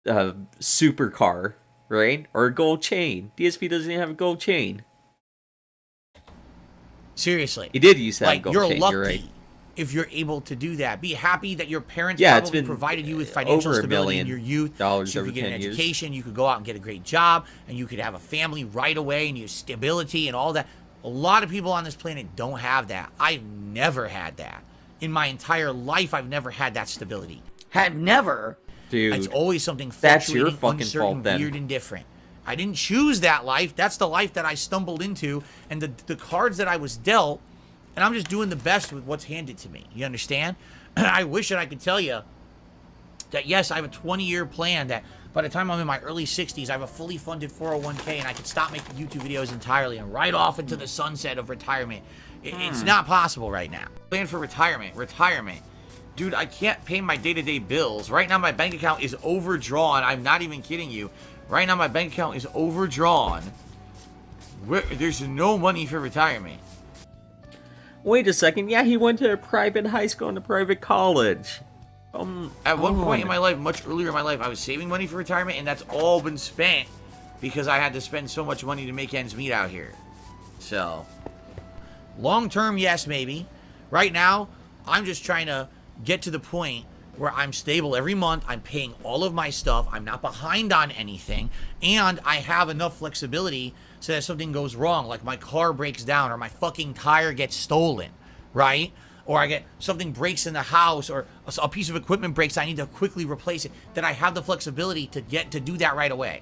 supercar, right? Or a gold chain. DSP doesn't even have a gold chain. Seriously. He did use that gold you're chain, lucky you're right. if you're able to do that. Be happy that your parents probably provided you with financial stability in your youth. So you could get an education, you could go out and get a great job, and you could have a family right away, and you have stability and all that. A lot of people on this planet don't have that. I've never had that. In my entire life, I've never had that stability. Have never? Dude, it's always something that's your fluctuating, fucking uncertain, fault then. weird, and different. I didn't choose that life. That's the life that I stumbled into, and the cards that I was dealt, and I'm just doing the best with what's handed to me. You understand? I wish that I could tell you that, yes, I have a 20-year plan that by the time I'm in my early 60s, I have a fully funded 401k, and I can stop making YouTube videos entirely and ride off into the sunset of retirement. It's not possible right now. Plan for retirement. Dude, I can't pay my day-to-day bills. Right now, my bank account is overdrawn. I'm not even kidding you. Right now, my bank account is overdrawn. There's no money for retirement. Wait a second. Yeah, he went to a private high school and a private college. At one point in my life, much earlier in my life, I was saving money for retirement, and that's all been spent because I had to spend so much money to make ends meet out here. So, long-term, yes, maybe. Right now, I'm just trying to get to the point where I'm stable every month. I'm paying all of my stuff. I'm not behind on anything. And I have enough flexibility so that if something goes wrong, like my car breaks down or my fucking tire gets stolen, right? Or I get something breaks in the house or a piece of equipment breaks, I need to quickly replace it, that I have the flexibility to do that right away.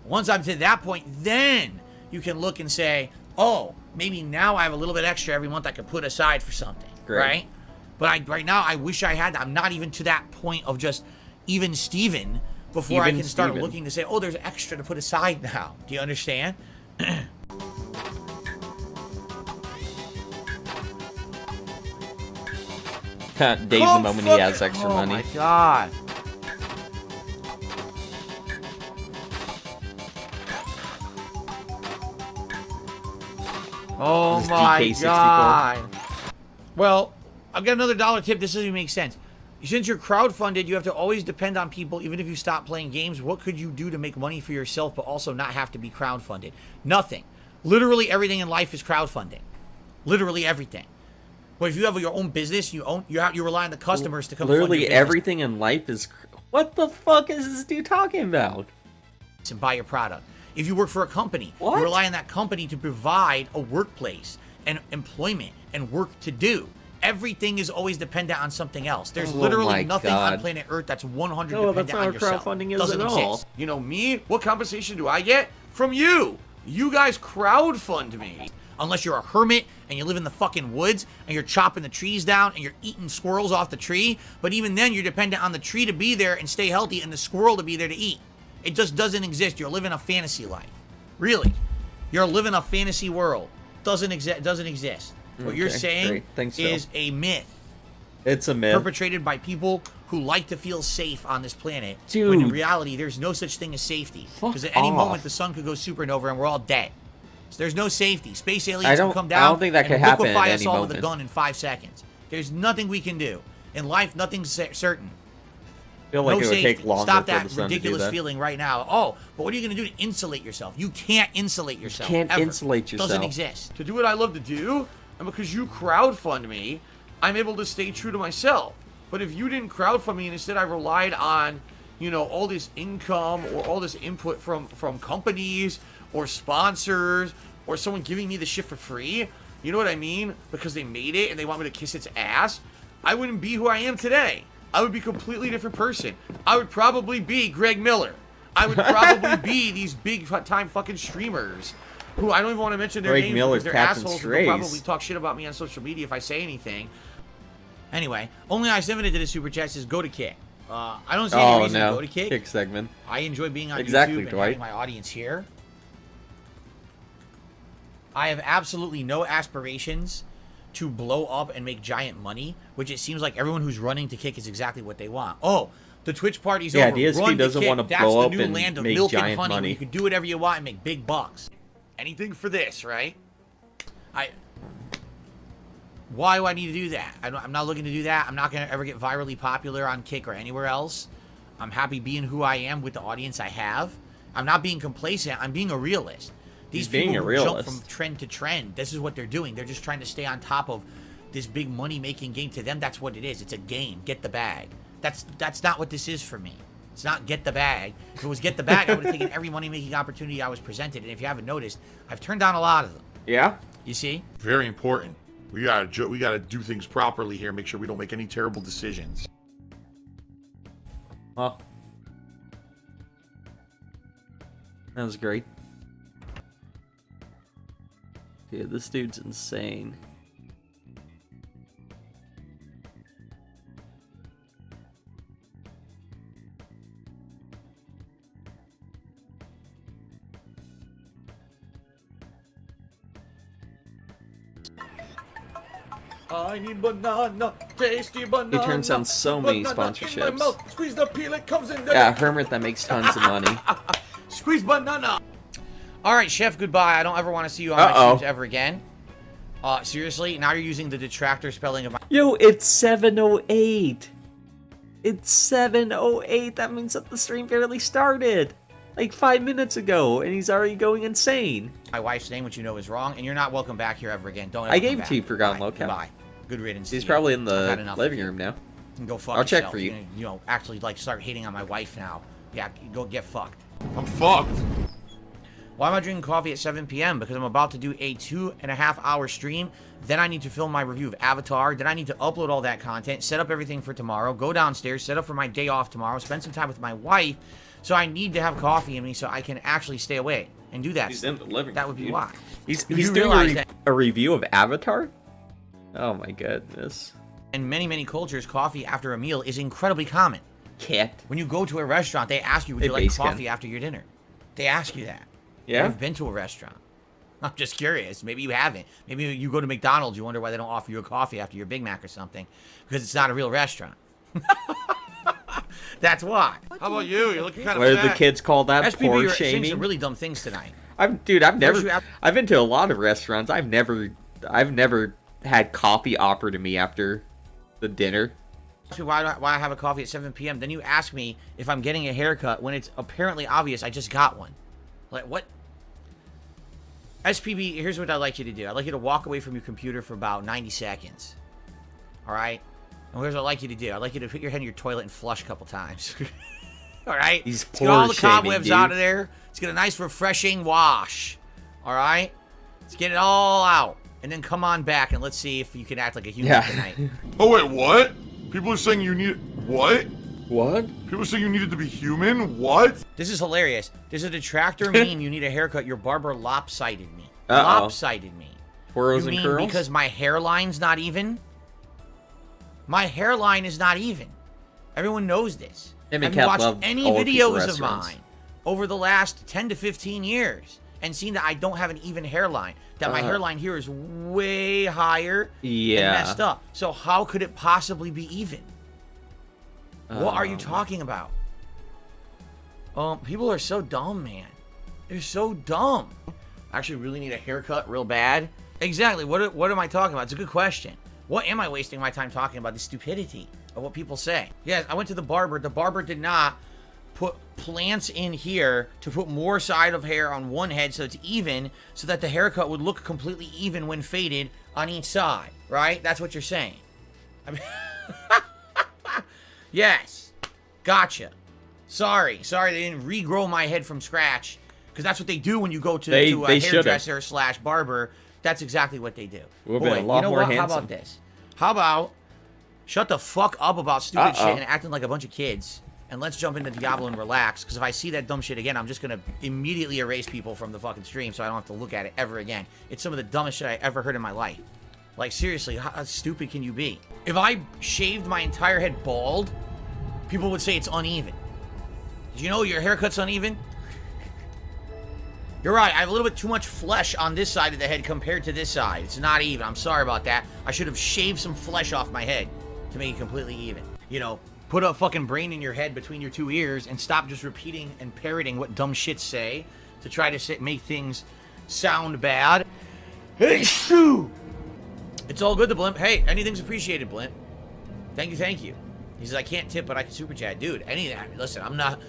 Once I'm to that point, then you can look and say, oh, maybe now I have a little bit extra every month I could put aside for something, right? But right now, I wish I had that. I'm not even to that point of just even Steven before I can start looking to say, oh, there's extra to put aside now. Do you understand? Dave the moment he has extra money. Oh my god. Oh my god. Well, I've got another dollar tip. This doesn't even make sense. Since you're crowdfunded, you have to always depend on people, even if you stop playing games. What could you do to make money for yourself, but also not have to be crowdfunded? Nothing. Literally everything in life is crowdfunding. Literally everything. But if you have your own business, you rely on the customers to come fund your business. Literally everything in life is... What the fuck is this dude talking about? And buy your product. If you work for a company, you rely on that company to provide a workplace and employment and work to do. Everything is always dependent on something else. There's literally nothing on planet Earth that's 100% dependent on yourself. Crowdfunding is Doesn't at exist. all. You know me? What compensation do I get? From you! You guys crowdfund me. Unless you're a hermit and you live in the fucking woods and you're chopping the trees down and you're eating squirrels off the tree. But even then, you're dependent on the tree to be there and stay healthy and the squirrel to be there to eat. It just doesn't exist. You're living a fantasy life. Really. You're living a fantasy world. Doesn't exist. What you're saying is a myth. It's a myth. Perpetrated by people who like to feel safe on this planet. Dude. When in reality, there's no such thing as safety. Because at any moment, the sun could go supernova and we're all dead. So there's no safety. Space aliens can come down I don't think that could happen at liquefy any us all moment. with a gun in 5 seconds. There's nothing we can do. In life, nothing's certain. I feel like no it would safety. take longer Stop for that the sun ridiculous to do that. feeling right now. Oh, but what are you going to do to insulate yourself? You can't insulate yourself. You can't ever. insulate yourself. Doesn't exist. To do what I love to do, and because you crowdfund me, I'm able to stay true to myself. But if you didn't crowdfund me and instead I relied on, you know, all this income or all this input from companies or sponsors or someone giving me the shit for free, you know what I mean? Because they made it and they want me to kiss its ass, I wouldn't be who I am today. I would be a completely different person. I would probably be Greg Miller. I would probably be these big time fucking streamers who I don't even want to mention their names because they're assholes and they'll probably talk shit about me on social media if I say anything. Anyway, only I-7 did a super chat says go to Kick. I don't see any reason to go to Kick. Kick segment. I enjoy being on Exactly, YouTube and Dwight. having my audience here. I have absolutely no aspirations to blow up and make giant money, which it seems like everyone who's running to Kick is exactly what they want. Oh, the Twitch party's over. DSP Run doesn't Kick. want to That's blow the up new and land of make milk and giant honey, where money. you can do whatever you want and make big bucks. Anything for this, right? Why do I need to do that? I'm not looking to do that. I'm not going to ever get virally popular on Kick or anywhere else. I'm happy being who I am with the audience I have. I'm not being complacent. I'm being a realist. These people who jump from trend to trend, this is what they're doing. They're just trying to stay on top of this big money-making game. To them, that's what it is. It's a game. Get the bag. That's not what this is for me. It's not get the bag. If it was get the bag, I would have taken every money-making opportunity I was presented. And if you haven't noticed, I've turned down a lot of them. Yeah? You see? Very important. We gotta do things properly here. Make sure we don't make any terrible decisions. Well, that was great. Dude, this dude's insane. I need banana, tasty banana. He turns down so many banana in my sponsorships. mouth. Squeeze the peel, it comes in there. Yeah, Hermit that makes tons of money. Squeeze banana. All right, Chef, goodbye. I don't ever want to see you on my streams ever again. Seriously? Now you're using the detractor spelling of my... Yo, it's 7:08. It's 7:08. That means that the stream barely started. Like 5 minutes ago, and he's already going insane. My wife's name, which you know is wrong, and you're not welcome back here ever again. Don't ever I come gave it back. to you, Forgotten Goodbye. Locale. Goodbye. Good riddance. He's to probably you. in I've had the enough living of you. room now. You can go fuck I'll check yourself. for you. You're gonna, you know, actually like start hating on my wife now. Yeah, go get fucked. I'm fucked. Why am I drinking coffee at 7 p.m.? Because I'm about to do a 2.5-hour stream. Then I need to film my review of Avatar. Then I need to upload all that content, set up everything for tomorrow, go downstairs, set up for my day off tomorrow, spend some time with my wife. So I need to have coffee in me so I can actually stay awake and do that. He's in the living room. That would be why. He's You doing realize that a review of Avatar? Oh my goodness. in many, many cultures, coffee after a meal is incredibly common. Cat. When you go to a restaurant, they ask you, would you like coffee after your dinner? They ask you that. Yeah? I've been to a restaurant. I'm just curious. Maybe you haven't. Maybe you go to McDonald's, you wonder why they don't offer you a coffee after your Big Mac or something. Because it's not a real restaurant. That's why. How about you? You're looking kind of What fat. do the kids call that? SPB, Poor you're saying shaming? some really dumb things tonight. I've been to a lot of restaurants. I've never had coffee offered to me after the dinner. Ask me why I have a coffee at 7 p.m. Then you ask me if I'm getting a haircut when it's apparently obvious I just got one. Like, what? SPB, here's what I'd like you to do. I'd like you to walk away from your computer for about 90 seconds. Alright? And here's what I'd like you to do. I'd like you to put your head in your toilet and flush a couple times. Alright? He's Let's get all the poor-shaming, cobwebs dude. out of there. Let's get a nice refreshing wash. Alright? Let's get it all out. And then come on back and let's see if you can act like a human tonight. Oh, wait, what? People are saying you need... What? What? People are saying you needed to be human? What? This is hilarious. Does a detractor mean you need a haircut? Your barber lopsided me. Uh-oh. Lopsided me. Twirls You and mean curls? because my hairline's not even? My hairline is not even. Everyone knows this. Him and I've Kat watched love any old people videos of restaurants. mine over the last 10 to 15 years and seen that I don't have an even hairline. That my hairline here is way higher Yeah. and messed up. So how could it possibly be even? What are you talking about? People are so dumb, man. They're so dumb. I actually really need a haircut real bad. Exactly. What am I talking about? It's a good question. What am I wasting my time talking about? The stupidity of what people say. Yes, I went to the barber. The barber did not put plants in here to put more side of hair on one head so it's even, so that the haircut would look completely even when faded on each side, right? That's what you're saying. I mean, yes. Gotcha. Sorry they didn't regrow my head from scratch, because that's what they do when you go to a hairdresser / barber. That's exactly what they do. Would've been a lot you know more what? handsome. How about this? How about shut the fuck up about stupid shit and acting like a bunch of kids, and let's jump into Diablo and relax, because if I see that dumb shit again, I'm just going to immediately erase people from the fucking stream so I don't have to look at it ever again. It's some of the dumbest shit I ever heard in my life. Like, seriously, how stupid can you be? If I shaved my entire head bald, people would say it's uneven. Did you know your haircut's uneven? You're right, I have a little bit too much flesh on this side of the head compared to this side. It's not even. I'm sorry about that. I should have shaved some flesh off my head to make it completely even. You know, put a fucking brain in your head between your two ears and stop just repeating and parroting what dumb shits say to try to make things sound bad. Hey, shoo! It's all good to Blimp. Hey, anything's appreciated, Blimp. Thank you. He says, I can't tip, but I can super chat. Dude, listen, I'm not...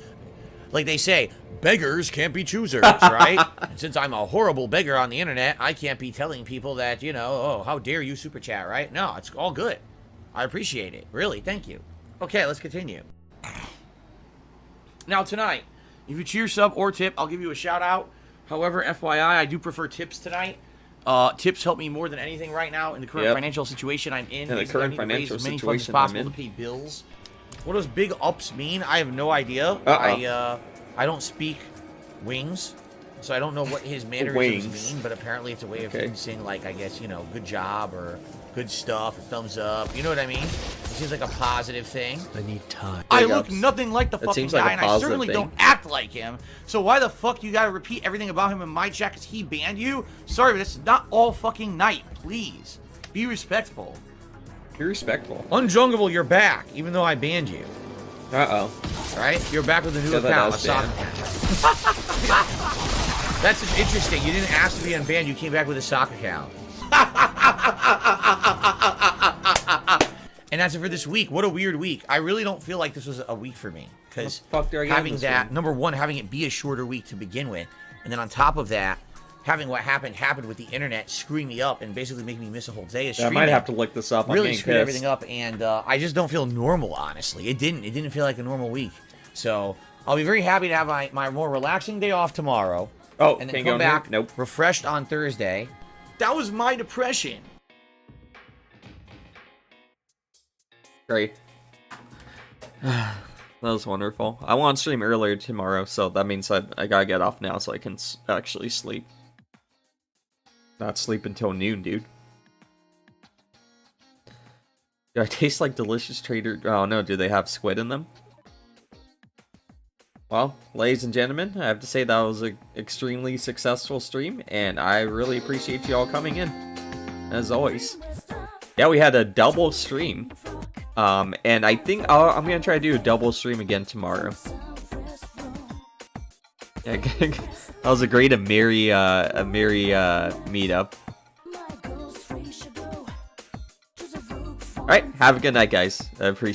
Like they say, beggars can't be choosers, right? And since I'm a horrible beggar on the internet, I can't be telling people that, you know, oh, how dare you super chat, right? No, it's all good. I appreciate it. Really, thank you. Okay, let's continue. Now, tonight, if you cheer, sub, or tip, I'll give you a shout out. However, FYI, I do prefer tips tonight. Tips help me more than anything right now in the current financial situation I'm in. In the current financial as many funds as situation possible I'm in. to pay bills. What does big ups mean? I have no idea. I don't speak wings, so I don't know what his mannerisms mean, but apparently it's a way of him saying, like, I guess, you know, good job or good stuff or thumbs up. You know what I mean? It seems like a positive thing. I need time. I look nothing like the fucking seems like guy, a and I positive certainly thing. don't act like him. So why the fuck you gotta repeat everything about him in my chat because he banned you? Sorry, but it's not all fucking night. Please. Be respectful. Be respectful. Unjungable, you're back, even though I banned you. Uh-oh. Right? You're back with a new Yeah, that account. was Soccer catch. That's just interesting. You didn't ask to be unbanned. You came back with a soccer account. And that's it for this week. What a weird week. I really don't feel like this was a week for me. Because having that, number one, having it be a shorter week to begin with. And then on top of that, having what happened with the internet screwing me up and basically making me miss a whole day of streaming. I might have to look this up. Really screwed everything up, and I just don't feel normal, honestly. It didn't feel like a normal week. So I'll be very happy to have my more relaxing day off tomorrow. Oh, and then come back refreshed on Thursday. That was my depression. Great. That was wonderful. I want to stream earlier tomorrow, so that means I gotta get off now so I can actually sleep. Not sleep until noon, dude. Do I taste like delicious Trader? Oh no, do they have squid in them? Well, ladies and gentlemen, I have to say that was an extremely successful stream, and I really appreciate you all coming in, as always. Yeah, we had a double stream. And I think I'm gonna try to do a double stream again tomorrow. Yeah, that was a great emiri meetup. All right, have a good night, guys. I appreciate.